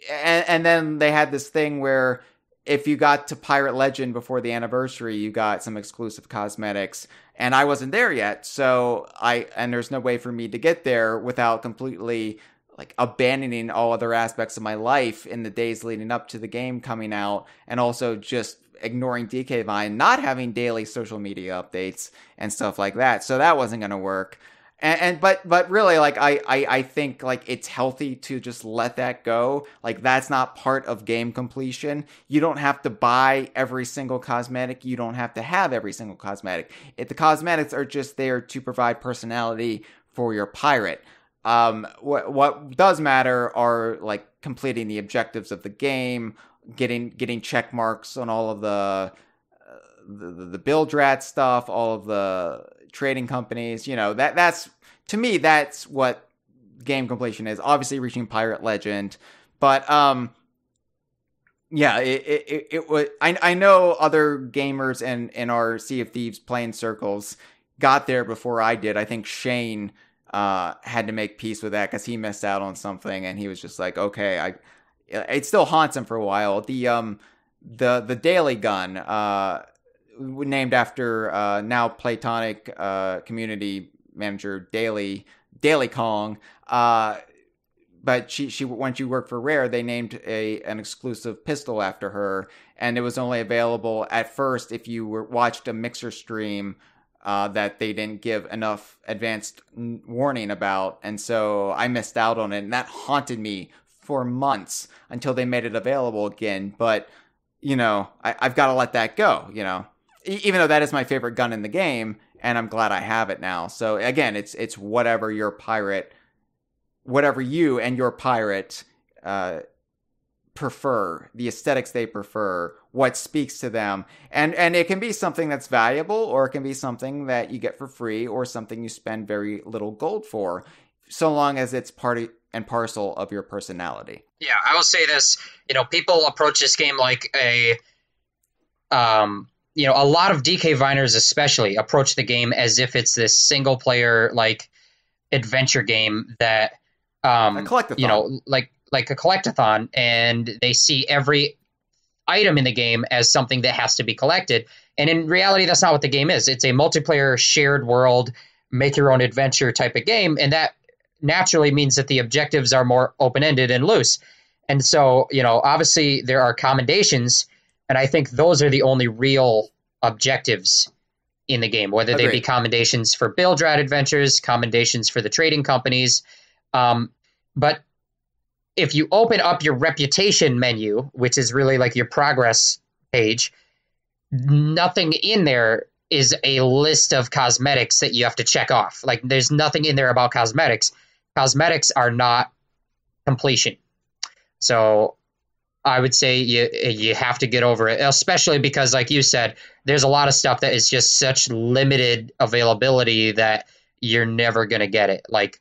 and then they had this thing where if you got to Pirate Legend before the anniversary, you got some exclusive cosmetics, and I wasn't there yet. So and there's no way for me to get there without completely like abandoning all other aspects of my life in the days leading up to the game coming out, and also just ignoring DK Vine, not having daily social media updates and stuff like that. So that wasn't going to work. But really, like, I think like it's healthy to just let that go. Like, that's not part of game completion. You don't have to buy every single cosmetic. You don't have to have every single cosmetic. If the cosmetics are just there to provide personality for your pirate. What does matter are like completing the objectives of the game, getting check marks on all of the build rat stuff, all of the trading companies. That's to me, that's what game completion is. Obviously reaching Pirate Legend, but yeah, it was. I know other gamers in our Sea of Thieves playing circles got there before I did. I think Shane had to make peace with that because he missed out on something, and he was just like, okay, it still haunts him for a while. The daily gun, named after now Platonic community manager Daily Kong, but she when she worked for Rare, they named an exclusive pistol after her, and it was only available at first if you watched a Mixer stream that they didn't give enough advanced warning about, and so I missed out on it, and that haunted me for months until they made it available again. But I've got to let that go. Even though that is my favorite gun in the game, and I'm glad I have it now. So again, it's whatever you and your pirate prefer, the aesthetics they prefer, what speaks to them, and it can be something that's valuable, or it can be something that you get for free, or something you spend very little gold for, so long as it's part and parcel of your personality. Yeah, I will say this. People approach this game like a lot of DK Viners especially approach the game as if it's this single player like adventure game that a collectathon. Like a collectathon, and they see every item in the game as something that has to be collected. And in reality, that's not what the game is. It's a multiplayer shared world, make your own adventure type of game, and that naturally means that the objectives are more open-ended and loose. And so, obviously there are commendations, and I think those are the only real objectives in the game, whether they be commendations for build rat adventures, commendations for the trading companies. But if you open up your reputation menu, which is really like your progress page, nothing in there is a list of cosmetics that you have to check off. Like, there's nothing in there about cosmetics. Cosmetics are not completion. So I would say you have to get over it, especially because, like you said, there's a lot of stuff that is just such limited availability that you're never going to get it. Like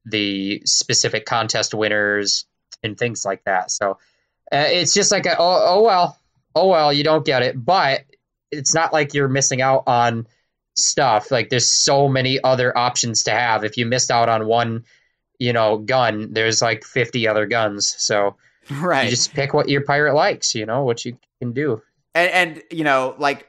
the specific contest winners and things like that. So it's just like, oh well, you don't get it. But it's not like you're missing out on stuff. Like, there's so many other options to have. If you missed out on one, gun, there's like 50 other guns. So you just pick what your pirate likes, what you can do. And like,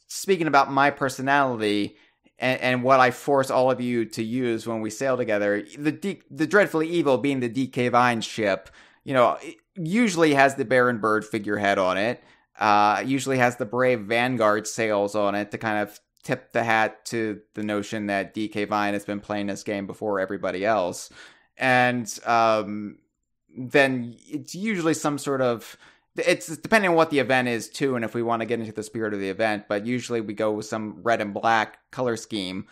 speaking about my personality and what I force all of you to use when we sail together, the Dreadfully Evil, being the DK Vine ship, it usually has the Baron Bird figurehead on it. Usually has the Brave Vanguard sails on it to kind of tip the hat to the notion that DK Vine has been playing this game before everybody else. And then it's usually some sort of... It's depending on what the event is, too, and if we want to get into the spirit of the event, but usually we go with some red and black color scheme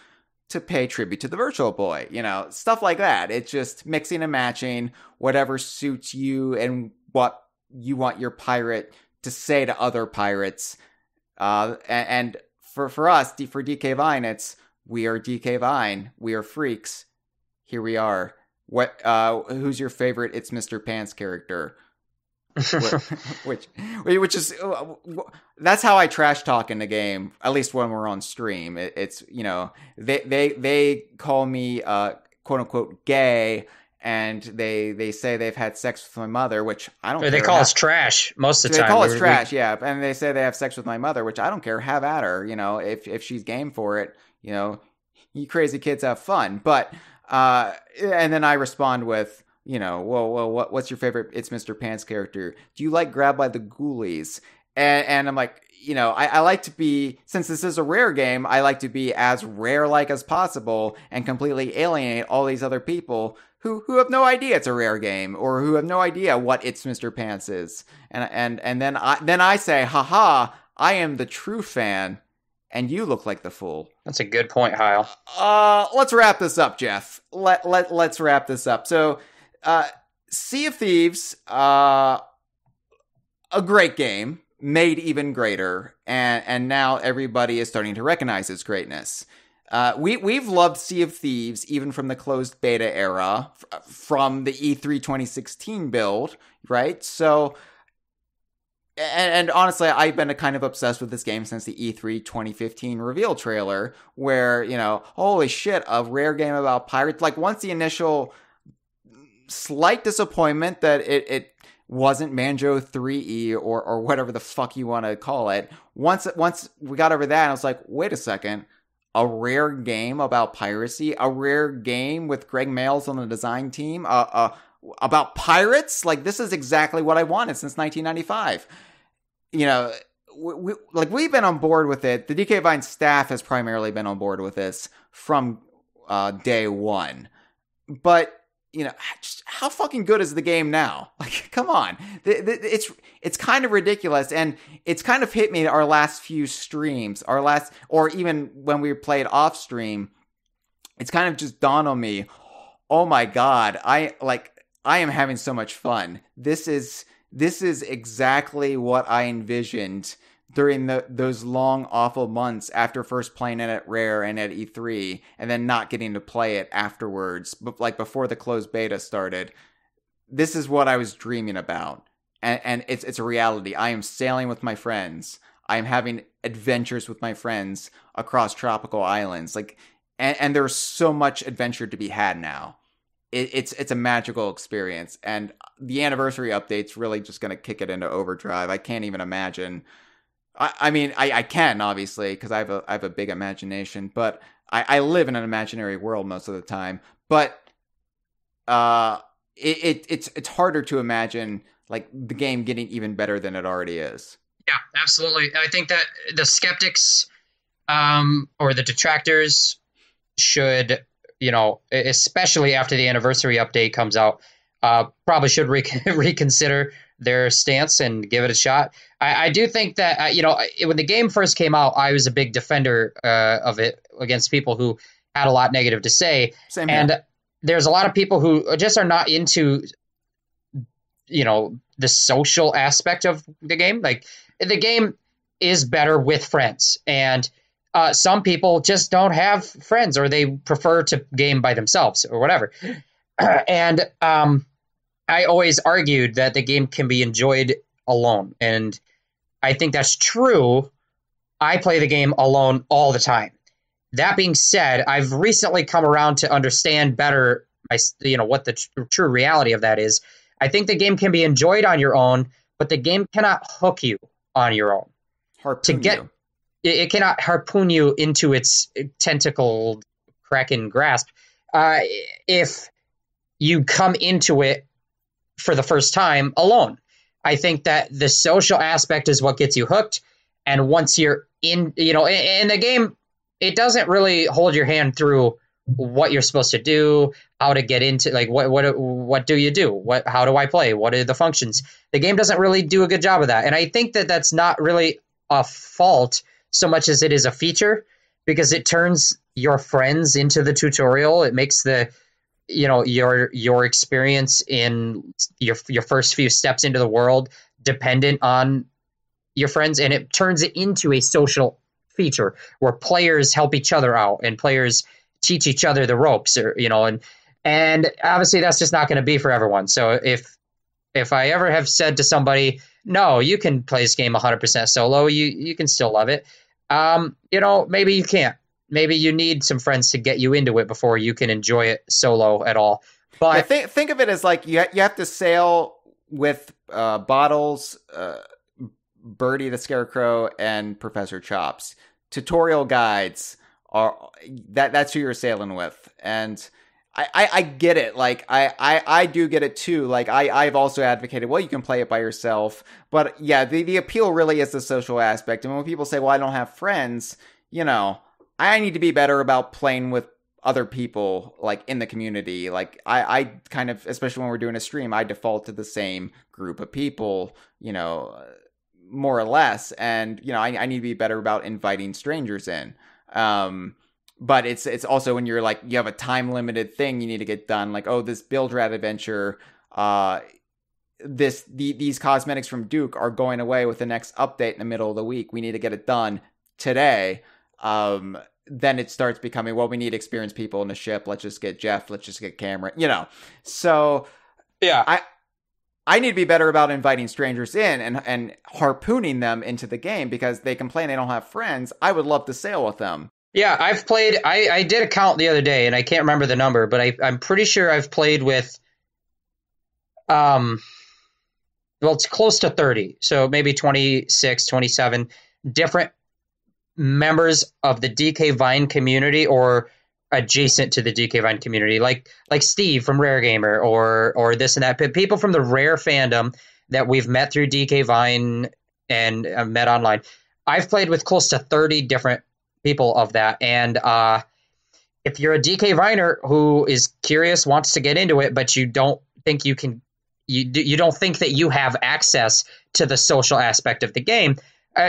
to pay tribute to the Virtual Boy, stuff like that. It's just mixing and matching whatever suits you and what you want your pirate to say to other pirates. And for us, for DK Vine, it's we are DK Vine. We are freaks. Here we are. What? Who's your favorite? It's Mr. Pants character. which is that's how I trash talk in the game. At least when we're on stream, it's they call me quote unquote gay, and they say they've had sex with my mother, which I don't. They call us trash most of the time. They call us trash, yeah, and they say they have sex with my mother, which I don't care. Have at her, if she's game for it, you crazy kids have fun. But and then I respond with, well, what's your favorite It's Mr. Pants character? Do you like Grabbed by the Ghoulies? And I'm like, I like to be, since this is a rare game, I like to be as rare-like as possible and completely alienate all these other people who have no idea it's a rare game, or who have no idea what It's Mr. Pants is. And then I say, haha, I am the true fan, and you look like the fool. That's a good point, Hyle. Let's wrap this up, Jeff. Let's wrap this up. So, Sea of Thieves, a great game, made even greater, and now everybody is starting to recognize its greatness. We've loved Sea of Thieves even from the closed beta era, from the E3 2016 build, right? So, and honestly, I've been kind of obsessed with this game since the E3 2015 reveal trailer, where, holy shit, a rare game about pirates. Like, once the initial slight disappointment that it wasn't Manjo 3E or whatever the fuck you want to call it. Once we got over that, I was like, wait a second, a rare game about piracy, a rare game with Greg Mayles on the design team, about pirates? Like, this is exactly what I wanted since 1995. We've been on board with it. The DK Vine staff has primarily been on board with this from day one. But just how fucking good is the game now? Like, come on. It's kind of ridiculous, and it's kind of hit me our last few streams, or even when we played off stream, it's kind of just dawned on me, oh my god, I am having so much fun. This is exactly what I envisioned during those long, awful months after first playing it at Rare and at E3, and then not getting to play it afterwards, but like before the closed beta started. This is what I was dreaming about, and it's a reality. I am sailing with my friends. I am having adventures with my friends across tropical islands, and there's so much adventure to be had now. It's a magical experience, and the anniversary update's really just going to kick it into overdrive. I can't even imagine. I mean, I can, obviously, because I have a big imagination, but I live in an imaginary world most of the time. But it's harder to imagine, like, the game getting even better than it already is. Yeah, absolutely. I think that the skeptics or the detractors should, especially after the anniversary update comes out, probably should reconsider their stance and give it a shot. I do think that, when the game first came out, I was a big defender of it against people who had a lot negative to say. Same here. And there's a lot of people who just are not into, the social aspect of the game. Like, the game is better with friends. And some people just don't have friends, or they prefer to game by themselves or whatever. And I always argued that the game can be enjoyed alone. And I think that's true. I play the game alone all the time. That being said, I've recently come around to understand better, what the true reality of that is. I think the game can be enjoyed on your own, but the game cannot hook you on your own. It cannot harpoon you into its tentacled Kraken grasp if you come into it for the first time alone. I think that the social aspect is what gets you hooked. And once you're in the game, it doesn't really hold your hand through what you're supposed to do, how to get into, like, what do you do? How do I play? What are the functions? The game doesn't really do a good job of that. And I think that that's not really a fault so much as it is a feature, because it turns your friends into the tutorial. It makes your experience in your first few steps into the world dependent on your friends, and it turns it into a social feature where players help each other out and players teach each other the ropes, or, and obviously that's just not going to be for everyone. So if I ever have said to somebody, no, you can play this game 100% solo, you can still love it. Maybe you can't. Maybe you need some friends to get you into it before you can enjoy it solo at all. But think of it as like you have to sail with Bottles, Birdie the Scarecrow, and Professor Chops. Tutorial guides are that's who you're sailing with, and I get it. Like I do get it too. Like I've also advocated, well, you can play it by yourself, but yeah, the appeal really is the social aspect. And when people say, well, I don't have friends, I need to be better about playing with other people, like, in the community. Like, I kind of, especially when we're doing a stream, I default to the same group of people, more or less. And, I need to be better about inviting strangers in. But it's also when you're like, you have a time limited thing you need to get done. Like, oh, this Build Rat adventure, these cosmetics from Duke are going away with the next update in the middle of the week. We need to get it done today. Then it starts becoming, well, we need experienced people in the ship. Let's just get Jeff. Let's just get Cameron, So yeah, I need to be better about inviting strangers in and harpooning them into the game because they complain they don't have friends. I would love to sail with them. Yeah, I've played, I did a count the other day and I can't remember the number, but I'm pretty sure I've played with, it's close to 30. So maybe 26, 27 different members of the DK Vine community or adjacent to the DK Vine community, like Steve from Rare Gamer or this and that. People from the Rare fandom that we've met through DK Vine and met online. I've played with close to 30 different people of that. And if you're a DK Viner who is curious, wants to get into it, but you don't think you can, you don't think that you have access to the social aspect of the game,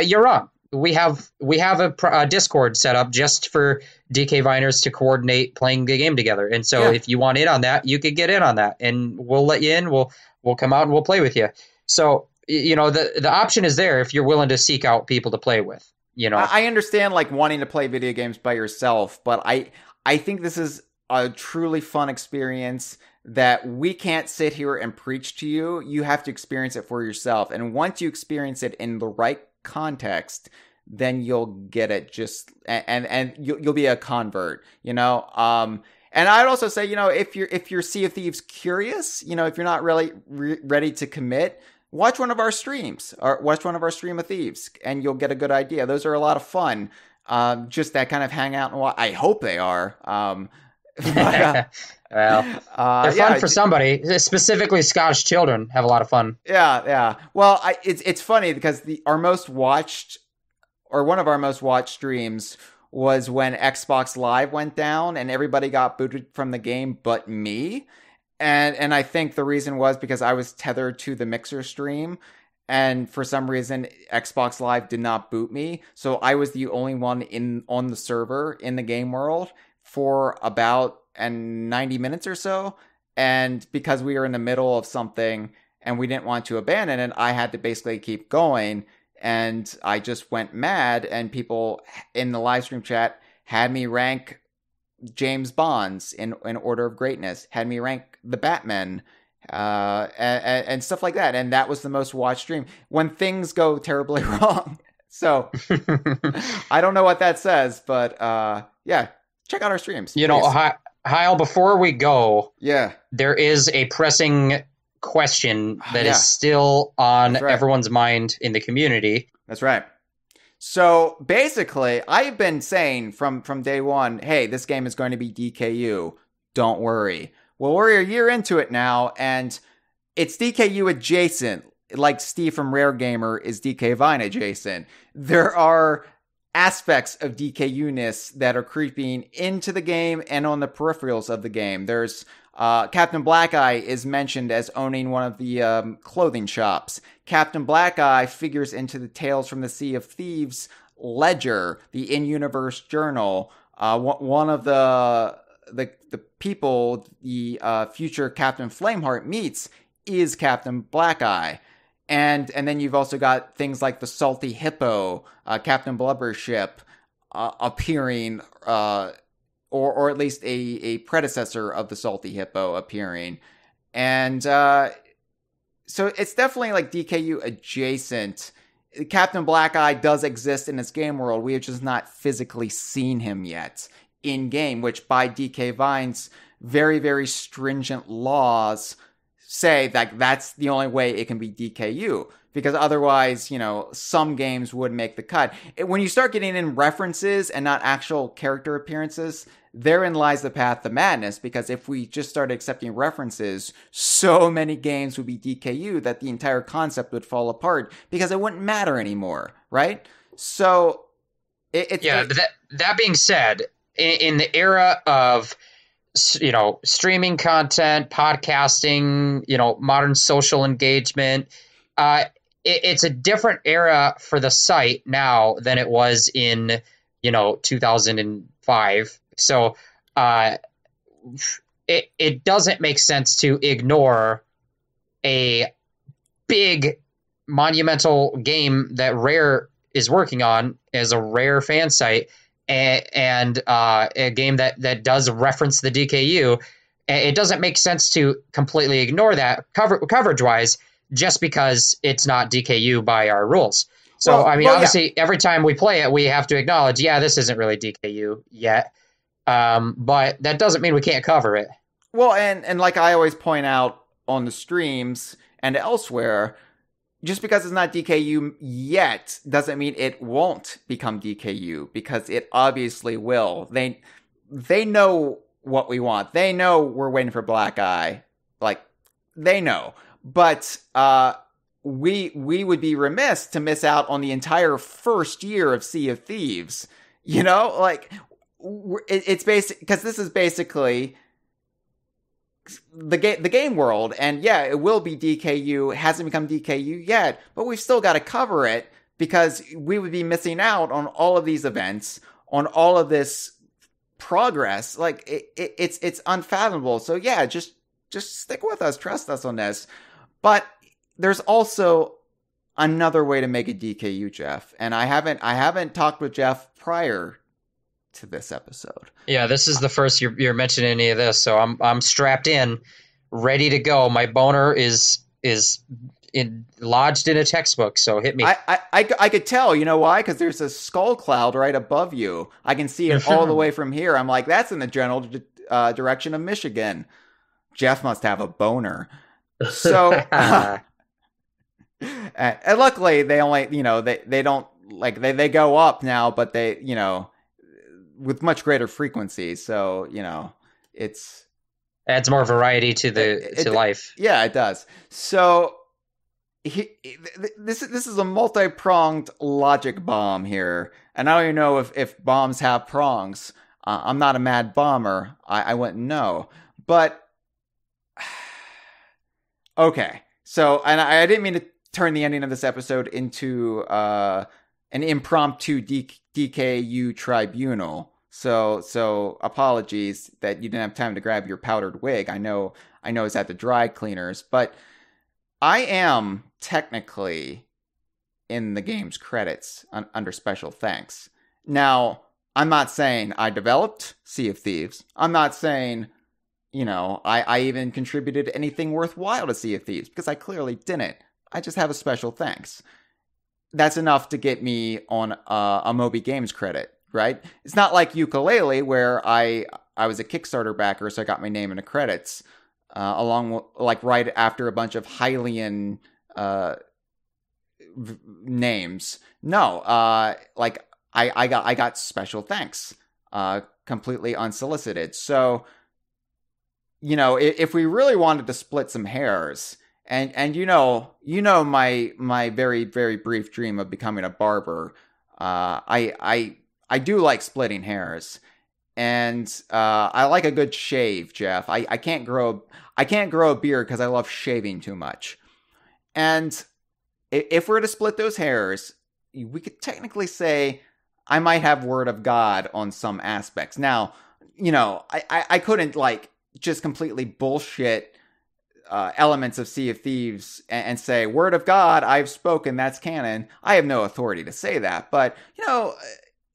you're wrong. We have a Discord set up just for DK Viners to coordinate playing the game together. And so if you want in on that, you could get in on that and we'll let you in. We'll come out and we'll play with you. So, the option is there if you're willing to seek out people to play with, I understand like wanting to play video games by yourself, but I think this is a truly fun experience that we can't sit here and preach to you. You have to experience it for yourself. And once you experience it in the right context, then you'll get it and you'll be a convert, and I'd also say, if you're Sea of Thieves curious, if you're not really ready to commit, watch one of our streams or watch one of our Stream of Thieves and you'll get a good idea. Those are a lot of fun. Just that kind of hangout and I hope they are. Well, they're fun for somebody. Specifically, Scottish children have a lot of fun. Yeah. Well, it's funny because one of our most watched streams was when Xbox Live went down and everybody got booted from the game but me. And I think the reason was because I was tethered to the Mixer stream. And for some reason, Xbox Live did not boot me. So I was the only one on the server in the game world for about 90 minutes or so. And because we were in the middle of something and we didn't want to abandon it, I had to basically keep going. And I just went mad. And people in the live stream chat had me rank James Bonds in order of greatness, had me rank the Batman, and stuff like that. And that was the most watched stream when things go terribly wrong. So I don't know what that says, but check out our streams. Hyle, before we go, there is a pressing question that is still on everyone's mind in the community. That's right. So basically, I've been saying from day one, hey, this game is going to be DKU. Don't worry. Well, we're a year into it now, and it's DKU adjacent, like Steve from Rare Gamer is DK Vine adjacent. There are aspects of DKU-ness that are creeping into the game and on the peripherals of the game. There's Captain Blackeye is mentioned as owning one of the clothing shops. Captain Blackeye figures into the Tales from the Sea of Thieves ledger, the in-universe journal. One of the people the future Captain Flameheart meets is Captain Blackeye. And then you've also got things like the Salty Hippo, Captain Blubbership, appearing, or at least a predecessor of the Salty Hippo appearing. And so it's definitely like DKU adjacent. Captain Black Eye does exist in this game world. We have just not physically seen him yet in game, which by DK Vine's very, very stringent laws say that that's the only way it can be DKU. Because otherwise, some games would make the cut. When you start getting in references and not actual character appearances, therein lies the path to madness. Because if we just started accepting references, so many games would be DKU that the entire concept would fall apart because it wouldn't matter anymore, right? So, that being said, in the era of streaming content, podcasting, modern social engagement, it's a different era for the site now than it was in 2005. So it doesn't make sense to ignore a big monumental game that Rare is working on as a Rare fan site, and a game that does reference the DKU. It doesn't make sense to completely ignore that coverage wise, just because it's not DKU by our rules. So, obviously, every time we play it, we have to acknowledge, this isn't really DKU yet. But that doesn't mean we can't cover it. Well, and like I always point out on the streams and elsewhere, just because it's not DKU yet doesn't mean it won't become DKU, because it obviously will. They know what we want. They know we're waiting for Black Eye. Like, they know. But we would be remiss to miss out on the entire first year of Sea of Thieves. It's basic, because this is basically the game world, and it will be DKU. It hasn't become DKU yet, but we've still got to cover it, because we would be missing out on all of these events, on all of this progress. Like, it's unfathomable. So just stick with us, trust us on this. But there's also another way to make a DKU, Jeff, and I haven't talked with Jeff prior to this episode. Yeah, this is the first you're mentioning any of this, so I'm strapped in, ready to go. My boner is lodged in a textbook, so hit me. I could tell, you know why? Because there's a skull cloud right above you. I can see it all the way from here. I'm like, that's in the general direction of Michigan. Jeff must have a boner. So, and luckily they only, they don't, like, they go up now, but they, with much greater frequency. So, it's adds more variety to life. Yeah, it does. So this is a multi-pronged logic bomb here. And I don't even know if bombs have prongs. I'm not a mad bomber. I wouldn't know. But okay, so, and I didn't mean to turn the ending of this episode into an impromptu DKU tribunal. So apologies that you didn't have time to grab your powdered wig. I know it's at the dry cleaners, but I am technically in the game's credits under special thanks. Now, I'm not saying I developed Sea of Thieves. I'm not saying, I even contributed anything worthwhile to Sea of Thieves, because I clearly didn't. I just have a special thanks. That's enough to get me on a Moby Games credit, right? It's not like Ukulele, where I was a Kickstarter backer, so I got my name in the credits, right after a bunch of Hylian names. No, I got special thanks, completely unsolicited. So, if we really wanted to split some hairs, and my very, very brief dream of becoming a barber, I do like splitting hairs, and I like a good shave, Jeff. I can't grow a beard because I love shaving too much. And if we're to split those hairs, we could technically say I might have word of God on some aspects. Now, I couldn't just completely bullshit elements of Sea of Thieves and say, word of God, I've spoken, that's canon. I have no authority to say that. But,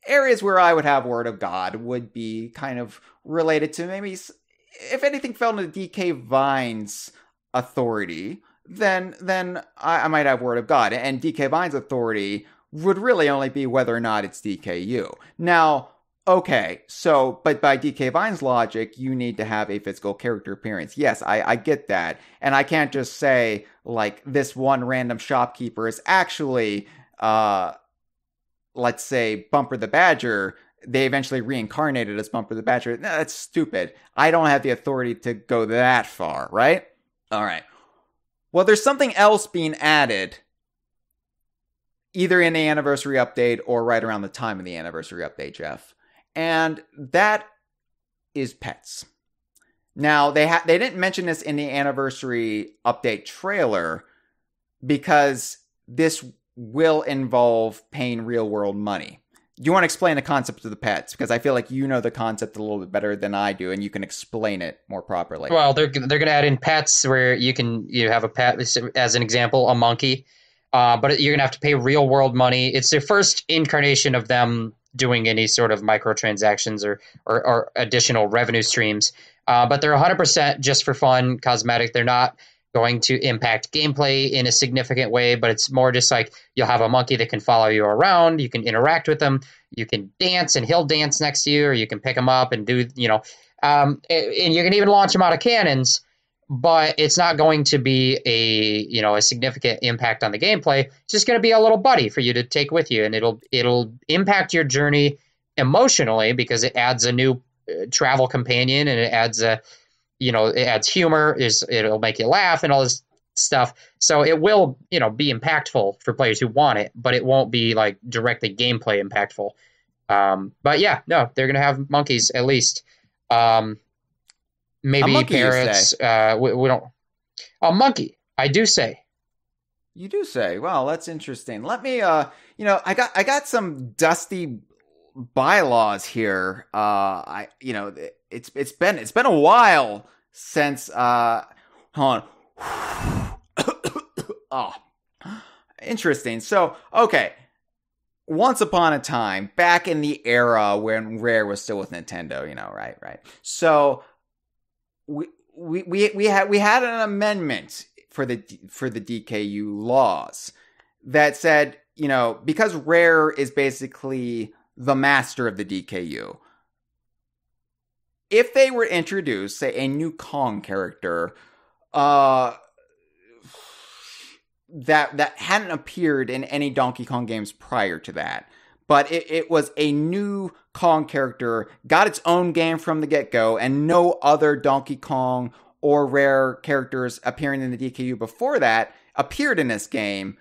areas where I would have Word of God would be kind of related to maybe, if anything fell into DK Vine's authority, then I might have Word of God. And DK Vine's authority would really only be whether or not it's DKU. Now, okay, so, but by DK Vine's logic, you need to have a physical character appearance. Yes, I get that. And I can't just say, like, this one random shopkeeper is actually, let's say, Bumper the Badger. They eventually reincarnated as Bumper the Badger. No, that's stupid. I don't have the authority to go that far, right? All right. Well, there's something else being added, either in the anniversary update or right around the time of the anniversary update, Jeff. And that is pets. Now, they didn't mention this in the anniversary update trailer because this will involve paying real world money. Do you want to explain the concept of the pets? Because I feel like you know the concept a little bit better than I do, and you can explain it more properly. Well, they're going to add in pets where you have a pet, as an example, a monkey, but you're going to have to pay real world money. It's the first incarnation of them doing any sort of microtransactions or additional revenue streams. But they're 100% just for fun, cosmetic. They're not going to impact gameplay in a significant way, but it's more just like you'll have a monkey that can follow you around. You can interact with him. You can dance and he'll dance next to you, or you can pick him up and do, and you can even launch him out of cannons, but it's not going to be a significant impact on the gameplay. It's just going to be a little buddy for you to take with you, and it'll impact your journey emotionally because it adds a new travel companion, and it adds it adds humor, it'll make you laugh and all this stuff. So it will, be impactful for players who want it, but it won't be like directly gameplay impactful. But yeah, no, they're going to have monkeys at least. Maybe parrots. We don't. A monkey, I do say. You do say. Well, that's interesting. Let me, I got some dusty bylaws here. It's been a while since hold on. Oh, interesting. So, okay. Once upon a time, back in the era when Rare was still with Nintendo, right. So we had an amendment for the DKU laws that said, because Rare is basically the master of the DKU, if they were to introduce, say, a new Kong character that hadn't appeared in any Donkey Kong games prior to that, but it was a new Kong character, got its own game from the get-go, and no other Donkey Kong or Rare characters appearing in the DKU before that appeared in this game,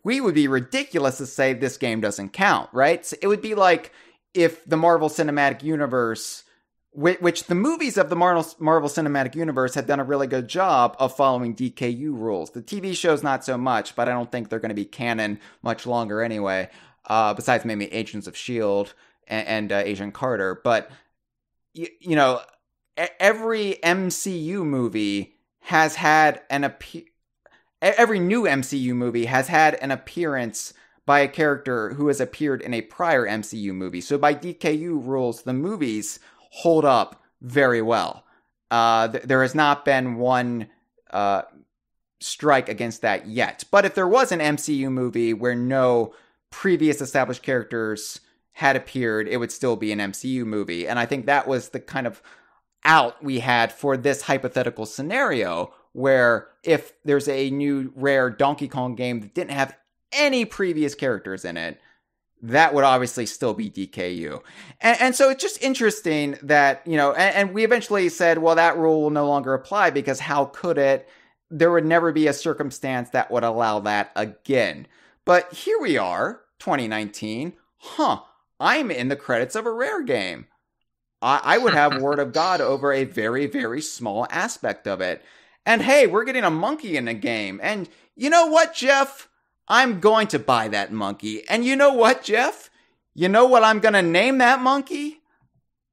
we would be ridiculous to say this game doesn't count, right? So it would be like if the Marvel Cinematic Universe, which the movies of the Marvel Cinematic Universe had done a really good job of following DKU rules. The TV shows not so much, but I don't think they're going to be canon much longer anyway, besides maybe Agents of S.H.I.E.L.D. and Agent Carter. But, every MCU movie has had every new MCU movie has had an appearance by a character who has appeared in a prior MCU movie. So by DKU rules, the movies hold up very well. There has not been one strike against that yet. But if there was an MCU movie where no previous established characters had appeared, it would still be an MCU movie. And I think that was the kind of out we had for this hypothetical scenario, where if there's a new Rare Donkey Kong game that didn't have any previous characters in it, that would obviously still be DKU. And so it's just interesting that, and we eventually said, well, that rule will no longer apply because how could it? There would never be a circumstance that would allow that again. But here we are, 2019. I'm in the credits of a Rare game. I would have Word of God over a very, very small aspect of it. And hey, we're getting a monkey in the game. And you know what, Jeff? I'm going to buy that monkey. And you know what, Jeff? You know what I'm going to name that monkey?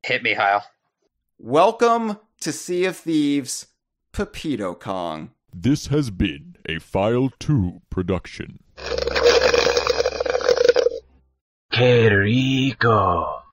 Hit me, Hyle. Welcome to Sea of Thieves, Pepito Kong. This has been a File 2 production. Que rico.